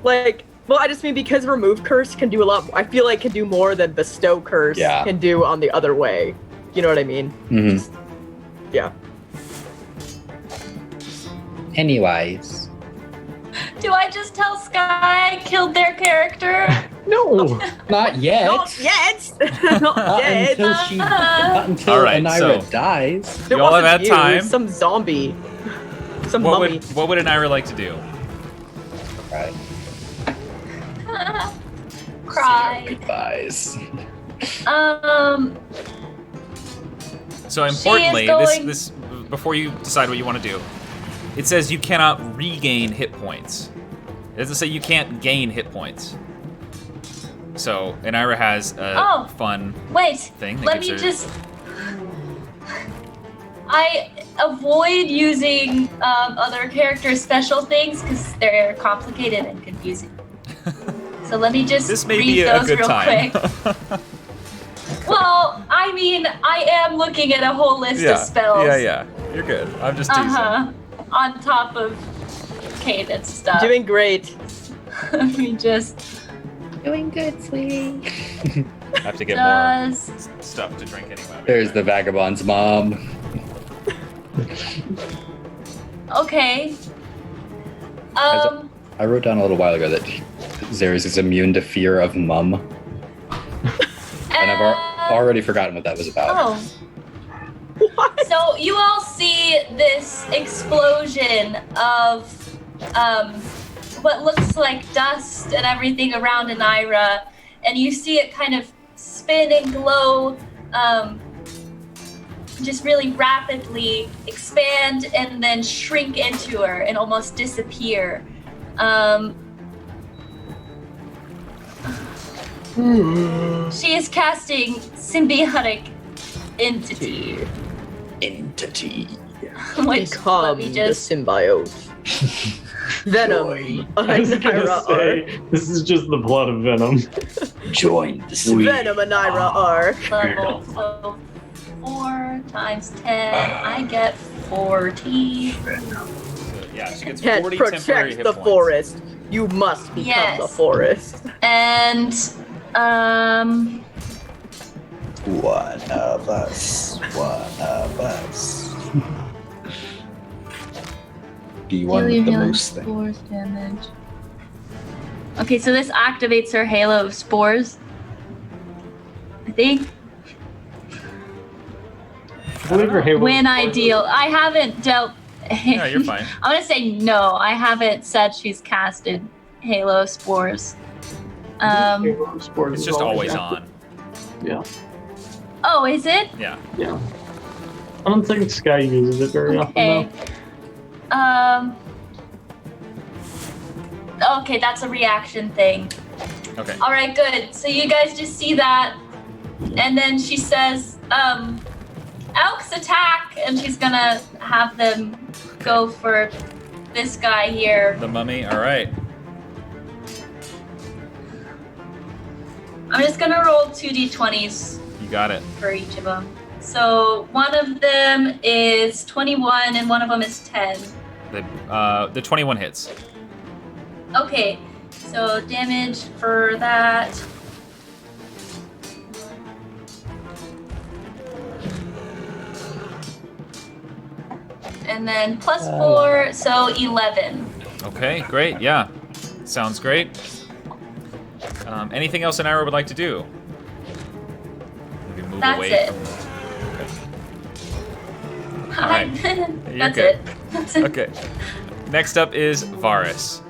S4: Like, well, I just mean because remove curse can do a lot. I feel like can do more than bestow curse
S6: Yeah.
S4: can do on the other way. You know what I mean?
S6: hmm
S4: Yeah.
S6: Anyways,
S1: Do I just tell Sky I killed their character?
S5: No!
S6: not yet.
S4: Not yet. Not yet.
S6: Until she, not until
S2: All right,
S6: Anira
S2: so-
S6: dies.
S4: It
S2: Y'all have
S4: wasn't
S2: had
S4: you,
S2: time.
S4: Some zombie. Some
S2: What
S4: mummy.
S2: would Anira like to do?
S6: Right.
S1: Cry.
S6: Goodbyes.
S2: So importantly,
S1: going-
S2: this before you decide what you want to do, it says you cannot regain hit points. It doesn't say you can't gain hit points. So Anira has a
S1: Oh.
S2: fun
S1: Wait,
S2: thing. That
S1: let
S2: gives
S1: me
S2: her-
S1: just. I avoid using other characters' special things because they're complicated and confusing. So let me just
S2: This may
S1: read
S2: be a
S1: those
S2: good
S1: real
S2: time.
S1: quick. Well, I mean, I am looking at a whole list of spells.
S2: Yeah. You're good. I'm just teasing.
S1: On top of Cadence stuff.
S4: Doing great.
S1: Let me just.
S7: Doing good, sweetie.
S2: I have to get more
S1: Does.
S2: stuff to drink anyway.
S6: There's the Vagabond's mom.
S1: Okay.
S6: I wrote down a little while ago that Xeris is immune to fear of mum, and I've already forgotten what that was about.
S1: Oh. So you all see this explosion of what looks like dust and everything around Anira, and you see it kind of spin and glow, just really rapidly expand and then shrink into her and almost disappear. She is casting symbiotic entity. Which,
S4: Become
S1: let me just.
S4: the symbiote. Venom.
S5: I was gonna
S4: Anira
S5: say, this is just the blood of Venom.
S3: Join the
S4: arc.
S3: sweet.
S4: Venom Anira arc.
S1: Level. So 4 times 10, I get 40.
S2: Yeah, she gets
S4: Can't
S2: 40 temporary
S4: protect
S2: hit
S4: the
S2: points.
S4: forest. You must become
S1: Yes.
S4: the forest.
S1: And
S6: One of us. Do you want
S1: Deal your
S6: the
S1: healing
S6: moose thing?
S1: spores damage. Okay, so this activates her halo of spores. I think
S5: I believe your Halo
S1: when I deal, I haven't dealt.
S2: Yeah, you're fine.
S1: I'm gonna say no. I haven't said she's casted halo spores.
S5: Halo Sport
S2: It's
S5: is
S2: just always
S5: active.
S2: on.
S5: Yeah.
S1: Oh, is it?
S2: Yeah.
S5: Yeah. I don't think Sky uses it very
S1: Okay.
S5: often
S1: Okay, that's a reaction thing.
S2: Okay.
S1: All right, good. So you guys just see that, and then she says, Elk's attack, and she's gonna have them go for this guy here.
S2: The mummy. All right.
S1: I'm just gonna roll 2d20s
S2: You got it.
S1: for each of them. So one of them is 21 and one of them is 10.
S2: The 21 hits.
S1: Okay, so damage for that. And then plus 4, so 11.
S2: Okay, great. Yeah, sounds great. Anything else Anira would like to do? Maybe move
S1: That's
S2: away
S1: it.
S2: from. All right.
S1: That's
S2: good.
S1: it. That's it.
S2: Okay. Next up is Varus.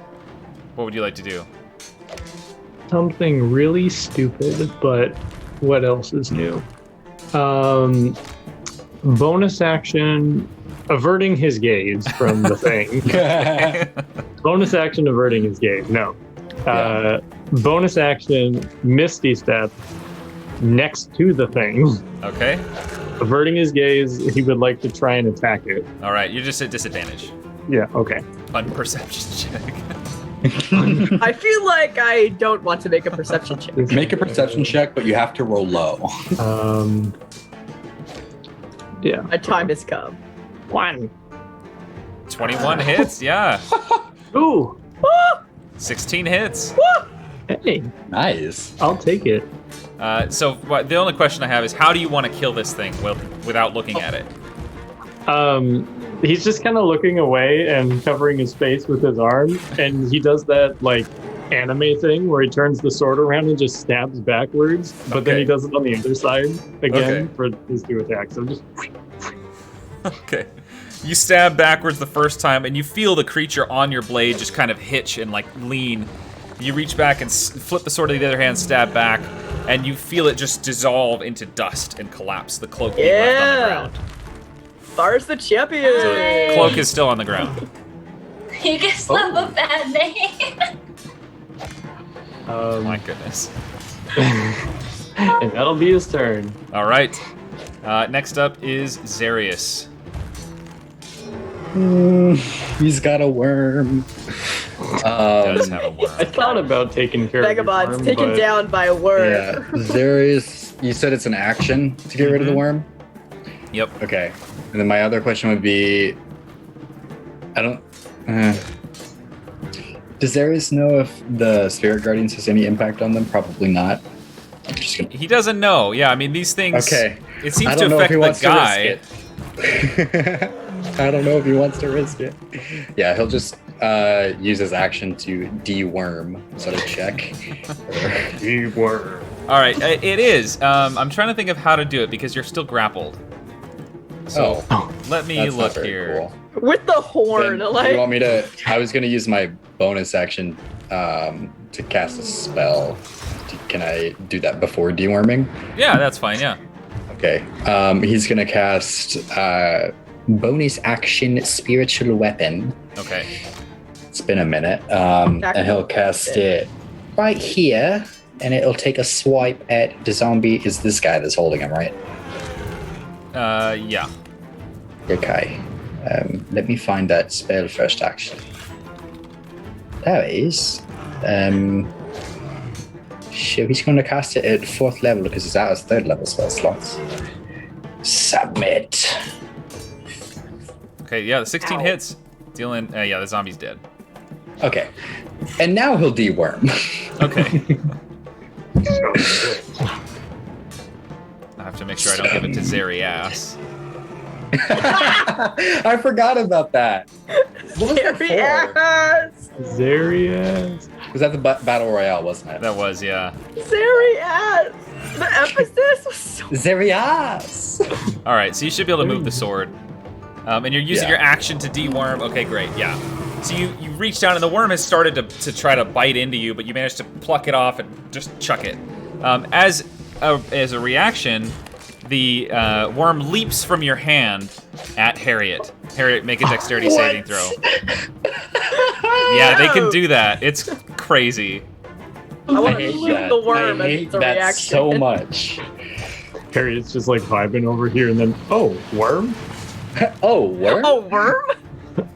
S2: What would you like to do?
S5: Something really stupid, but what else is new? Bonus action, averting his gaze from the thing. Bonus action, averting his gaze. No. Bonus action, Misty Step next to the thing.
S2: Okay.
S5: Averting his gaze, he would like to try and attack it.
S2: All right. You're just at disadvantage.
S5: Yeah, okay.
S2: On perception check.
S4: I feel like I don't want to make a perception check.
S6: Make a perception check, but you have to roll low.
S5: Yeah.
S4: A time has come.
S5: 1.
S2: 21 hits. Yeah.
S5: Ooh.
S2: 16 hits.
S5: Hey,
S6: Nice.
S5: I'll take it.
S2: So the only question I have is, how do you want to kill this thing without looking at it?
S5: He's just kind of looking away and covering his face with his arm, and he does that like anime thing where he turns the sword around and just stabs backwards, but then
S2: Okay.
S5: he does it on the other side again
S2: Okay.
S5: for his 2 attacks. So just
S2: Okay. You stab backwards the first time, and you feel the creature on your blade just kind of hitch and like lean. You reach back and flip the sword to the other hand, stab back, and you feel it just dissolve into dust and collapse. The cloak being left on the
S4: Yeah.
S2: ground.
S4: Bar's the champion.
S2: So the cloak is still on the ground.
S1: You give Slum a bad name.
S2: My goodness.
S5: and that'll be his turn.
S2: All right. Next up is Zarius.
S6: He's got a worm.
S2: Does have a
S5: I
S2: worm.
S5: thought about taking care of
S4: Vagabonds
S5: the
S4: taken
S5: but
S4: down by a word.
S6: Yeah, there is. You said it's an action to get rid of the worm.
S2: Yep.
S6: Okay, and then my other question would be, I don't. Does Zarius know if the Spirit Guardians has any impact on them? Probably not. I'm just gonna.
S2: He doesn't know. Yeah, I mean, these things.
S6: Okay.
S2: It seems
S6: I
S2: to
S6: don't know if
S2: affect
S6: he
S2: the
S6: wants
S2: guy.
S6: to risk it. I don't know if he wants to risk it. Yeah, he'll just use his action to deworm. Is that a check?
S5: Deworm.
S2: All right, it is. I'm trying to think of how to do it because you're still grappled. So let me
S6: that's not
S2: look
S6: very
S2: here.
S6: cool.
S4: With the horn,
S6: Then,
S4: like
S6: you want me to? I was gonna use my bonus action to cast a spell. Can I do that before deworming?
S2: Yeah, that's fine. Yeah.
S6: Okay. He's gonna cast bonus action spiritual weapon.
S2: Okay.
S6: It's been a minute. And he'll cast it right here, and it'll take a swipe at the zombie. Is this guy that's holding him, right?
S2: Yeah.
S6: Okay. Let me find that spell first, actually. There it is. So he's going to cast it at 4th level because he's out of 3rd level spell slots. Submit.
S2: Okay. Yeah, the 16 hits. Dealing. Yeah, the zombie's dead.
S6: Okay. And now he'll deworm.
S2: Okay. I have to make sure I don't give it to Zarias.
S6: I forgot about that. What was that
S4: scary
S6: for?
S4: ass.
S5: Zarius.
S6: Was that the battle royale, wasn't it?
S2: That was, yeah.
S4: Scary ass. The emphasis was so.
S6: Zarias.
S2: All right, so you should be able to move the sword. And you're using
S6: Yeah.
S2: your action to deworm. Okay, great, yeah. So you reach down, and the worm has started to try to bite into you, but you managed to pluck it off and just chuck it. As a reaction, the worm leaps from your hand at Harriet. Harriet, make a dexterity saving throw. Yeah, they can do that. It's crazy.
S4: I want to
S6: hate
S4: shoot
S6: that.
S4: the worm
S6: I
S4: as
S6: hate
S4: it's a
S6: that
S4: reaction.
S6: so much.
S5: Harriet's just like vibing over here, and then worm.
S6: Oh, worm.
S4: Oh, worm?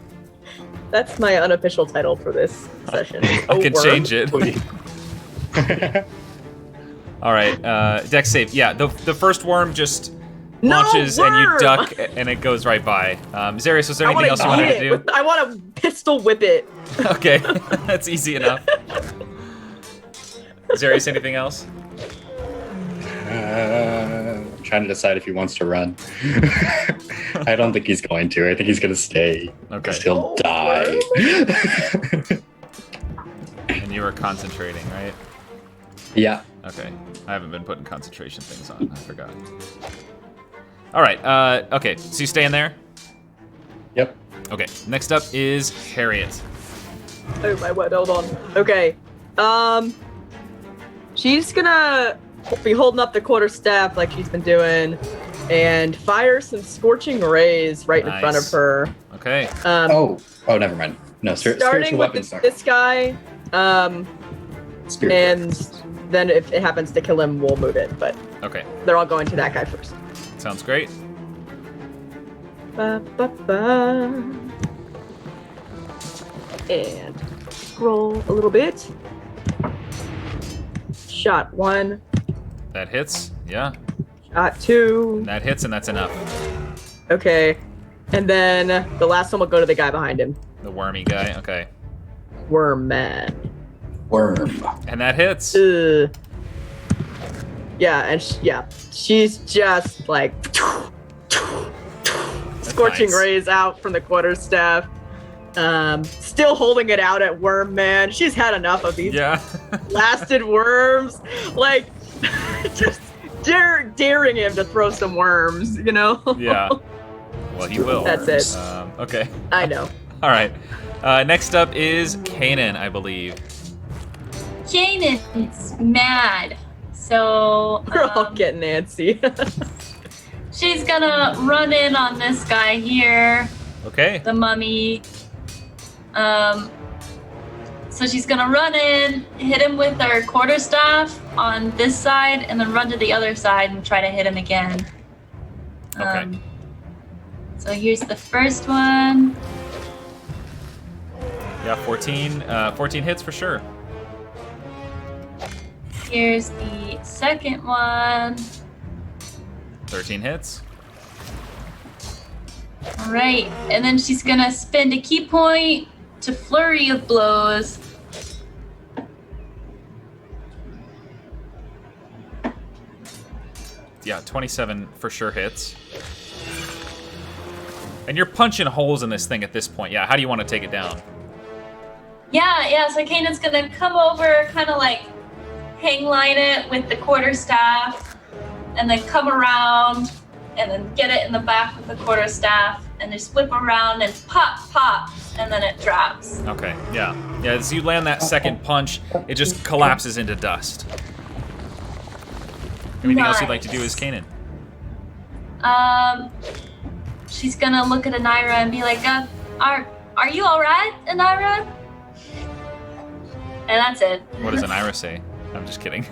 S4: That's my unofficial title for this session.
S2: I can change it. All right, Dex save. Yeah, the first worm just launches and you duck, and it goes right by. Zarius, was there anything else you wanted to do?
S4: I want to pistol whip it.
S2: Okay, that's easy enough. Zarius, anything else?
S6: I'm trying to decide if he wants to run. I don't think he's going to. I think he's going to stay.
S2: Okay.
S6: Because he'll die.
S2: And you were concentrating, right?
S6: Yeah.
S2: Okay. I haven't been putting concentration things on. I forgot. All right. Okay. So you staying there?
S6: Yep.
S2: Okay. Next up is Harriet.
S4: Oh my word, hold on. Okay. She's gonna be holding up the quarterstaff like she's been doing and fire some scorching rays right in front of her.
S2: Okay.
S6: Oh, never mind. No,
S4: starting
S6: spiritual
S4: with
S6: weapons.
S4: this guy,
S6: Spiritual
S4: and
S6: weapons.
S4: then if it happens to kill him, we'll move it. But
S2: Okay.
S4: they're all going to that guy first.
S2: Sounds great.
S4: Ba, ba, ba. And scroll a little bit. Shot 1,
S2: That hits. Yeah.
S4: shot 2.
S2: That hits, and that's enough.
S4: Okay. And then the last one will go to the guy behind him.
S2: The wormy guy. Okay.
S4: Worm man.
S6: Worm.
S2: And that hits.
S4: Yeah, and she's just like scorching
S2: nice.
S4: rays out from the quarterstaff. Still holding it out at Worm Man. She's had enough of these
S2: Yeah.
S4: blasted worms. Like, just daring him to throw some worms, you know?
S2: Yeah. Well, he will.
S4: That's it.
S2: Okay.
S4: I know.
S2: All right. Next up is Kanan, I believe.
S1: Kanan's mad. So
S4: We're all getting antsy.
S1: she's gonna run in on this guy here,
S2: Okay.
S1: the mummy. So she's gonna run in, hit him with her quarterstaff on this side, and then run to the other side and try to hit him again.
S2: Okay.
S1: So here's the first one.
S2: Yeah, 14. 14 hits for sure.
S1: Here's the second one.
S2: 13 hits.
S1: All right, and then she's gonna spend a key point to flurry of blows.
S2: Yeah, 27 for sure hits. And you're punching holes in this thing at this point. Yeah, how do you want to take it down?
S1: Yeah, so Kanan's gonna come over, kind of like hang line it with the quarterstaff, and then come around, and then get it in the back with the quarterstaff, and just whip around and pop, and then it drops.
S2: Okay, yeah. Yeah, as you land that second punch, it just collapses into dust. Anything else you'd like to do as Kanan?
S1: She's gonna look at Anira and be like, are you alright, Anira? And that's it.
S2: What does Anira say? I'm just kidding.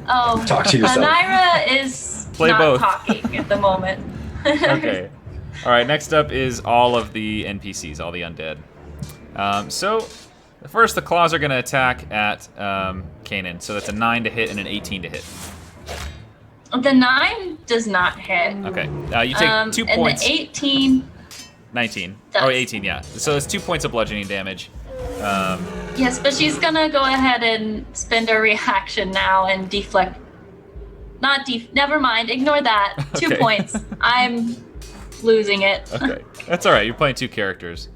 S1: Oh,
S6: Talk to yourself.
S1: Anira is
S2: Play
S1: not
S2: both.
S1: talking at the moment.
S2: Okay. All right, next up is all of the NPCs, all the undead. So, first the claws are going to attack at Kanan. So that's a 9 to hit and an 18 to hit.
S1: The 9 does not hit.
S2: Okay. You take 2
S1: and
S2: points.
S1: the 18
S2: 19.
S1: does.
S2: Oh, 18, yeah. So it's 2 points of bludgeoning damage.
S1: Yes, but she's gonna go ahead and spend her reaction now and deflect. Never mind. Ignore that. 2
S2: Okay.
S1: points. I'm losing it.
S2: Okay. That's all right. You're playing 2 characters.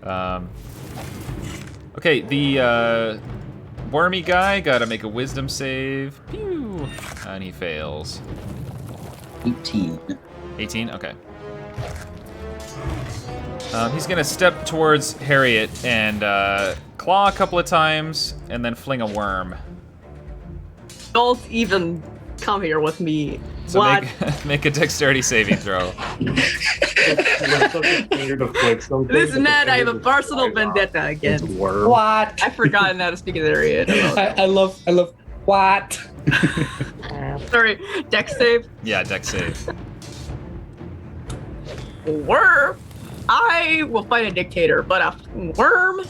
S2: Okay, the wormy guy got to make a wisdom save. Pew! And he fails.
S6: 18.
S2: 18? Okay. He's going to step towards Harriet and claw a couple of times and then fling a worm.
S4: Don't even come here with me.
S2: So
S4: What?
S2: make a dexterity saving throw.
S4: This man, I have a personal vendetta against.
S6: What?
S4: I've forgotten how to speak in that area.
S6: I love what?
S4: Sorry, dex save.
S2: Yeah, dex save.
S4: Worm. I will fight a dictator, but a worm.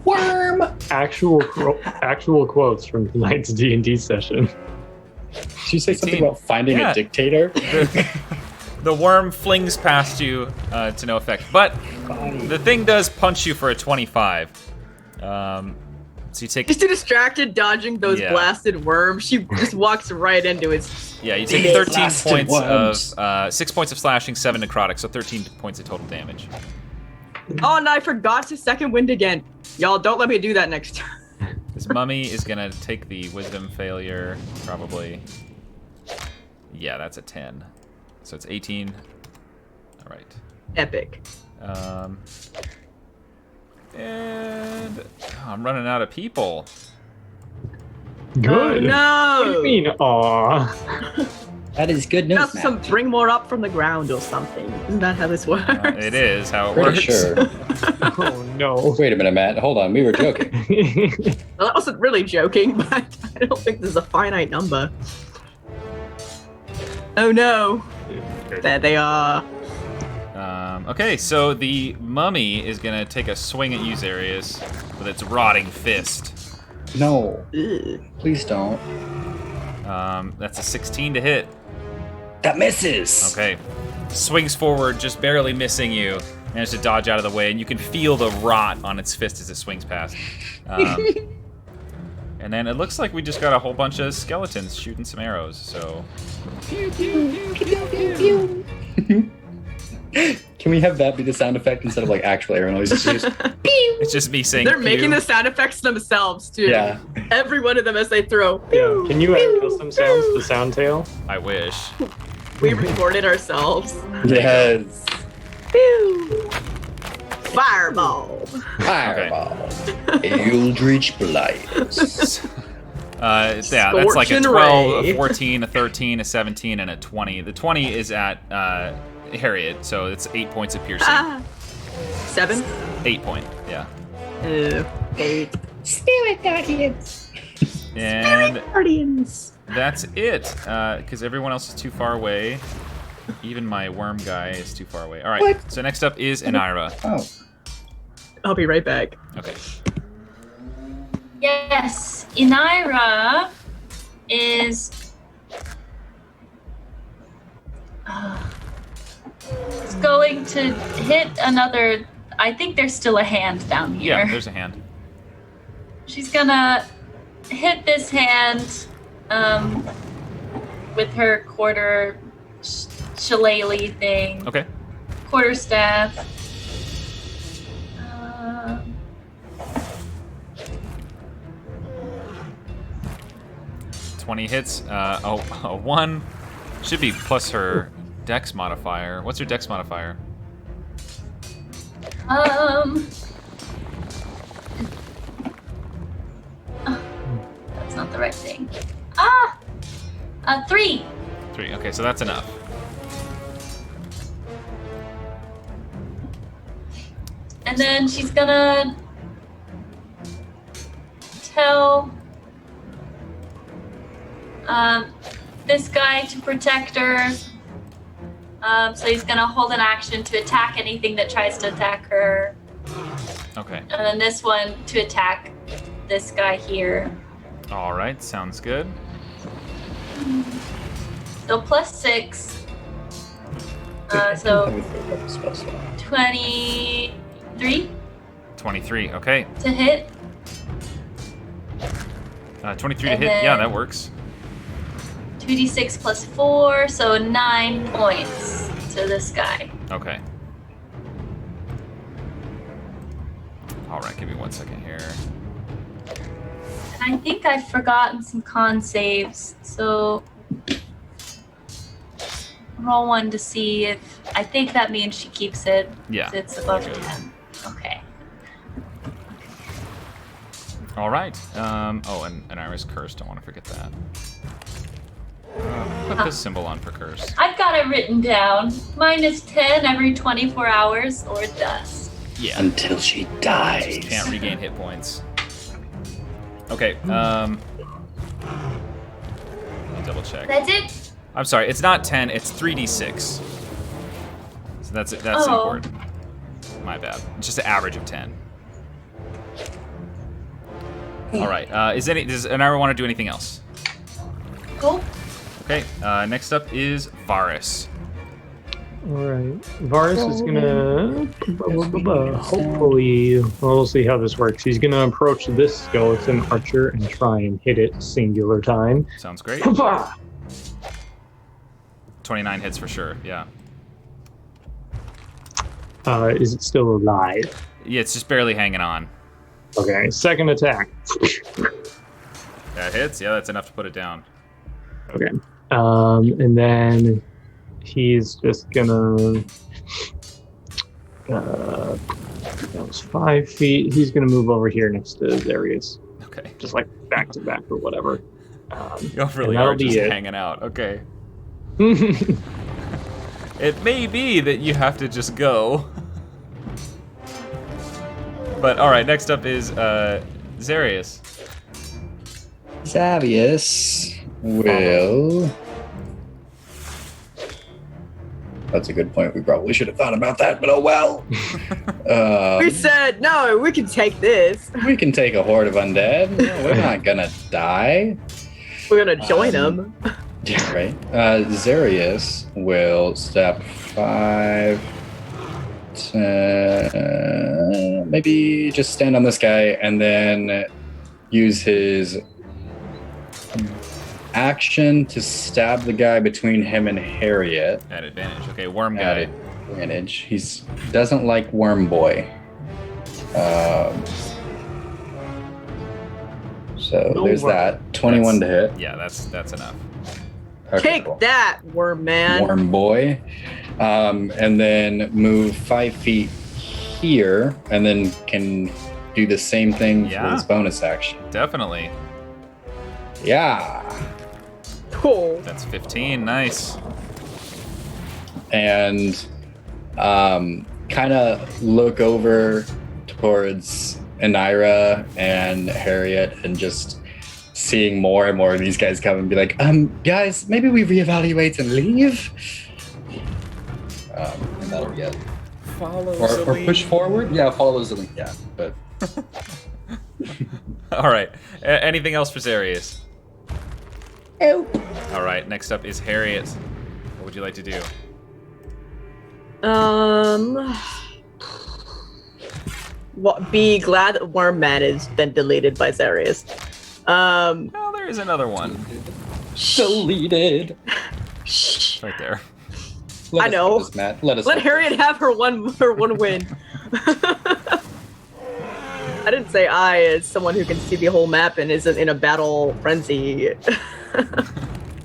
S6: Worm.
S5: Actual quotes from tonight's D&D session.
S6: Did you say something
S2: 18.
S6: about finding
S2: Yeah.
S6: a dictator?
S2: The worm flings past you to no effect, but the thing does punch you for a 25. So you take
S4: She's too distracted dodging those
S2: Yeah.
S4: blasted worms. She just walks right into his.
S2: you take
S6: These
S2: 13
S6: blasted
S2: points
S6: worms.
S2: of 6 points of slashing, 7 necrotic, so 13 points of total damage.
S4: Oh, and I forgot to second wind again. Y'all, don't let me do that next time.
S2: This mummy is gonna take the wisdom failure, probably. Yeah, that's a 10. So it's 18. All right.
S4: Epic.
S2: And I'm running out of people.
S5: Good.
S4: Oh,
S5: What do you
S4: no.
S5: mean, aw?
S6: That is good news,
S4: Just some
S6: Matt.
S4: bring more up from the ground or something. Isn't that how this works?
S2: It is how it
S6: Pretty
S2: works.
S6: sure.
S5: Oh, no.
S6: Wait a minute, Matt. Hold on. We were joking.
S4: Well, I wasn't really joking, but I don't think there's a finite number. Oh no. There they are.
S2: Okay, so the mummy is gonna take a swing at you, Zarius, with its rotting fist.
S6: No,
S4: Ugh.
S6: please don't.
S2: That's a 16 to hit.
S6: That misses.
S2: Okay. Swings forward, just barely missing you. Manages to dodge out of the way, and you can feel the rot on its fist as it swings past. And then it looks like we just got a whole bunch of skeletons shooting some arrows, so...
S6: Can we have that be the sound effect instead of like actual arrow noises? Just,
S2: It's just me saying
S4: They're making
S2: pew.
S4: the sound effects themselves too.
S6: yeah.
S4: Every one of them as they throw.
S5: Yeah. Can you add custom sounds to Soundtail?
S2: I wish.
S4: We recorded ourselves.
S6: Yes.
S4: Pew. Fireball.
S6: Fireball. Eldritch Blight.
S2: Yeah, that's like a
S4: Scorching
S2: 12,
S4: ray.
S2: a 14, a 13, a 17, and a 20. The 20 is at Harriet, so it's 8 points of piercing.
S4: 7.
S2: 8 point, yeah.
S4: 8.
S6: Spirit Guardians.
S2: And
S4: Guardians.
S2: that's it, because everyone else is too far away. Even my worm guy is too far away. All right,
S6: What?
S2: so next up is Anira.
S6: Oh.
S4: I'll be right back.
S2: Okay.
S1: Yes, Inira is going to hit another. I think there's still a hand down here.
S2: Yeah, there's a hand.
S1: She's gonna hit this hand with her quarter shillelagh thing.
S2: Okay.
S1: Quarterstaff.
S2: 20 hits. A 1 should be plus her dex modifier. What's her dex modifier?
S1: That's not the right thing. 3.
S2: 3. Okay, so that's enough.
S1: And then she's gonna tell this guy to protect her. So he's gonna hold an action to attack anything that tries to attack her.
S2: Okay.
S1: And then this one to attack this guy here.
S2: All right, sounds good.
S1: So +6. So 23
S2: 23. Okay.
S1: to hit.
S2: 23 to
S1: And
S2: hit. Yeah,
S1: then-
S2: that works.
S1: 2d6 +4, so 9 points to this guy.
S2: Okay. All right, give me 1 second here.
S1: And I think I've forgotten some con saves, so roll one to see if. I think that means she keeps it.
S2: Yeah.
S1: If it's above
S2: Good.
S1: 10. Okay.
S2: All right. Oh, and Iris cursed. Don't want to forget that. Put this symbol on for curse.
S1: I've got it written down. -10 every 24 hours or dust.
S2: Yeah.
S6: Until she dies.
S2: Can't regain hit points. Okay. check.
S1: That's it?
S2: I'm sorry, it's not 10, it's 3d6. So that's important. My bad. It's just an average of 10. All right. Does Anira want to do anything else?
S1: Cool.
S2: Okay. Next up is Varus.
S5: Alright. Varus is gonna hopefully, well, we'll see how this works. He's gonna approach this skeleton archer and try and hit it singular time.
S2: Sounds great. 29 hits for sure. Yeah.
S5: Is it still alive?
S2: Yeah, it's just barely hanging on.
S5: Okay, second attack.
S2: That hits. Yeah, that's enough to put it down.
S5: Okay. And then he's just gonna. That was 5 feet. He's gonna move over here next to Darius.
S2: Okay.
S5: Just like back to back or whatever.
S2: You really are just hanging out. Okay. It may be that you have to just go. But all right, next up is Zarius.
S6: Xavius will. That's a good point. We probably should have thought about that, but oh well.
S4: We said, no, we can take this.
S6: We can take a horde of undead. We're not gonna die.
S4: We're gonna join them.
S6: Yeah, right. Zarius will step 5, 10, maybe just stand on this guy and then use his action to stab the guy between him and Harriet.
S2: At advantage. Okay, worm
S6: At
S2: guy.
S6: advantage. He doesn't like Worm Boy. So
S5: No
S6: there's
S5: worm.
S6: that. 21 to hit.
S2: Yeah, that's enough.
S6: Okay,
S4: Take
S6: cool.
S4: that, Worm Man.
S6: Worm Boy. And then move 5 feet here, and then can do the same thing
S2: Yeah.
S6: for his bonus action.
S2: Definitely.
S6: Yeah.
S4: Cool.
S2: That's 15. Nice.
S6: And kind of look over towards Anira and Harriet and just seeing more and more of these guys come and be like, guys, maybe we reevaluate and leave. And that'll be it.
S2: Follow
S6: Or push forward? Yeah, follow the link. Yeah, but
S2: All right. Anything else for Zarius?
S4: Nope.
S2: All right. Next up is Harriet. What would you like to do?
S4: What? Be glad that Worm Man has been deleted by Zarius.
S2: Oh, there is another one.
S6: deleted.
S2: It's right there.
S4: I know.
S6: Let us
S4: Let Harriet have her one win. I didn't say I, as someone who can see the whole map and isn't in a battle frenzy.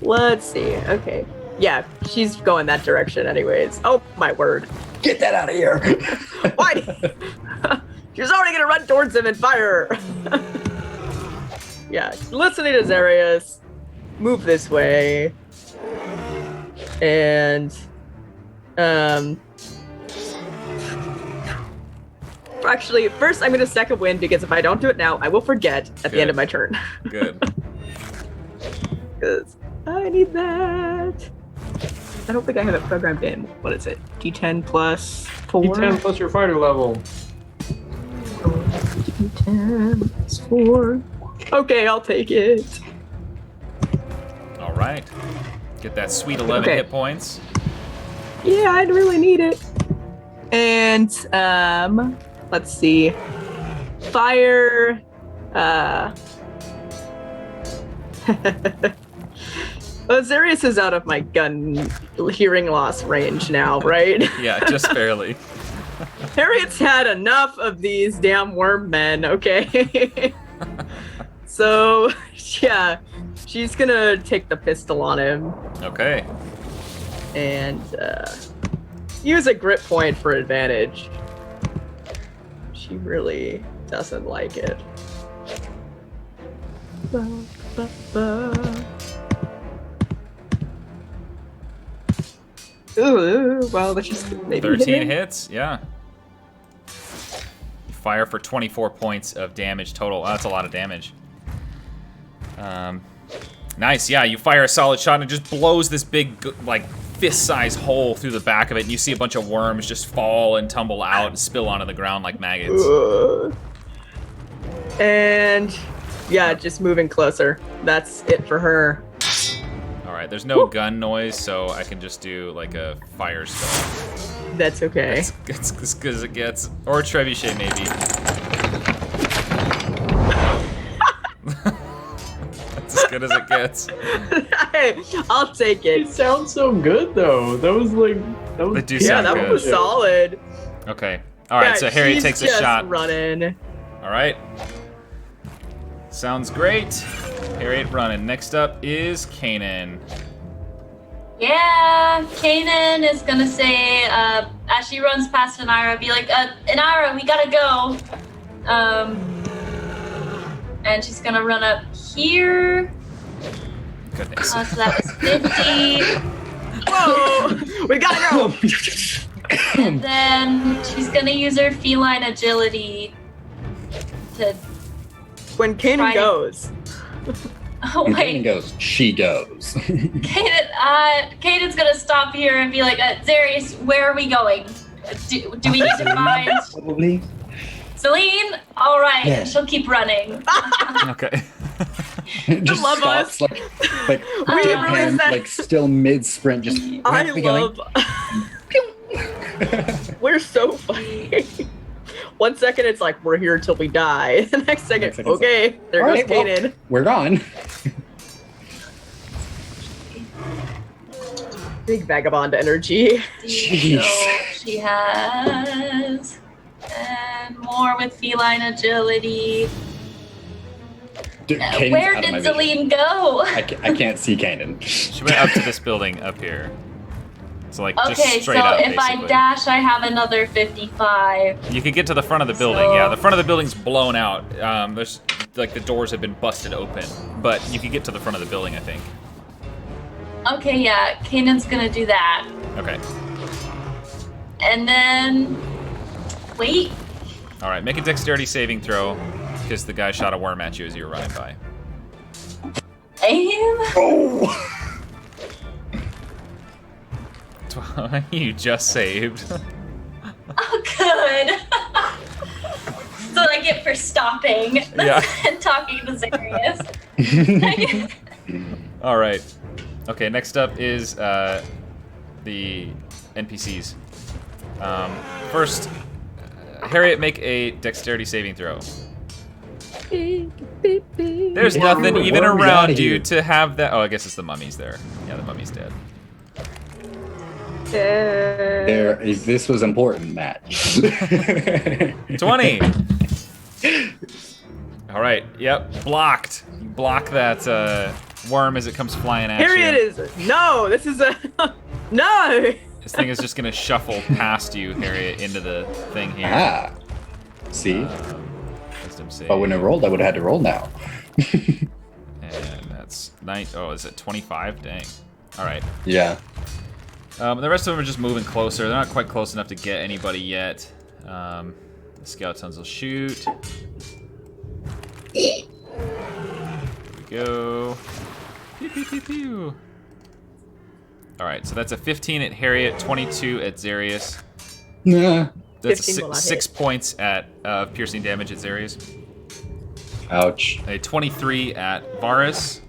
S4: Let's see. Okay. Yeah, she's going that direction anyways. Oh, my word.
S6: Get that out of here.
S4: Why? She was already gonna run towards him and fire. Yeah, listening to Zarius. Move this way. And actually, first I'm gonna second wind because if I don't do it now, I will forget at the end of my turn.
S2: Good.
S4: Because I need that. I don't think I have it programmed in. What is it? D10 plus 4?
S5: D10 plus your fighter level.
S4: D10 plus 4. Okay, I'll take it.
S2: All right. Get that sweet 11
S4: Okay.
S2: hit points.
S4: Yeah, I'd really need it. And let's see. Fire well, Zarius is out of my gun hearing loss range now, right?
S2: Yeah, just barely.
S4: Harriet's had enough of these damn worm men, okay? So, yeah, she's gonna take the pistol on him
S2: Okay.
S4: and use a grit point for advantage. She really doesn't like it. Ooh, well, let's just maybe
S2: 13
S4: hit it.
S2: hits, yeah. Fire for 24 points of damage total. Oh, that's a lot of damage. Nice, yeah, you fire a solid shot and it just blows this big, like, fist-sized hole through the back of it, and you see a bunch of worms just fall and tumble out and spill onto the ground like maggots.
S4: And yeah, just moving closer. That's it for her.
S2: Alright, there's no gun noise, so I can just do, like, a fire spell.
S4: That's okay.
S2: It's as good as it gets. Or trebuchet, maybe. That's as good as it gets.
S4: Hey, I'll take it.
S5: It sounds so good though. That was
S2: They do
S4: Yeah,
S2: sound
S4: that
S2: good.
S4: one was solid.
S2: Okay. Alright,
S4: Yeah,
S2: so Harriet
S4: she's
S2: takes a
S4: just
S2: shot.
S4: running.
S2: Alright. Sounds great. Harriet running. Next up is Kanan.
S1: Yeah, Kanan is gonna say, as she runs past Inara, be like, Inara, we gotta go. And she's gonna run up here.
S2: Goodness.
S1: So that was 50.
S4: Whoa! We gotta go!
S1: And then she's gonna use her feline agility to.
S4: When Kanan
S1: Try to-
S4: goes.
S1: Oh,
S6: When
S1: wait.
S6: Kanan goes, she goes.
S1: Kanan's gonna stop here and be like, Zarius, where are we going? Do we need to find
S3: Probably.
S1: Celine? All right,
S3: Yeah.
S1: she'll keep running.
S2: Okay.
S6: Just
S4: love
S6: stops,
S4: us.
S6: like
S1: We
S6: deadpan,
S4: really-
S6: like still mid sprint. Just where
S4: I
S6: are we going?
S4: love. We're so funny. 1 second it's like we're here till we die. The next second,
S6: Next second, it's
S4: okay, there
S6: All
S4: goes
S6: right, well,
S4: Kanan.
S6: we're gone.
S4: Big vagabond energy.
S1: So she has. And more with feline agility.
S6: Dude, Kanan's
S1: Where
S6: out of my
S1: did
S6: vision.
S1: Celine go?
S6: I can't see Kanan.
S2: She went up to this building up here. So, like,
S1: Okay,
S2: just
S1: so
S2: straight up,
S1: if I
S2: basically.
S1: dash, I have another 55.
S2: You could get to the front of the building.
S1: So-
S2: Yeah, the front of the building's blown out. There's, like, the doors have been busted open. But you could get to the front of the building, I think.
S1: Okay, yeah, Kanan's gonna do that.
S2: Okay.
S1: And then. Wait.
S2: Alright, make a dexterity saving throw. Because the guy shot a worm at you as you were running by.
S1: Aim?
S6: Oh!
S2: You just saved.
S1: Oh, good. So I get for stopping
S2: Yeah.
S1: and talking to Zarius.
S2: Alright. Okay, next up is the NPCs. First, Harriet, make a dexterity saving throw. There's nothing even
S6: Worms
S2: around
S6: outta
S2: you
S6: here.
S2: to have that. Oh, I guess it's the mummies there. Yeah, the mummy's dead.
S6: This was important, Matt.
S2: 20! Alright, yep, blocked. You block that worm as it comes flying at
S4: Harriet
S2: you.
S4: is no. This is a no.
S2: This thing is just gonna shuffle past you, Harriet, into the thing here.
S6: Ah. See?
S2: Wisdom save.
S6: If I wouldn't have rolled, I would have had to roll now.
S2: And that's 9. Oh, is it 25? Dang. Alright.
S6: Yeah.
S2: The rest of them are just moving closer. They're not quite close enough to get anybody yet. The skeletons will shoot. Here we go. Pew, pew, pew, pew. Alright, so that's a 15 at Harriet, 22 at Zarius.
S6: Nah.
S2: That's
S4: 15
S2: a
S4: will not
S2: six
S4: hit.
S2: points at piercing damage at Zarius.
S6: Ouch.
S2: A 23 at Varus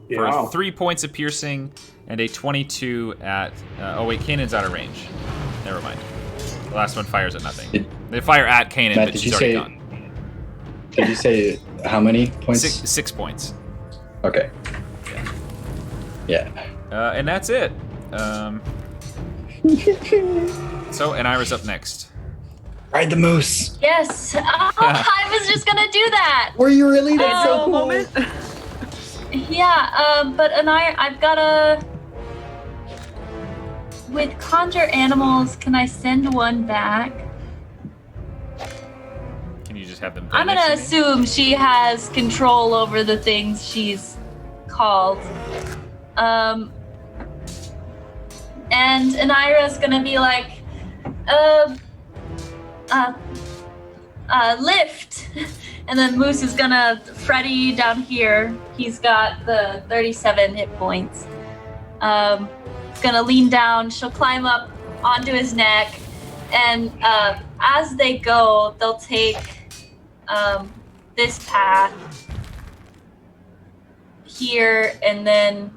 S2: for 3 points of piercing, and a 22 at. Oh wait, Kanan's out of range. Never mind. The last one fires at nothing. They fire at Kanan,
S6: Matt,
S2: but
S6: did
S2: she's
S6: you
S2: already
S6: say-
S2: gone.
S6: Did you say how many points?
S2: 6 points.
S6: Okay. Yeah.
S2: And that's it. So, and Ira's up next.
S6: Ride the moose.
S1: Yes. Oh, I was just gonna do that.
S6: Were you really?
S1: That's
S6: That's
S1: so
S6: so cool.
S4: moment.
S1: Yeah, but I've got a. With conjure animals, can I send one back?
S2: Can you just have them? go
S1: I'm gonna
S2: next to me?
S1: assume she has control over the things she's called. And Anira's gonna be like, lift. And then Moose is gonna Freddy down here. He's got the 37 hit points. He's gonna lean down. She'll climb up onto his neck, and as they go, they'll take this path here, and then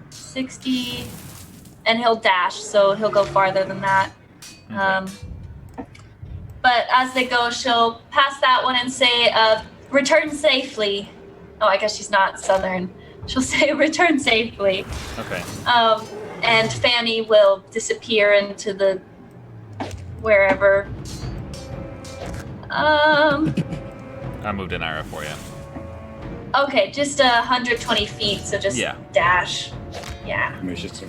S1: 60, and he'll dash, so he'll go farther than that. But as they go, she'll pass that one and say, return safely. Oh, I guess she's not Southern. She'll say, return safely.
S2: Okay.
S1: And Fanny will disappear into the wherever.
S2: I moved an arrow for you.
S1: Okay, just 120 feet, so just dash. Yeah.
S6: I mean, it's just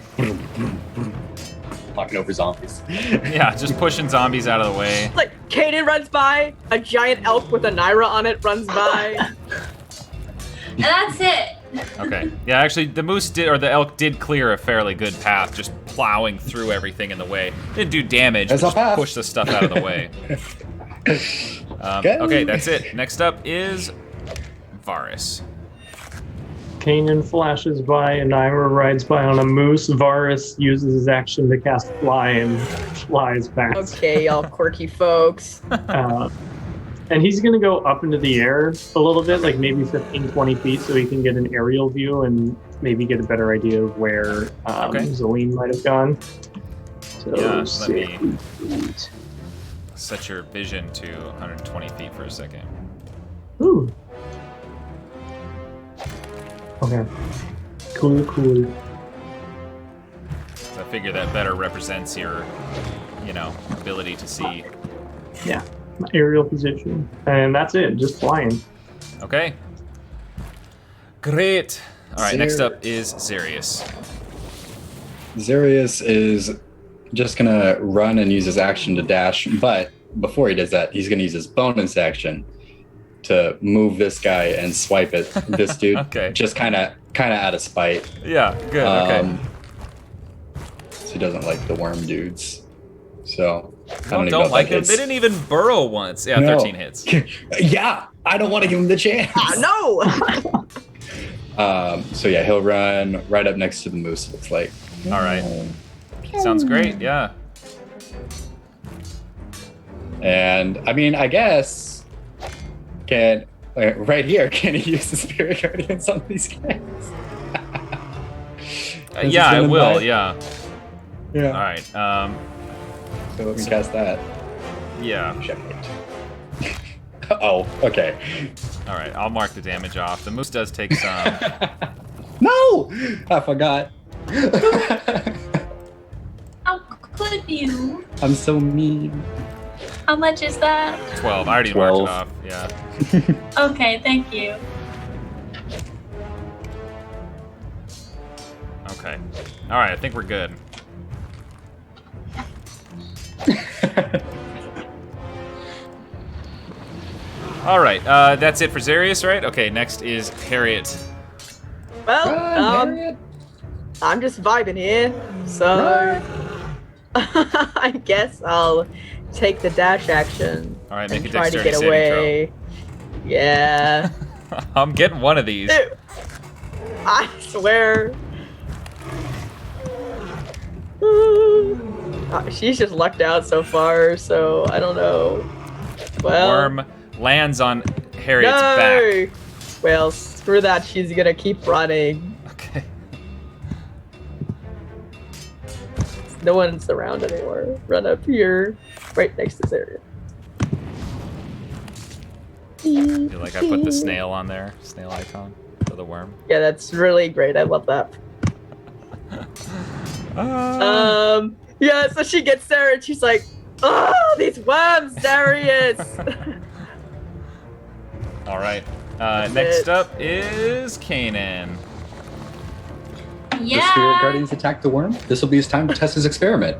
S6: knocking over zombies.
S2: Yeah, just pushing zombies out of the way.
S4: Like, Kaden runs by, a giant elk with a Naira on it runs by.
S1: And that's it.
S2: Okay. Yeah, actually, the elk did clear a fairly good path, just plowing through everything in the way. Didn't do damage,
S6: That's
S2: just
S6: a path.
S2: pushed the stuff out of the way. Okay, that's it. Next up is Varus.
S5: Kanan flashes by, and Naira rides by on a moose. Varus uses his action to cast fly and flies past.
S4: Okay, y'all quirky folks.
S5: And he's going to go up into the air a little bit, like maybe 15, 20 feet, so he can get an aerial view and maybe get a better idea of where Zelene might have gone. So,
S2: Yeah, let me set your vision to 120 feet for a second.
S5: Ooh. Okay. Cool.
S2: So I figure that better represents your, ability to see.
S5: Yeah. My aerial position. And that's it. Just flying.
S2: Okay. Great. All right, next up is Zarius.
S6: Zarius is just gonna run and use his action to dash, but before he does that, he's gonna use his bonus action to move this guy and swipe at this dude.
S2: Okay.
S6: Just kind of out of spite.
S2: Yeah, good. Okay.
S6: So he doesn't like the worm dudes. So I don't,
S2: Don't like them. They didn't even burrow once. Yeah,
S6: No.
S2: 13 hits.
S6: Yeah, I don't want to give him the chance.
S4: No!
S6: So yeah, he'll run right up next to the moose. Looks like.
S2: All right. Sounds great. Yeah.
S6: And I mean, I guess right here, can he use the spirit guardians on these guys?
S2: Yeah, I will.
S6: By.
S2: Yeah.
S6: Yeah.
S2: All right.
S6: So let me cast that.
S2: Yeah.
S6: Checkmate. Oh, okay.
S2: All right. I'll mark the damage off. The moose does take some.
S6: No, I forgot.
S1: How could you?
S6: I'm so mean.
S1: How much is that?
S2: 12. I already
S6: 12.
S2: marked it off. Yeah.
S1: Okay, thank you.
S2: Okay. All right. I think we're good. All right. That's it for Zarius, right? Okay. Next is Harriet.
S4: Well,
S6: Harriet.
S4: I'm just vibing here, so I guess I'll take the dash action.
S2: All right. Make
S4: and
S2: a
S4: try to
S2: dexterity
S4: get
S2: saving
S4: away. Yeah.
S2: throw. I'm getting one of these.
S4: Dude, I swear. She's just lucked out so far, so I don't know. Well,
S2: Worm lands on Harriet's
S4: no!
S2: back.
S4: Well, screw that. She's gonna keep running.
S2: Okay.
S4: No one's around anymore. Run up here, right next to this area.
S2: You like I put the snail on there, snail icon for the worm.
S4: Yeah, that's really great. I love that. Yeah, so she gets there and she's like, "Oh, these worms, Darius!"
S2: All right.
S4: That's
S2: Next
S4: it.
S2: up is Kanan.
S6: The spirit
S1: Yeah.
S6: guardians attack the worm. This will be his time to test his experiment.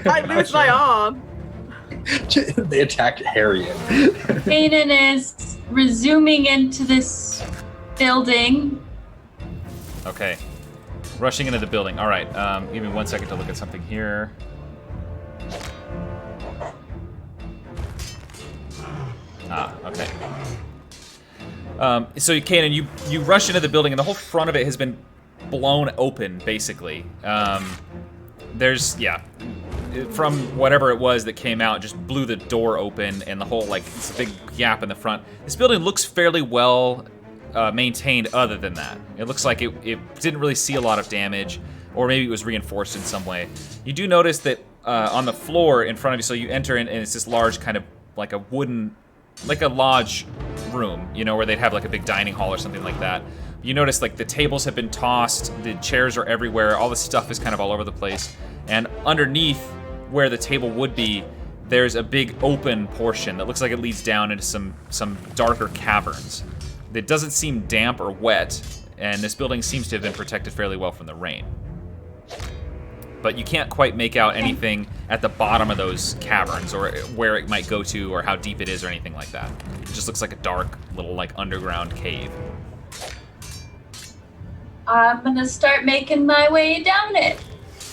S4: I lose my arm.
S6: They attacked Harriet.
S1: Kanan is resuming into this building.
S2: Okay. Rushing into the building. All right. Give me 1 second to look at something here. Okay. So, Kanan, you rush into the building, and the whole front of it has been blown open, basically. From whatever it was that came out, just blew the door open, and the whole, like, it's a big gap in the front. This building looks fairly well maintained other than that. It looks like it didn't really see a lot of damage, or maybe it was reinforced in some way. You do notice that on the floor in front of you, so you enter in, and it's this large kind of, like a wooden, like a lodge room, you know, where they'd have like a big dining hall or something like that. You notice like the tables have been tossed, the chairs are everywhere, all the stuff is kind of all over the place. And underneath where the table would be, there's a big open portion that looks like it leads down into some darker caverns. It doesn't seem damp or wet, and this building seems to have been protected fairly well from the rain. But you can't quite make out anything at the bottom of those caverns, or where it might go to, or how deep it is, or anything like that. It just looks like a dark little like underground cave.
S1: I'm gonna start making my way down it.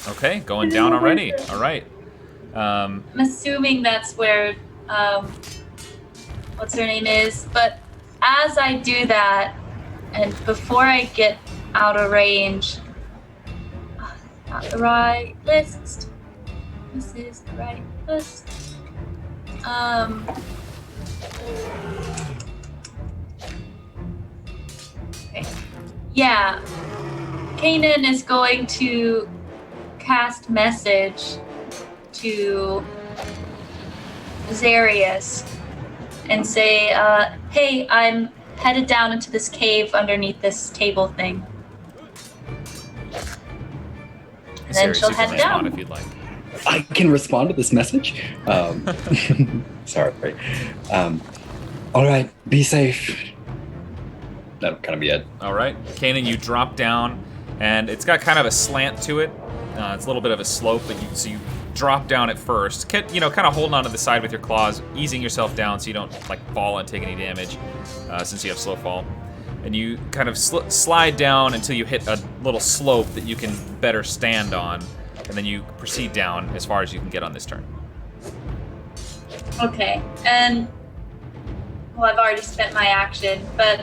S2: Okay, going down already. All right.
S1: I'm assuming that's where what's her name is. But as I do that, and before I get out of range, not the right list. This is the right list. Okay. Yeah. Kanan is going to cast message to Zarius and say, hey, I'm headed down into this cave underneath this table thing. And then she'll head down.
S2: If you'd like.
S6: I can respond to this message. Sorry. All right, be safe. That'll kind of be it.
S2: All right, Kanan, you drop down, and it's got kind of a slant to it. It's a little bit of a slope, but so you drop down at first. You know, kind of holding onto the side with your claws, easing yourself down so you don't like fall and take any damage, since you have slow fall. And you kind of slide down until you hit a little slope that you can better stand on, and then you proceed down as far as you can get on this turn.
S1: Okay, and well, I've already spent my action, but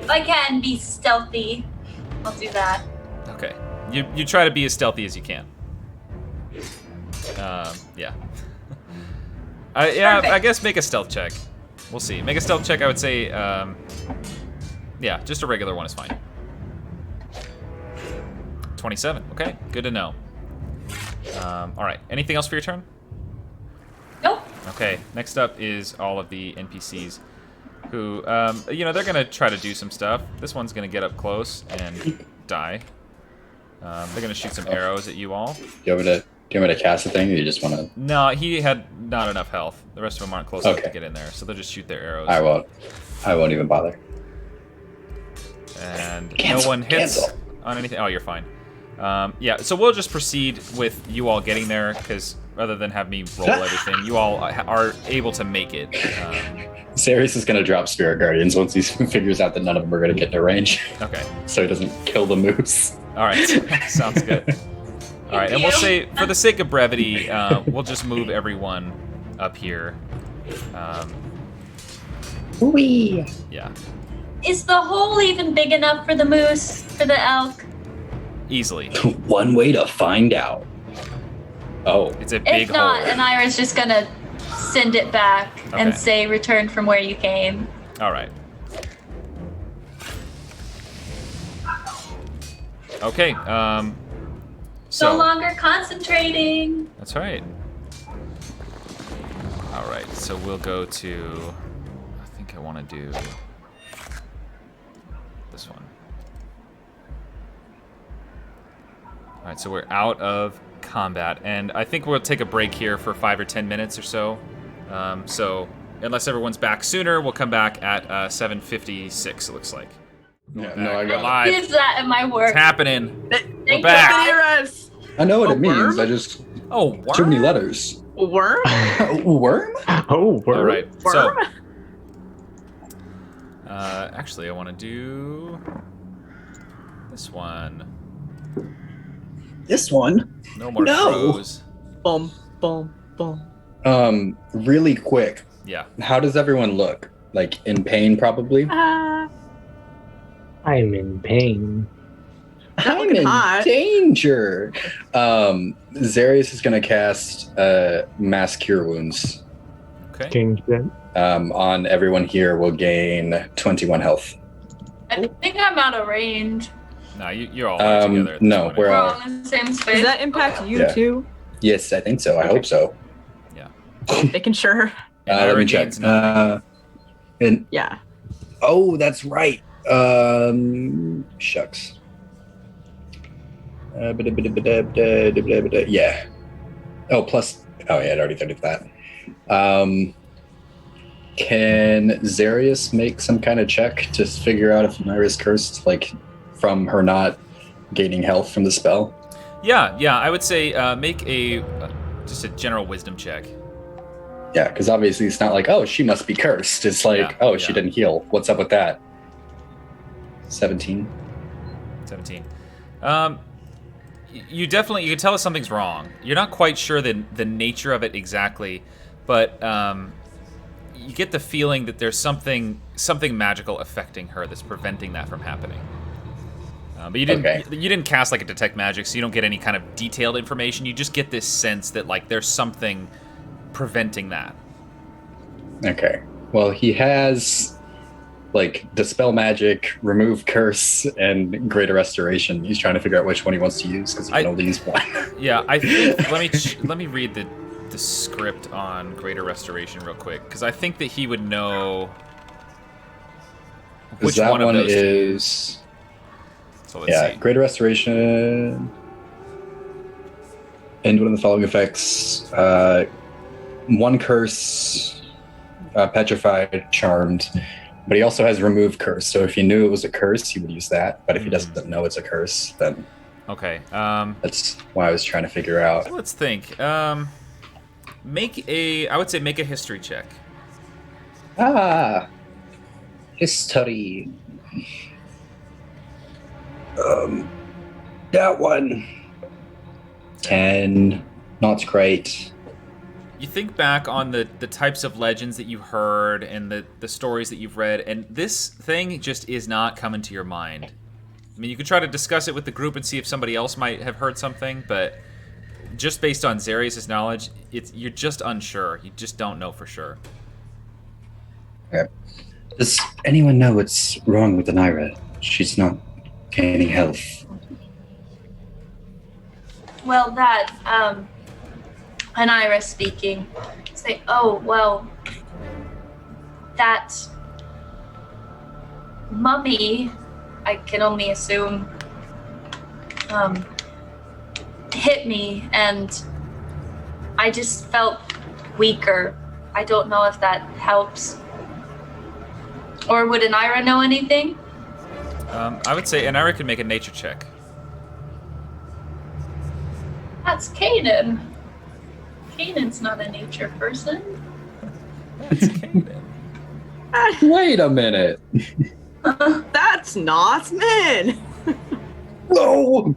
S1: if I can be stealthy, I'll do that.
S2: Okay, you try to be as stealthy as you can. Yeah. I guess make a stealth check. We'll see. Make a stealth check. I would say, yeah, just a regular one is fine. 27. Okay, good to know. All right. Anything else for your turn?
S1: Nope.
S2: Okay. Next up is all of the NPCs, who, you know, they're gonna try to do some stuff. This one's gonna get up close and die. They're gonna shoot some arrows at you all.
S6: Do you want me to cast a thing, or you just want to?
S2: No, he had not enough health. The rest of them aren't close enough to get in there, so they'll just shoot their arrows.
S6: I won't even bother.
S2: And no one hits on anything. Oh, you're fine. Yeah, so we'll just proceed with you all getting there, because rather than have me roll everything, you all are able to make it.
S6: Sarius is going to drop Spirit Guardians once he figures out that none of them are going to get into range.
S2: Okay.
S6: So he doesn't kill the moose.
S2: All right, sounds good. All right, and we'll say, for the sake of brevity, we'll just move everyone up here.
S6: Whee!
S2: Yeah.
S1: Is the hole even big enough for the moose, for the elk?
S2: Easily.
S6: One way to find out. Oh.
S2: It's a big
S1: If not,
S2: hole.
S1: Anira's just gonna send it back and say, return from where you came.
S2: All right. Okay, so...
S1: No longer concentrating.
S2: That's right. All right, so we'll go to... I think I want to do this one. All right, so we're out of combat, and I think we'll take a break here for 5 or 10 minutes or so. So unless everyone's back sooner, we'll come back at 7:56. It looks like.
S6: Yeah, no, I got
S2: live.
S1: Gives that in my work.
S2: It's happening.
S1: Thank
S2: We're back.
S4: Heroes.
S6: I know what
S4: A
S6: it means.
S4: worm?
S6: I just
S2: Oh,
S6: too many
S2: worm.
S6: letters.
S4: A worm?
S6: Worm?
S5: Oh,
S2: All right. So,
S4: Worm?
S2: actually, I want to do this one.
S6: This one?
S2: No more
S6: No.
S2: crows.
S4: Boom, boom, boom.
S6: Really quick.
S2: Yeah.
S6: How does everyone look? like in pain, probably.
S7: Ah,
S5: I'm in pain.
S4: Not
S6: I'm
S4: looking
S6: in
S4: hot.
S6: danger. Zarius is going to cast Mass Cure Wounds.
S2: Okay.
S5: Change that.
S6: On everyone here will gain 21 health.
S1: I think I'm out of range.
S2: No, you're all right together at this
S6: No,
S2: point.
S6: we're
S1: We're
S6: all.
S1: all in the same space.
S4: Does that impact you
S6: Yeah.
S4: too?
S6: Yes, I think so. I hope so.
S4: Making sure.
S2: And
S6: Let
S2: Ira
S6: me check.
S2: gains nothing.
S6: And
S4: Yeah.
S6: oh, that's right. Shucks. Yeah. Oh, plus. Oh, yeah, I'd already thought of that. Can Zarius make some kind of check to figure out if Naira's cursed, like from her not gaining health from the spell?
S2: Yeah, I would say make a just a general wisdom check.
S6: Yeah, because obviously it's not like, oh, she must be cursed. It's like,
S2: Yeah,
S6: oh, she
S2: yeah.
S6: didn't heal. What's up with that? 17.
S2: 17. You definitely, you can tell if something's wrong. You're not quite sure the nature of it exactly, but you get the feeling that there's something magical affecting her that's preventing that from happening. But you didn't cast like a detect magic, so you don't get any kind of detailed information. You just get this sense that like there's something preventing that.
S6: Okay. Well, he has like Dispel Magic, Remove Curse, and Greater Restoration. He's trying to figure out which one he wants to use because he can only use one.
S2: Yeah, I think let me read the script on Greater Restoration real quick, because I think that he would know which
S6: that
S2: one of those to
S6: is.
S2: use. So let's
S6: Yeah,
S2: see.
S6: Greater Restoration. End one of the following effects: one curse, petrified, charmed. But he also has remove curse. So if he knew it was a curse, he would use that. But if he doesn't know it's a curse, then
S2: Okay.
S6: that's why I was trying to figure out.
S2: Let's think. Make a history check.
S6: History. That one. 10. Not great.
S2: You think back on the types of legends that you heard and the stories that you've read, and this thing just is not coming to your mind. I mean, you could try to discuss it with the group and see if somebody else might have heard something, but just based on Zarius' knowledge, you're just unsure. You just don't know for sure.
S3: Okay. Does anyone know what's wrong with Naira? She's not gaining health.
S1: Well, that, and Ira speaking, say, oh, well, that mummy, I can only assume, hit me, and I just felt weaker. I don't know if that helps. Or would Anira know anything?
S2: I would say Anira can make a nature check.
S1: That's Kanan. Kanan's not a nature person.
S6: Wait a minute.
S4: That's not Min.
S6: Whoa!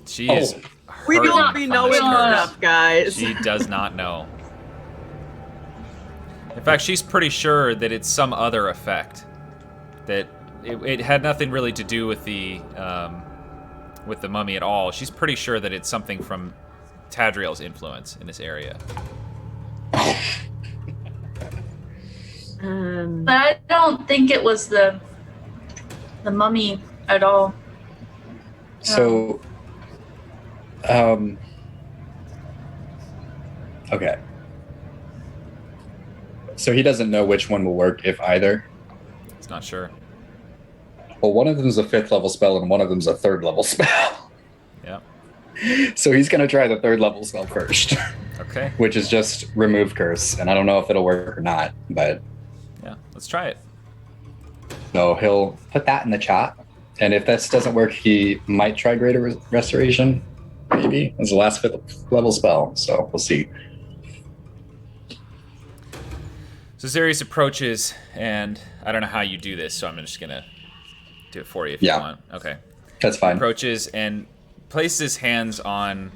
S2: She is.
S4: We
S2: hurting
S4: don't be
S2: from
S4: knowing
S2: this curse.
S4: enough, guys.
S2: She does not know. In fact, she's pretty sure that it's some other effect. That it had nothing really to do with the mummy at all. She's pretty sure that it's something from Tadriel's influence in this area.
S1: But I don't think it was the mummy at all.
S6: So, okay. So he doesn't know which one will work if either.
S2: It's not sure.
S6: Well, one of them's a 5th level spell and one of them's a 3rd level spell.
S2: Yeah.
S6: So he's gonna try the 3rd level spell first,
S2: Okay.
S6: which is just remove curse, and I don't know if it'll work or not, but
S2: Yeah. Let's try it.
S6: so he'll put that in the chat. And if this doesn't work, he might try Greater Restoration, maybe. It's the last 5th level spell, so we'll see.
S2: So Zarius approaches, and I don't know how you do this, so I'm just gonna do it for you if you
S6: Yeah.
S2: want. Okay.
S6: That's fine.
S2: Approaches and places his hands on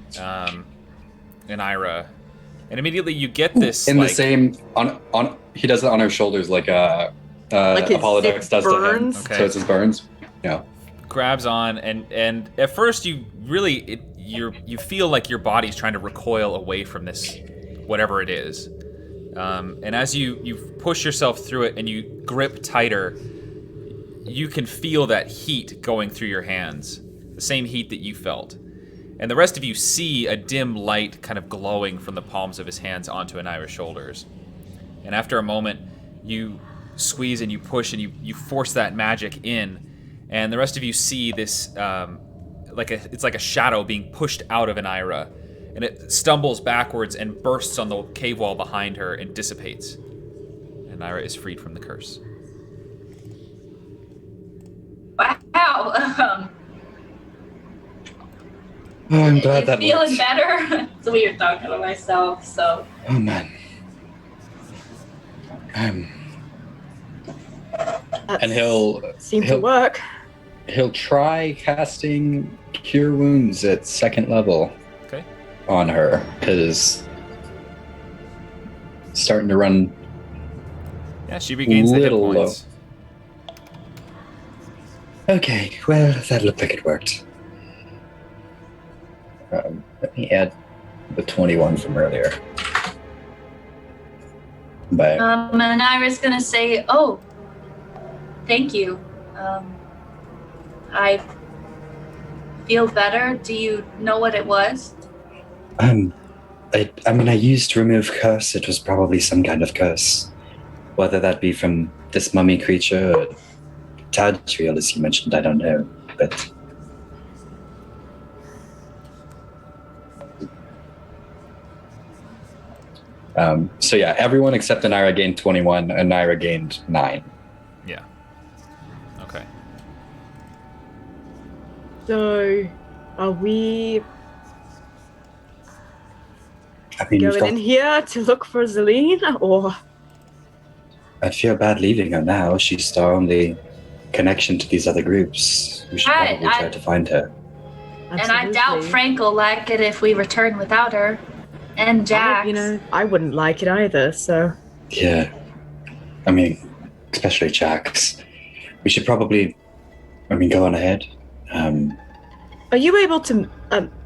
S2: Anira, And immediately you get this
S6: In
S2: like,
S6: the same on he does it on her shoulders like
S4: Like his
S6: Apollodux
S4: sick
S6: does
S4: burns?
S6: to him.
S2: Okay.
S6: So it's his burns. Yeah.
S2: grabs on, and at first you really you feel like your body's trying to recoil away from this, whatever it is. And as you push yourself through it and you grip tighter, you can feel that heat going through your hands, the same heat that you felt. And the rest of you see a dim light kind of glowing from the palms of his hands onto Anira's shoulders. And after a moment, you squeeze and you push and you force that magic in, and the rest of you see this it's like a shadow being pushed out of Anira, and it stumbles backwards and bursts on the cave wall behind her and dissipates. Anira is freed from the curse.
S1: Wow.
S6: Oh, I'm glad
S1: You
S6: that
S1: feeling
S6: worked.
S1: better? It's weird talking to myself, so.
S6: Oh man. And he'll
S4: Seemed to work.
S6: he'll try casting Cure Wounds at 2nd level
S2: Okay.
S6: on her because starting to run.
S2: Yeah, she regains the hit
S6: Little low.
S2: points.
S6: Okay, well that looked like it worked. Let me add the 21 from earlier. But
S1: And Ira's gonna say, "Oh, thank you. I feel better. Do you know what it was?"
S3: I mean, I used remove curse. It was probably some kind of curse, whether that be from this mummy creature or Tadriel, as you mentioned. I don't know, but
S6: so yeah, everyone except Anira gained 21, and Anira gained 9.
S2: Yeah. Okay.
S4: So, are we
S3: I mean, you've
S4: going
S3: got,
S4: in here to look for Zelene, or
S3: I feel bad leaving her now. She's our only connection to these other groups. We should
S1: Right,
S3: probably try to find her.
S1: And I doubt
S4: Absolutely.
S1: Frank will like it if we return without her. And Jax.
S4: I wouldn't like it either. So,
S3: Yeah. I mean, especially Jax. We should probably, go on ahead.
S4: are you able to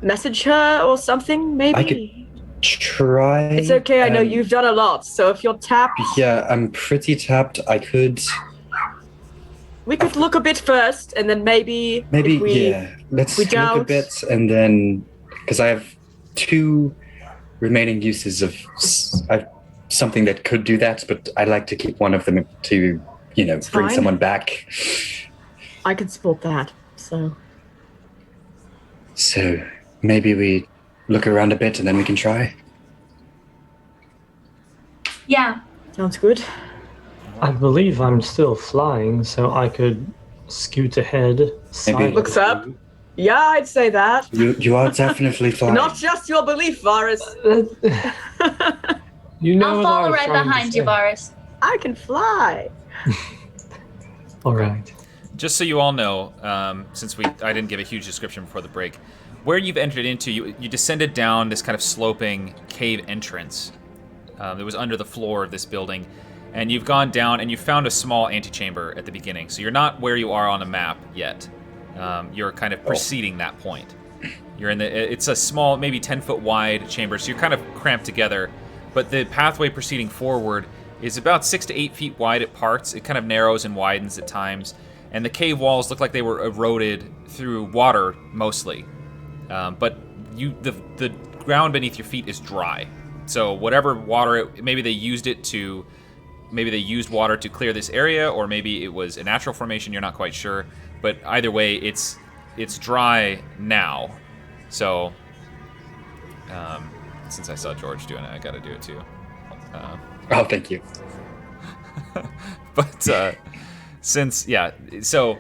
S4: message her or something? Maybe.
S3: I could try.
S4: It's okay. I know you've done a lot. So if you're tapped,
S3: Yeah, I'm pretty tapped. I could.
S4: we could look a bit first, and then maybe.
S3: Maybe,
S4: if we,
S3: yeah. Let's
S4: we
S3: look a
S4: don't-
S3: bit and then. Because I have 2 remaining uses of something that could do that, but I'd like to keep one of them to, bring
S4: fine.
S3: someone back.
S4: I can support that. So.
S3: So maybe we look around a bit and then we can try.
S1: Yeah.
S4: Sounds good.
S5: I believe I'm still flying, so I could scoot ahead. silently.
S4: Looks up. Yeah, I'd say that.
S3: You are definitely flying.
S4: Not just your belief, Varus.
S5: You know
S1: I'll
S5: what I
S1: follow
S5: was
S1: right
S5: trying to
S1: behind you,
S5: say.
S1: Varus.
S4: I can fly.
S5: All right.
S2: Just so you all know, since I didn't give a huge description before the break, where you've entered into, you descended down this kind of sloping cave entrance that was under the floor of this building, and you've gone down and you found a small antechamber at the beginning. So you're not where you are on a map yet. You're kind of preceding that point. You're in it's a small, maybe 10-foot wide chamber, so you're kind of cramped together, but the pathway proceeding forward is about 6 to 8 feet wide at parts. It kind of narrows and widens at times, and the cave walls look like they were eroded through water mostly. But the ground beneath your feet is dry. So whatever water, maybe they used water to clear this area, or maybe it was a natural formation. You're not quite sure. But either way, it's dry now. So since I saw George doing it, I got to do it too.
S6: Oh, thank you.
S2: But so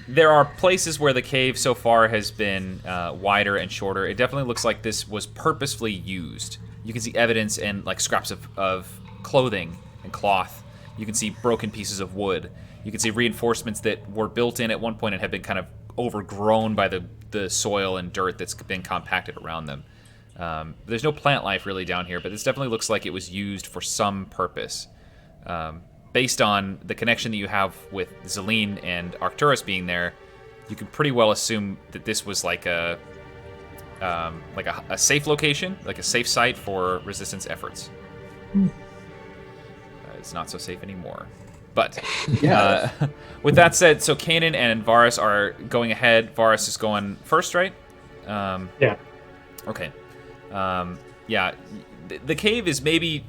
S2: there are places where the cave so far has been wider and shorter. It definitely looks like this was purposefully used. You can see evidence in like scraps of clothing and cloth. You can see broken pieces of wood. You can see reinforcements that were built in at one point and have been kind of overgrown by the soil and dirt that's been compacted around them. There's no plant life really down here, but this definitely looks like it was used for some purpose. Based on the connection that you have with Zelene and Arcturus being there, you can pretty well assume that this was like a safe location, like a safe site for resistance efforts. It's not so safe anymore. But with that said, so Kanan and Varus are going ahead. Varus is going first, right?
S5: Yeah.
S2: Okay. Yeah. The cave is maybe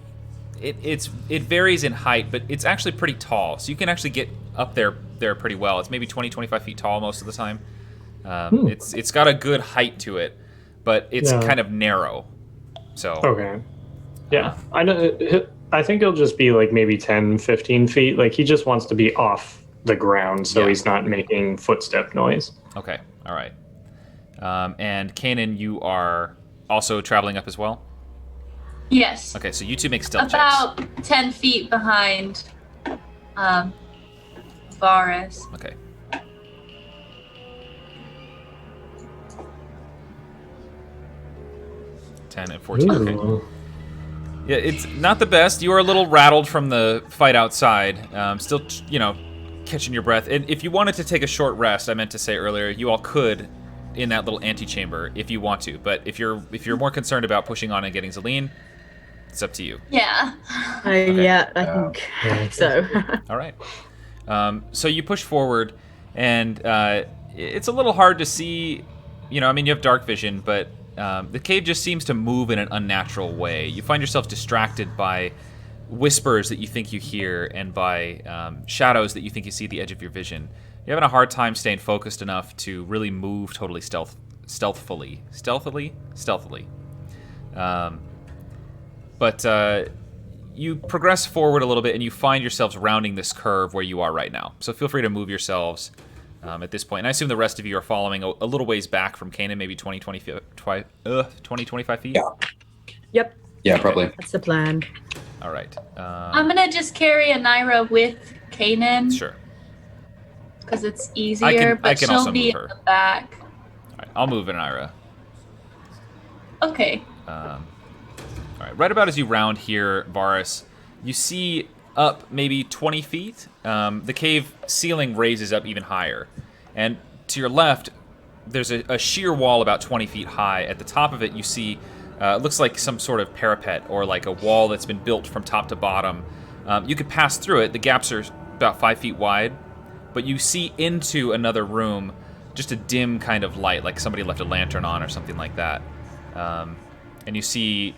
S2: it varies in height, but it's actually pretty tall, so you can actually get up there pretty well. It's maybe 20-25 feet tall most of the time. It's got a good height to it, but it's kind of narrow. So
S5: Okay. Yeah. I think it'll just be like maybe 10, 15 feet. Like he just wants to be off the ground so he's not making footstep noise.
S2: Okay. All right. And Kanan, you are also traveling up as well?
S1: Yes.
S2: Okay, so you two make stealth checks.
S1: About 10 feet behind Varus.
S2: Okay. $10 and $14. Okay.
S5: Ooh.
S2: Yeah, it's not the best. You are a little rattled from the fight outside. Still, catching your breath. And if you wanted to take a short rest, I meant to say earlier, you all could in that little antechamber if you want to. But if you're more concerned about pushing on and getting Zelene, it's up to you.
S1: Yeah.
S4: Yeah, I think so.
S2: All right. So you push forward, and it's a little hard to see. You have dark vision, but the cave just seems to move in an unnatural way. You find yourself distracted by whispers that you think you hear and by shadows that you think you see at the edge of your vision. You're having a hard time staying focused enough to really move totally stealthily. But you progress forward a little bit, and you find yourselves rounding this curve where you are right now. So feel free to move yourselves at this point. And I assume the rest of you are following a little ways back from Kanan, maybe 20, 25 feet?
S6: Yeah.
S4: Yep,
S6: Yeah, probably.
S4: that's the plan.
S2: All right.
S1: I'm going to just carry Anira with Kanan.
S2: Sure.
S1: Because it's easier,
S2: I
S1: but
S2: can
S1: she'll
S2: also
S1: be
S2: move
S1: in
S2: her.
S1: the back.
S2: All right, I'll move Anira.
S1: Okay.
S2: All right, right about as you round here, Varus, you see up maybe 20 feet. The cave ceiling raises up even higher. And to your left, there's a sheer wall about 20 feet high. At the top of it, you see, it looks like some sort of parapet or like a wall that's been built from top to bottom. You could pass through it. The gaps are about 5 feet wide. But you see into another room, just a dim kind of light, like somebody left a lantern on or something like that. And you see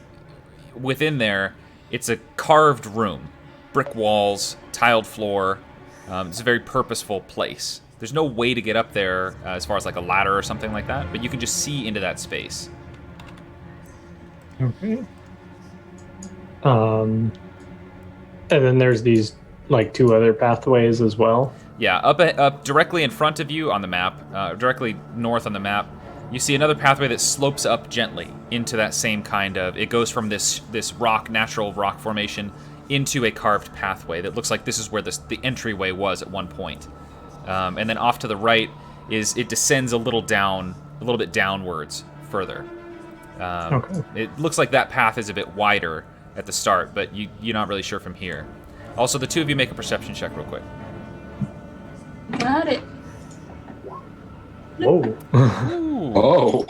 S2: within there, it's a carved room. Brick walls, tiled floor. It's a very purposeful place. There's no way to get up there as far as like a ladder or something like that, but you can just see into that space.
S5: Okay. And then there's these like two other pathways as well.
S2: Yeah, up directly in front of you on the map, directly north on the map, you see another pathway that slopes up gently into that same kind of. It goes from this natural rock formation into a carved pathway that looks like this is where the entryway was at one point. And then off to the right it descends a little bit downwards further.
S5: Okay.
S2: It looks like that path is a bit wider at the start, but you're not really sure from here. Also, the two of you make a perception check real quick.
S1: Got it.
S5: Whoa.
S6: Oh.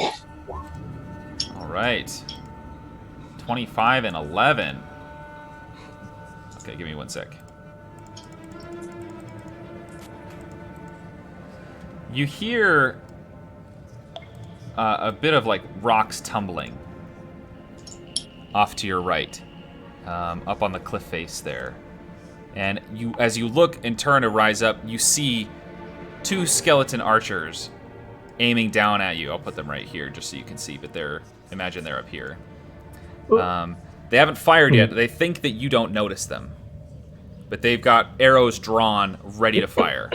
S2: All right. 25 and 11. Okay, give me 1 sec. You hear a bit of like rocks tumbling off to your right, up on the cliff face there. And as you look and turn to rise up, you see two skeleton archers aiming down at you. I'll put them right here just so you can see, but imagine they're up here. They haven't fired yet. They think that you don't notice them, but they've got arrows drawn, ready to fire.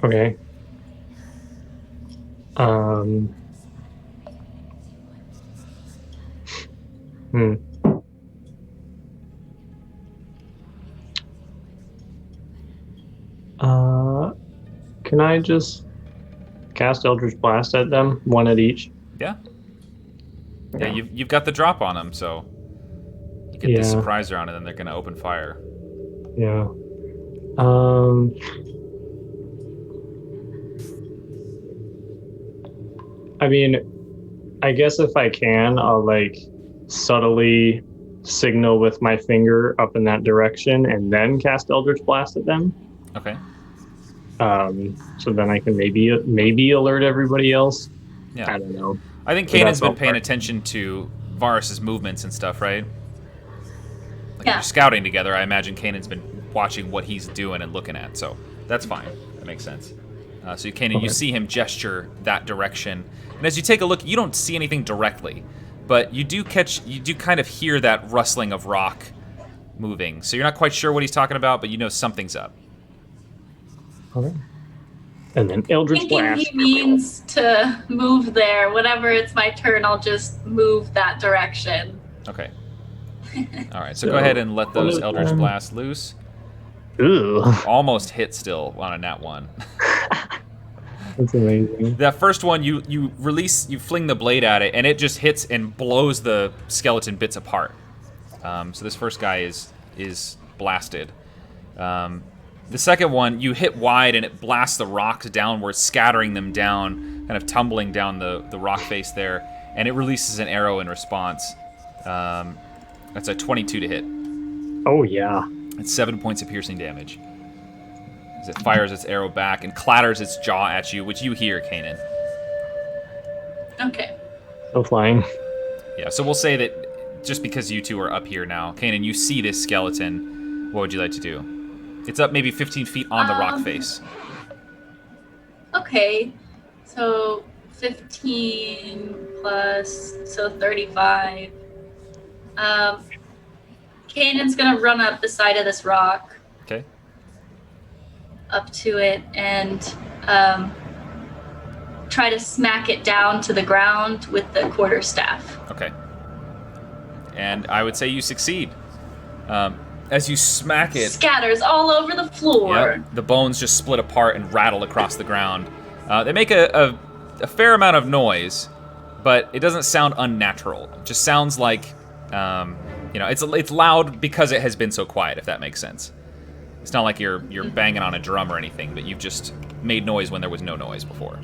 S5: Okay. Can I just cast Eldritch Blast at them, one at each?
S2: Yeah. Yeah, you've got the drop on them, so you get the surprise round, and then they're gonna open fire.
S5: Yeah. I mean, I guess if I can, I'll like subtly signal with my finger up in that direction and then cast Eldritch Blast at them.
S2: Okay.
S5: So then I can maybe alert everybody else.
S2: Yeah.
S5: I don't know.
S2: I think Kanan's been paying attention to Varus's movements and stuff, right? Like if you're scouting together, I imagine Kanan's been watching what he's doing and looking at, so that's fine. That makes sense. So Kanan, you see him gesture that direction, and as you take a look, you don't see anything directly, but you do kind of hear that rustling of rock moving. So you're not quite sure what he's talking about, but you know something's up.
S5: Okay. And then Eldritch Blast.
S8: Thinking he means to move there. Whenever it's my turn, I'll just move that direction.
S2: Okay. All right, so go ahead and let those Eldritch Blasts loose.
S5: Ooh.
S2: Almost hit still on a nat 1.
S5: That's amazing.
S2: That first one, you fling the blade at it, and it just hits and blows the skeleton bits apart. So this first guy is blasted. The second one, you hit wide, and it blasts the rocks downwards, scattering them down, kind of tumbling down the rock face there, and it releases an arrow in response. That's a 22 to hit.
S5: Oh, yeah.
S2: It's 7 points of piercing damage. As it fires its arrow back and clatters its jaw at you, which you hear, Kanan.
S8: Okay.
S5: Still flying.
S2: Yeah, so we'll say that just because you two are up here now, Kanan, you see this skeleton. What would you like to do? It's up maybe 15 feet on the rock face.
S8: Okay. So 15 plus, so 35. Kanan's gonna run up the side of this rock.
S2: Okay.
S8: Up to it and try to smack it down to the ground with the quarterstaff.
S2: Okay. And I would say you succeed. As you smack it,
S8: Scatters all over the floor.
S2: yep, the bones just split apart and rattle across the ground. They make a fair amount of noise, but it doesn't sound unnatural. It just sounds like, it's loud because it has been so quiet, if that makes sense. It's not like you're banging on a drum or anything, but you've just made noise when there was no noise before.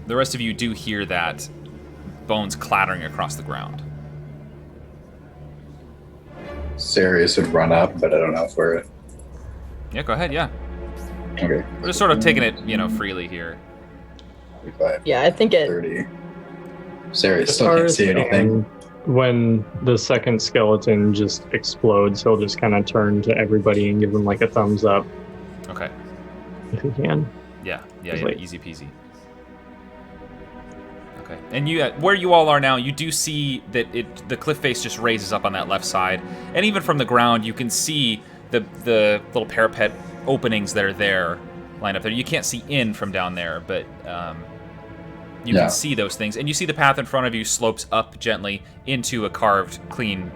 S2: The rest of you do hear that bones clattering across the ground.
S6: Sirius would run up, but I don't know if we're...
S2: Yeah, go ahead, yeah.
S6: Okay.
S2: We're just sort of taking it, freely here.
S6: 35,
S4: Yeah, I think it.
S6: 30. Sirius
S5: As
S6: still
S5: far
S6: can't
S5: as
S6: see anything.
S5: when the second skeleton just explodes, he'll just kind of turn to everybody and give them like a thumbs up
S2: Okay.
S5: if he can.
S2: Yeah,
S5: Wait.
S2: easy peasy. Okay, and where you all are now, you do see that the cliff face just raises up on that left side, and even from the ground, you can see the little parapet openings that are there, lined up there. You can't see in from down there, but you can see those things, and you see the path in front of you slopes up gently into a carved, clean,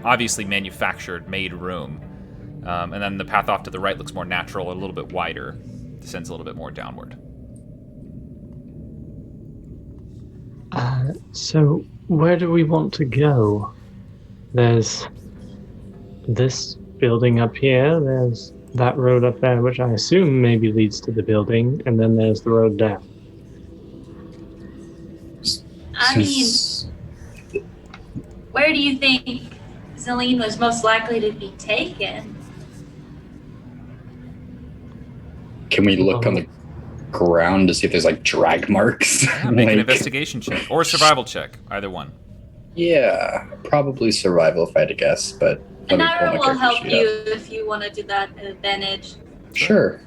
S2: obviously manufactured, made room, and then the path off to the right looks more natural, a little bit wider, descends a little bit more downward.
S5: So where do we want to go? There's this building up here, there's that road up there, which I assume maybe leads to the building, and then there's the road down.
S8: I mean, where do you think Zelene was most likely to be taken?
S6: Can we look on the ground to see if there's like drag marks?
S2: Yeah, make an investigation check or a survival check, either one.
S6: Yeah, probably survival if I had to guess, but let
S8: And
S6: me pull
S8: Ira
S6: my
S8: will
S6: character
S8: help
S6: sheet
S8: you
S6: up.
S8: if you want to do that at advantage.
S6: Sure.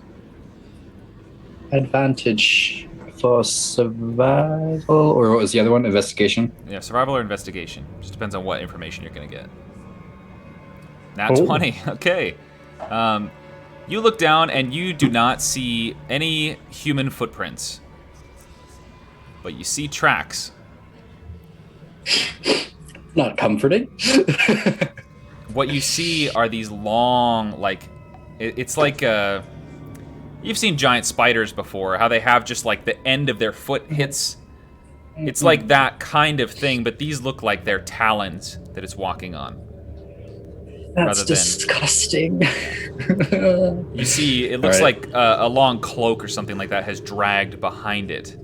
S6: Advantage for survival, or what was the other one? Investigation?
S2: Yeah, survival or investigation. Just depends on what information you're going to get. Nat
S5: Oh.
S2: 20. Okay. You look down and you do not see any human footprints, but you see tracks.
S6: Not comforting.
S2: What you see are these long, like, it's like You've seen giant spiders before, how they have just like the end of their foot hits. It's like that kind of thing, but these look like they're talons that it's walking on.
S3: That's disgusting.
S2: You see, it looks like a long cloak or something like that has dragged behind it,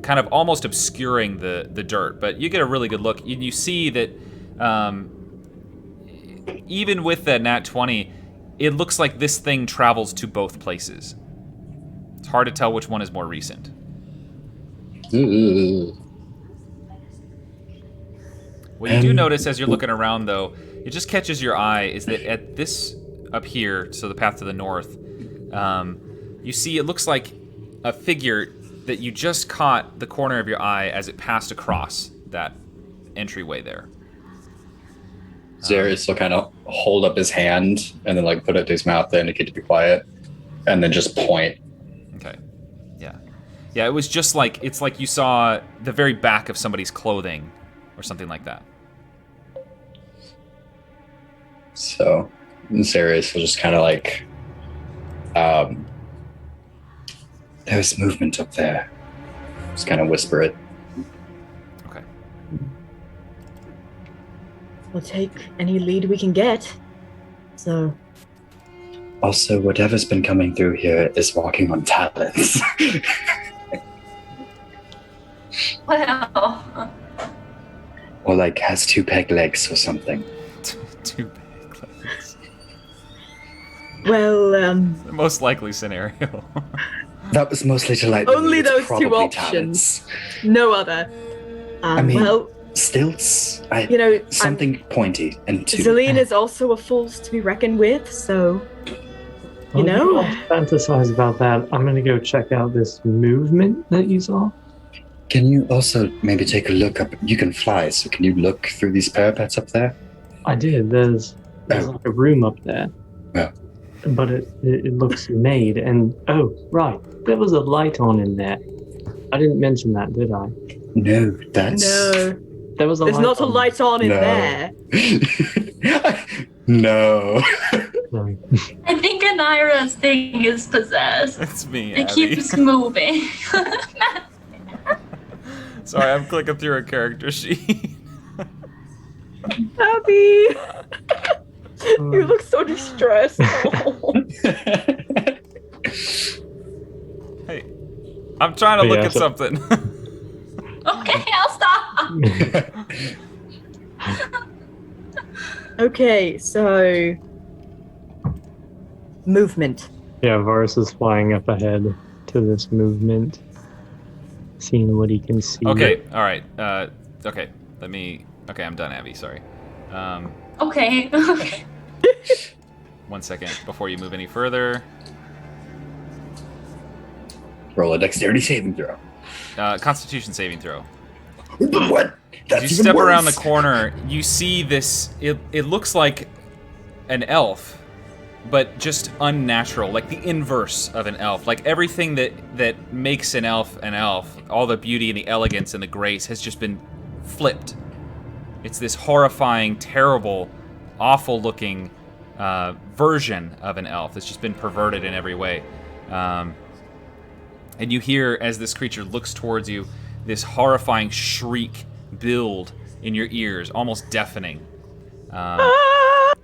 S2: kind of almost obscuring the dirt. But you get a really good look. You see that even with the nat 20, it looks like this thing travels to both places. It's hard to tell which one is more recent. What you do notice as you're looking around, though, it just catches your eye, is that at this up here, so the path to the north, you see it looks like a figure that you just caught the corner of your eye as it passed across that entryway there.
S6: Zarius will kind of hold up his hand and then like put it to his mouth to indicate to be quiet, and then just point.
S2: Okay. Yeah, it was just like, it's like you saw the very back of somebody's clothing or something like that.
S6: So Zarius will just kind of like,
S3: There's movement up there.
S6: just kind of whisper it.
S2: Okay.
S4: We'll take any lead we can get. So,
S3: Also, whatever's been coming through here is walking on talons.
S8: Well,
S3: Or like has two peg legs or something.
S2: Two big legs.
S4: well,
S2: The most likely scenario.
S3: That was mostly to like
S4: only those two
S3: probably
S4: options.
S3: talons.
S4: No other.
S3: I mean,
S4: well,
S3: stilts. Something pointy and two.
S4: Zelene is also a force to be reckoned with, so
S5: Well,
S4: know.
S5: don't fantasize about that. I'm gonna go check out this movement that you saw.
S3: Can you also maybe take a look up? You can fly, so can you look through these parapets up there?
S5: I did. There's like a room up there.
S3: Yeah.
S5: But it looks made, and oh right, there was a light on in there. I didn't mention that, did I?
S3: No, that's
S4: no.
S5: There was a
S4: There's
S5: light
S4: not a
S5: on.
S4: light on in
S3: No.
S4: there.
S3: No.
S5: No.
S8: I think Anira's thing is possessed.
S2: It's me,
S8: It
S2: Abby.
S8: keeps moving.
S2: Sorry, I'm clicking through a character sheet.
S4: Abby! You look so distressed. Oh.
S2: Hey, I'm trying to
S5: But
S2: look
S5: yeah,
S2: at
S5: so-
S2: something.
S8: Okay, I'll stop.
S4: Okay, so movement.
S5: Yeah, Varus is flying up ahead to this movement, seeing what he can see.
S2: Okay, all right. Okay, Okay, I'm done, Abby. Sorry.
S8: Okay. Okay.
S2: 1 second before you move any further.
S6: Roll a dexterity saving throw.
S2: Constitution saving throw.
S3: What?
S2: As
S3: That's
S2: you
S3: even
S2: step
S3: worse.
S2: around the corner, you see this. It looks like an elf, but just unnatural, like the inverse of an elf. Like everything that makes an elf, all the beauty and the elegance and the grace has just been flipped. It's this horrifying, terrible, awful-looking version of an elf that's just been perverted in every way. And you hear, as this creature looks towards you, this horrifying shriek build in your ears, almost deafening.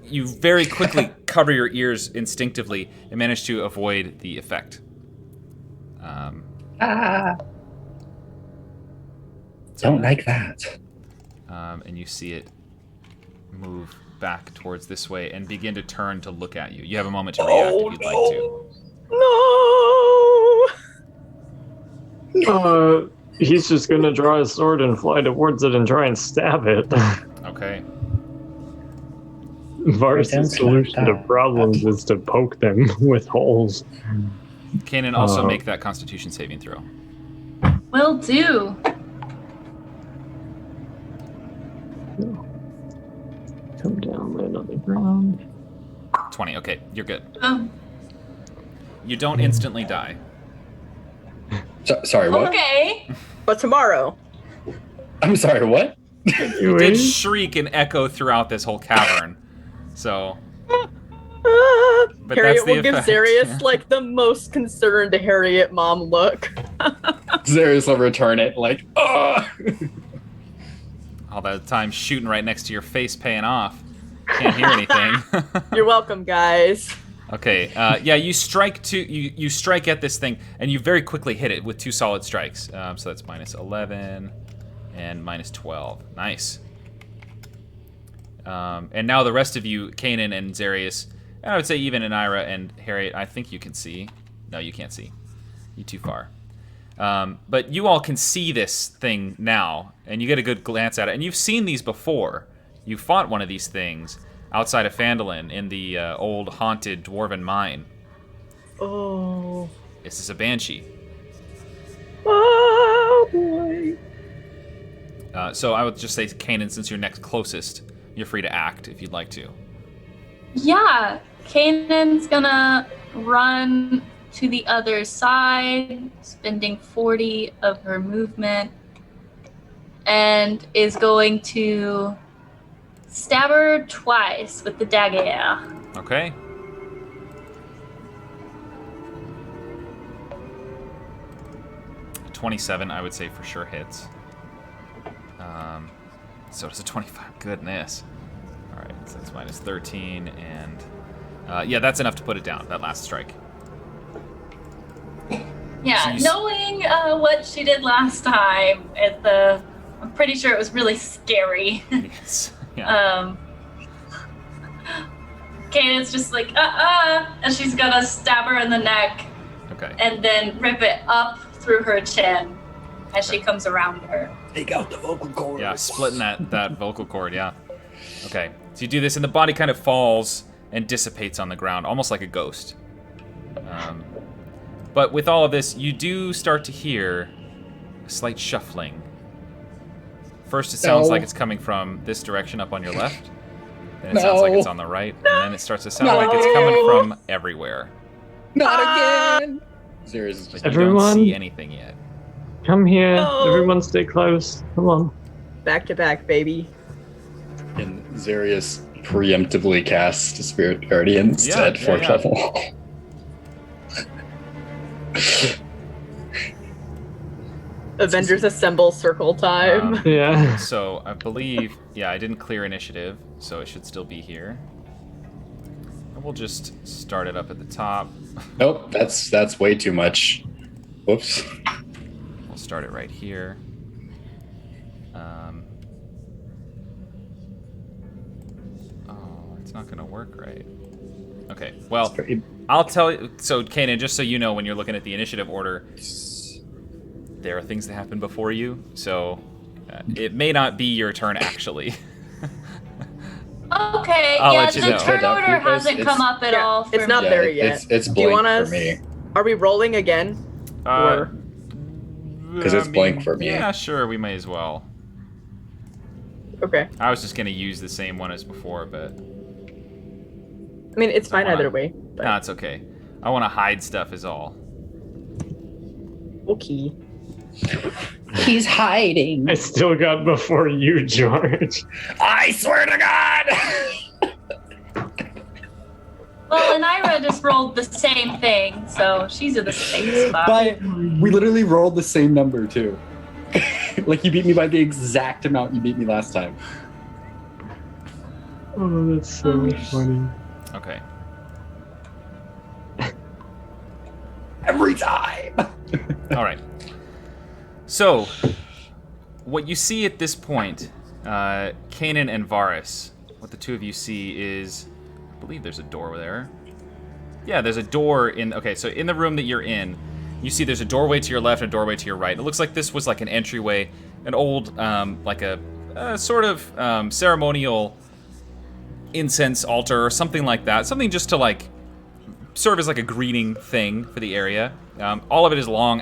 S2: You very quickly cover your ears instinctively and manage to avoid the effect.
S3: Don't like that.
S2: And you see it move back towards this way and begin to turn to look at you. You have a moment to react if you'd like to.
S4: No!
S5: He's just gonna draw his sword and fly towards it and try and stab it.
S2: Okay.
S5: Varus' solution to problems is to poke them with holes.
S2: Kanan, also make that Constitution saving throw.
S8: Will do.
S5: Come down, land on the ground.
S2: 20. Okay, you're good.
S8: Um,
S2: You don't instantly die.
S6: Sorry, what?
S8: okay.
S4: But tomorrow.
S6: I'm sorry, what?
S2: You did shriek and echo throughout this whole cavern. So, But
S4: Harriet
S2: that's the
S4: will give
S2: effect.
S4: Zarius
S2: Yeah.
S4: like the most concerned Harriet mom look.
S6: Zarius will return it like, oh!
S2: All that time shooting right next to your face, paying off. Can't hear anything.
S4: You're welcome, guys.
S2: Okay, yeah, you strike at this thing, and you very quickly hit it with 2 solid strikes. So that's minus 11 and minus 12. Nice. And now the rest of you, Kanan and Zarius, and I would say even Anira and Harriet, I think you can see. No, you can't see. You're too far. But you all can see this thing now, and you get a good glance at it. And you've seen these before. You fought one of these things outside of Phandalin in the old haunted dwarven mine.
S4: Oh.
S2: This is a banshee.
S4: Oh boy.
S2: So I would just say, Kanan, since you're next closest, you're free to act if you'd like to.
S8: Yeah, Kanan's gonna run to the other side, spending 40 of her movement, and is going to stab her twice with the dagger.
S2: Okay. .27, I would say for sure hits. So does a 25. Goodness. All right, so that's minus 13, and yeah, that's enough to put it down. That last strike.
S8: Yeah,
S2: Jeez.
S8: knowing what she did last time, I'm pretty sure it was really scary.
S2: Yes. Yeah.
S8: Kanan's just like, and she's gonna stab her in the neck
S2: Okay.
S8: and then rip it up through her chin as she comes around her.
S6: Take out the vocal cords.
S2: Yeah, splitting that vocal cord, yeah. Okay, so you do this, and the body kind of falls and dissipates on the ground, almost like a ghost. But with all of this, you do start to hear a slight shuffling. First, it sounds like it's coming from this direction up on your left. Then it sounds like it's on the right. And then it starts to sound like it's coming from everywhere.
S6: Not again! Zarius is just
S2: But you don't
S5: Everyone-
S2: see anything yet.
S5: Come here.
S4: No.
S5: Everyone stay close. Come on.
S4: Back to back, baby.
S6: and Zarius preemptively casts Spirit Guardians
S2: Yeah,
S6: at
S2: yeah,
S6: 4th
S2: yeah.
S6: level.
S4: Avengers Assemble circle time.
S5: Yeah.
S2: So I believe, yeah, I didn't clear initiative, so it should still be here. And we'll just start it up at the top.
S6: Nope, that's way too much. Whoops.
S2: We'll start it right here. Oh, it's not gonna work right. Okay, well,
S6: Very-
S2: I'll tell you. So, Kanan, just so you know, when you're looking at the initiative order, there are things that happen before you, so it may not be your turn actually.
S8: Okay,
S2: I'll
S8: yeah,
S2: let you
S8: the
S2: know.
S8: turn
S6: Hold up,
S8: order
S6: you guys,
S8: hasn't
S6: it's-
S8: come up at
S4: Yeah,
S8: all. For
S4: it's not
S8: me.
S4: there yet.
S6: It's
S4: Do you
S6: blank
S4: want
S6: for
S4: us?
S6: me.
S4: Are we rolling again? Or
S6: 'Cause it's blank for me.
S2: Yeah, sure, we may as well.
S4: okay.
S2: I was just gonna use the same one as before, but
S4: I mean, it's fine
S2: wanna-
S4: either way. But
S2: no, it's okay. I want to hide stuff is all.
S4: okay.
S6: He's hiding.
S5: I still got before you, George.
S6: I swear to God!
S8: Well, and Ira just rolled the same thing, so she's in the same spot.
S6: But we literally rolled the same number too. Like you beat me by the exact amount you beat me last time.
S5: Oh, that's so funny.
S2: Okay.
S6: Every time.
S2: All right. So, what you see at this point, Kanan and Varus, what the two of you see is, I believe there's a door there. Yeah, there's a door in. Okay, so in the room that you're in, you see there's a doorway to your left and a doorway to your right. It looks like this was like an entryway, an old, like a sort of ceremonial incense altar or something like that. Something just to like serve as like a greeting thing for the area. All of it is long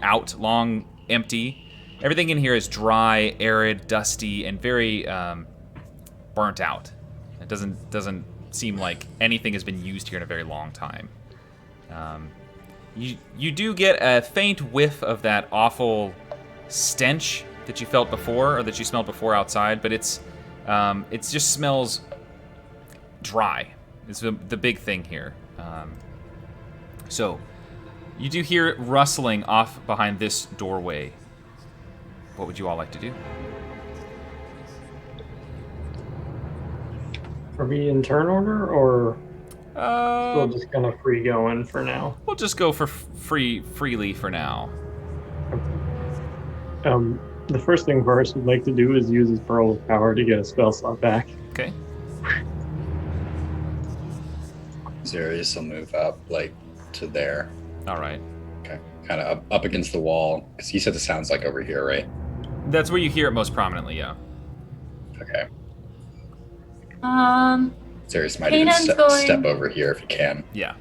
S2: empty. Everything in here is dry, arid, dusty, and very burnt out. It doesn't seem like anything has been used here in a very long time. You do get a faint whiff of that awful stench that you felt before, or that you smelled before outside, but it just smells dry. It's the big thing here. So, you do hear it rustling off behind this doorway. What would you all like to do?
S5: Are we in turn order, or still
S2: Uh,
S5: just gonna free going for now?
S2: we'll just go for freely for now.
S5: The first thing Varus would like to do is use his Pearl of Power to get a spell slot back.
S2: Okay.
S6: Zarius will move up, like, to there.
S2: All right.
S6: Okay. Kind of up against the wall. Because you said the sound's like over here, right?
S2: That's where you hear it most prominently, yeah.
S6: Okay. Zarius might even
S8: Kanan's going-
S6: step over here if he can.
S2: Yeah.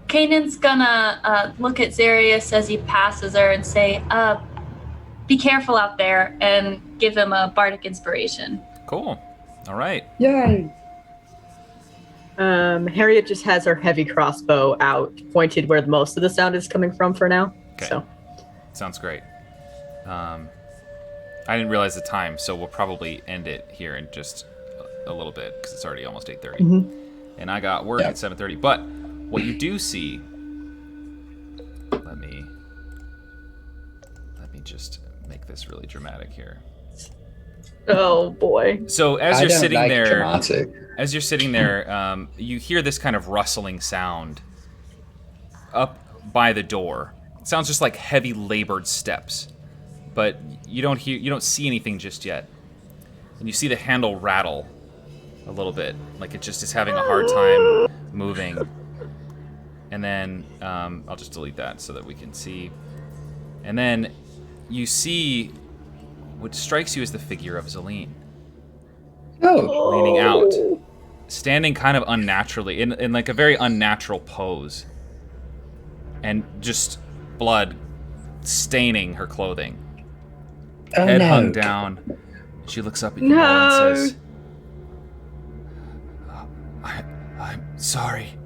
S8: Kanan's gonna look at Zarius as he passes her and say, be careful out there, and give him a bardic inspiration.
S2: Cool. All right.
S6: Yay!
S4: Harriet just has her heavy crossbow out, pointed where most of the sound is coming from for now.
S2: Okay.
S4: So
S2: Sounds great. I didn't realize the time, so we'll probably end it here in just a little bit because it's already almost 8:30, and I got work at 7:30. But what you do see, let me just make this really dramatic here.
S4: oh boy.
S2: So as you're sitting
S6: like
S2: there,
S6: dramatic.
S2: you hear this kind of rustling sound up by the door. It sounds just like heavy labored steps, but you don't see anything just yet. And you see the handle rattle a little bit, like it just is having a hard time moving. And then I'll just delete that so that we can see. And then you see what strikes you as the figure of Zelene
S6: Oh!
S2: leaning out, standing kind of unnaturally, in like a very unnatural pose, and just blood staining her clothing.
S6: Oh,
S2: Head
S6: no.
S2: hung down. She looks up at you all and says, I'm sorry.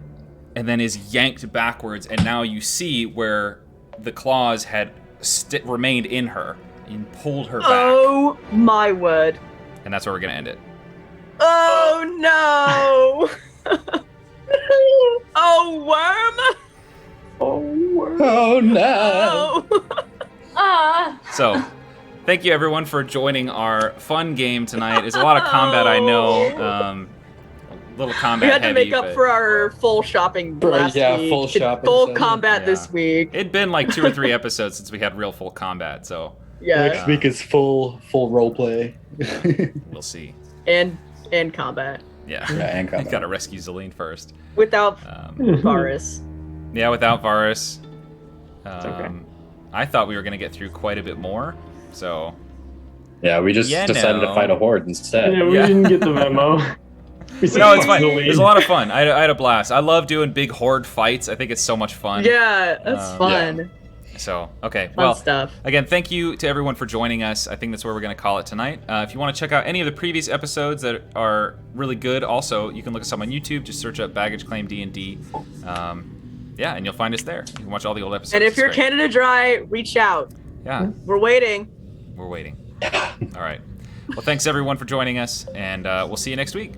S2: And then is yanked backwards, and now you see where the claws had remained in her and pulled her back.
S4: Oh my word.
S2: And that's where we're going to end it.
S4: Oh no! oh worm!
S5: Oh, word.
S6: Oh no!
S8: Ah,
S2: So, thank you everyone for joining our fun game tonight. It's a lot of combat, I know. A little combat
S4: We had to
S2: heavy,
S4: make up
S2: but
S4: for our full shopping last
S6: yeah,
S4: week.
S6: full
S4: Did
S6: shopping
S4: full
S6: session.
S4: combat
S2: Yeah.
S4: this week.
S2: it'd been like 2 or 3 episodes since we had real full combat, so
S4: Yeah,
S6: Next week is full role play.
S2: we'll see.
S4: and combat
S2: Yeah,
S6: Yeah, and
S2: you
S6: combat.
S2: gotta rescue Zelene first.
S4: without
S2: Um,
S4: Varus.
S2: yeah, without Varus.
S5: okay.
S2: I thought we were gonna get through quite a bit more, so
S6: Yeah, we just
S2: Yeah,
S6: decided
S2: no.
S6: to fight a horde instead.
S5: Yeah, we
S2: Yeah.
S5: didn't get the memo. We said
S2: no, it's
S5: fuck
S2: fine.
S5: the
S2: It
S5: lead.
S2: was a lot of fun. I had a blast. I love doing big horde fights. I think it's so much fun.
S4: Yeah, that's fun.
S2: So, okay.
S4: Fun
S2: Well,
S4: stuff.
S2: again, thank you to everyone for joining us. I think that's where we're going to call it tonight. If you want to check out any of the previous episodes that are really good, also, you can look us up on YouTube. Just search up Baggage Claim D&D. Yeah, and you'll find us there. You can watch all the old episodes.
S4: And if
S2: It's
S4: you're
S2: great.
S4: Canada Dry, reach out.
S2: Yeah,
S4: We're waiting.
S2: we're waiting. All right. Well, thanks everyone for joining us, and we'll see you next week.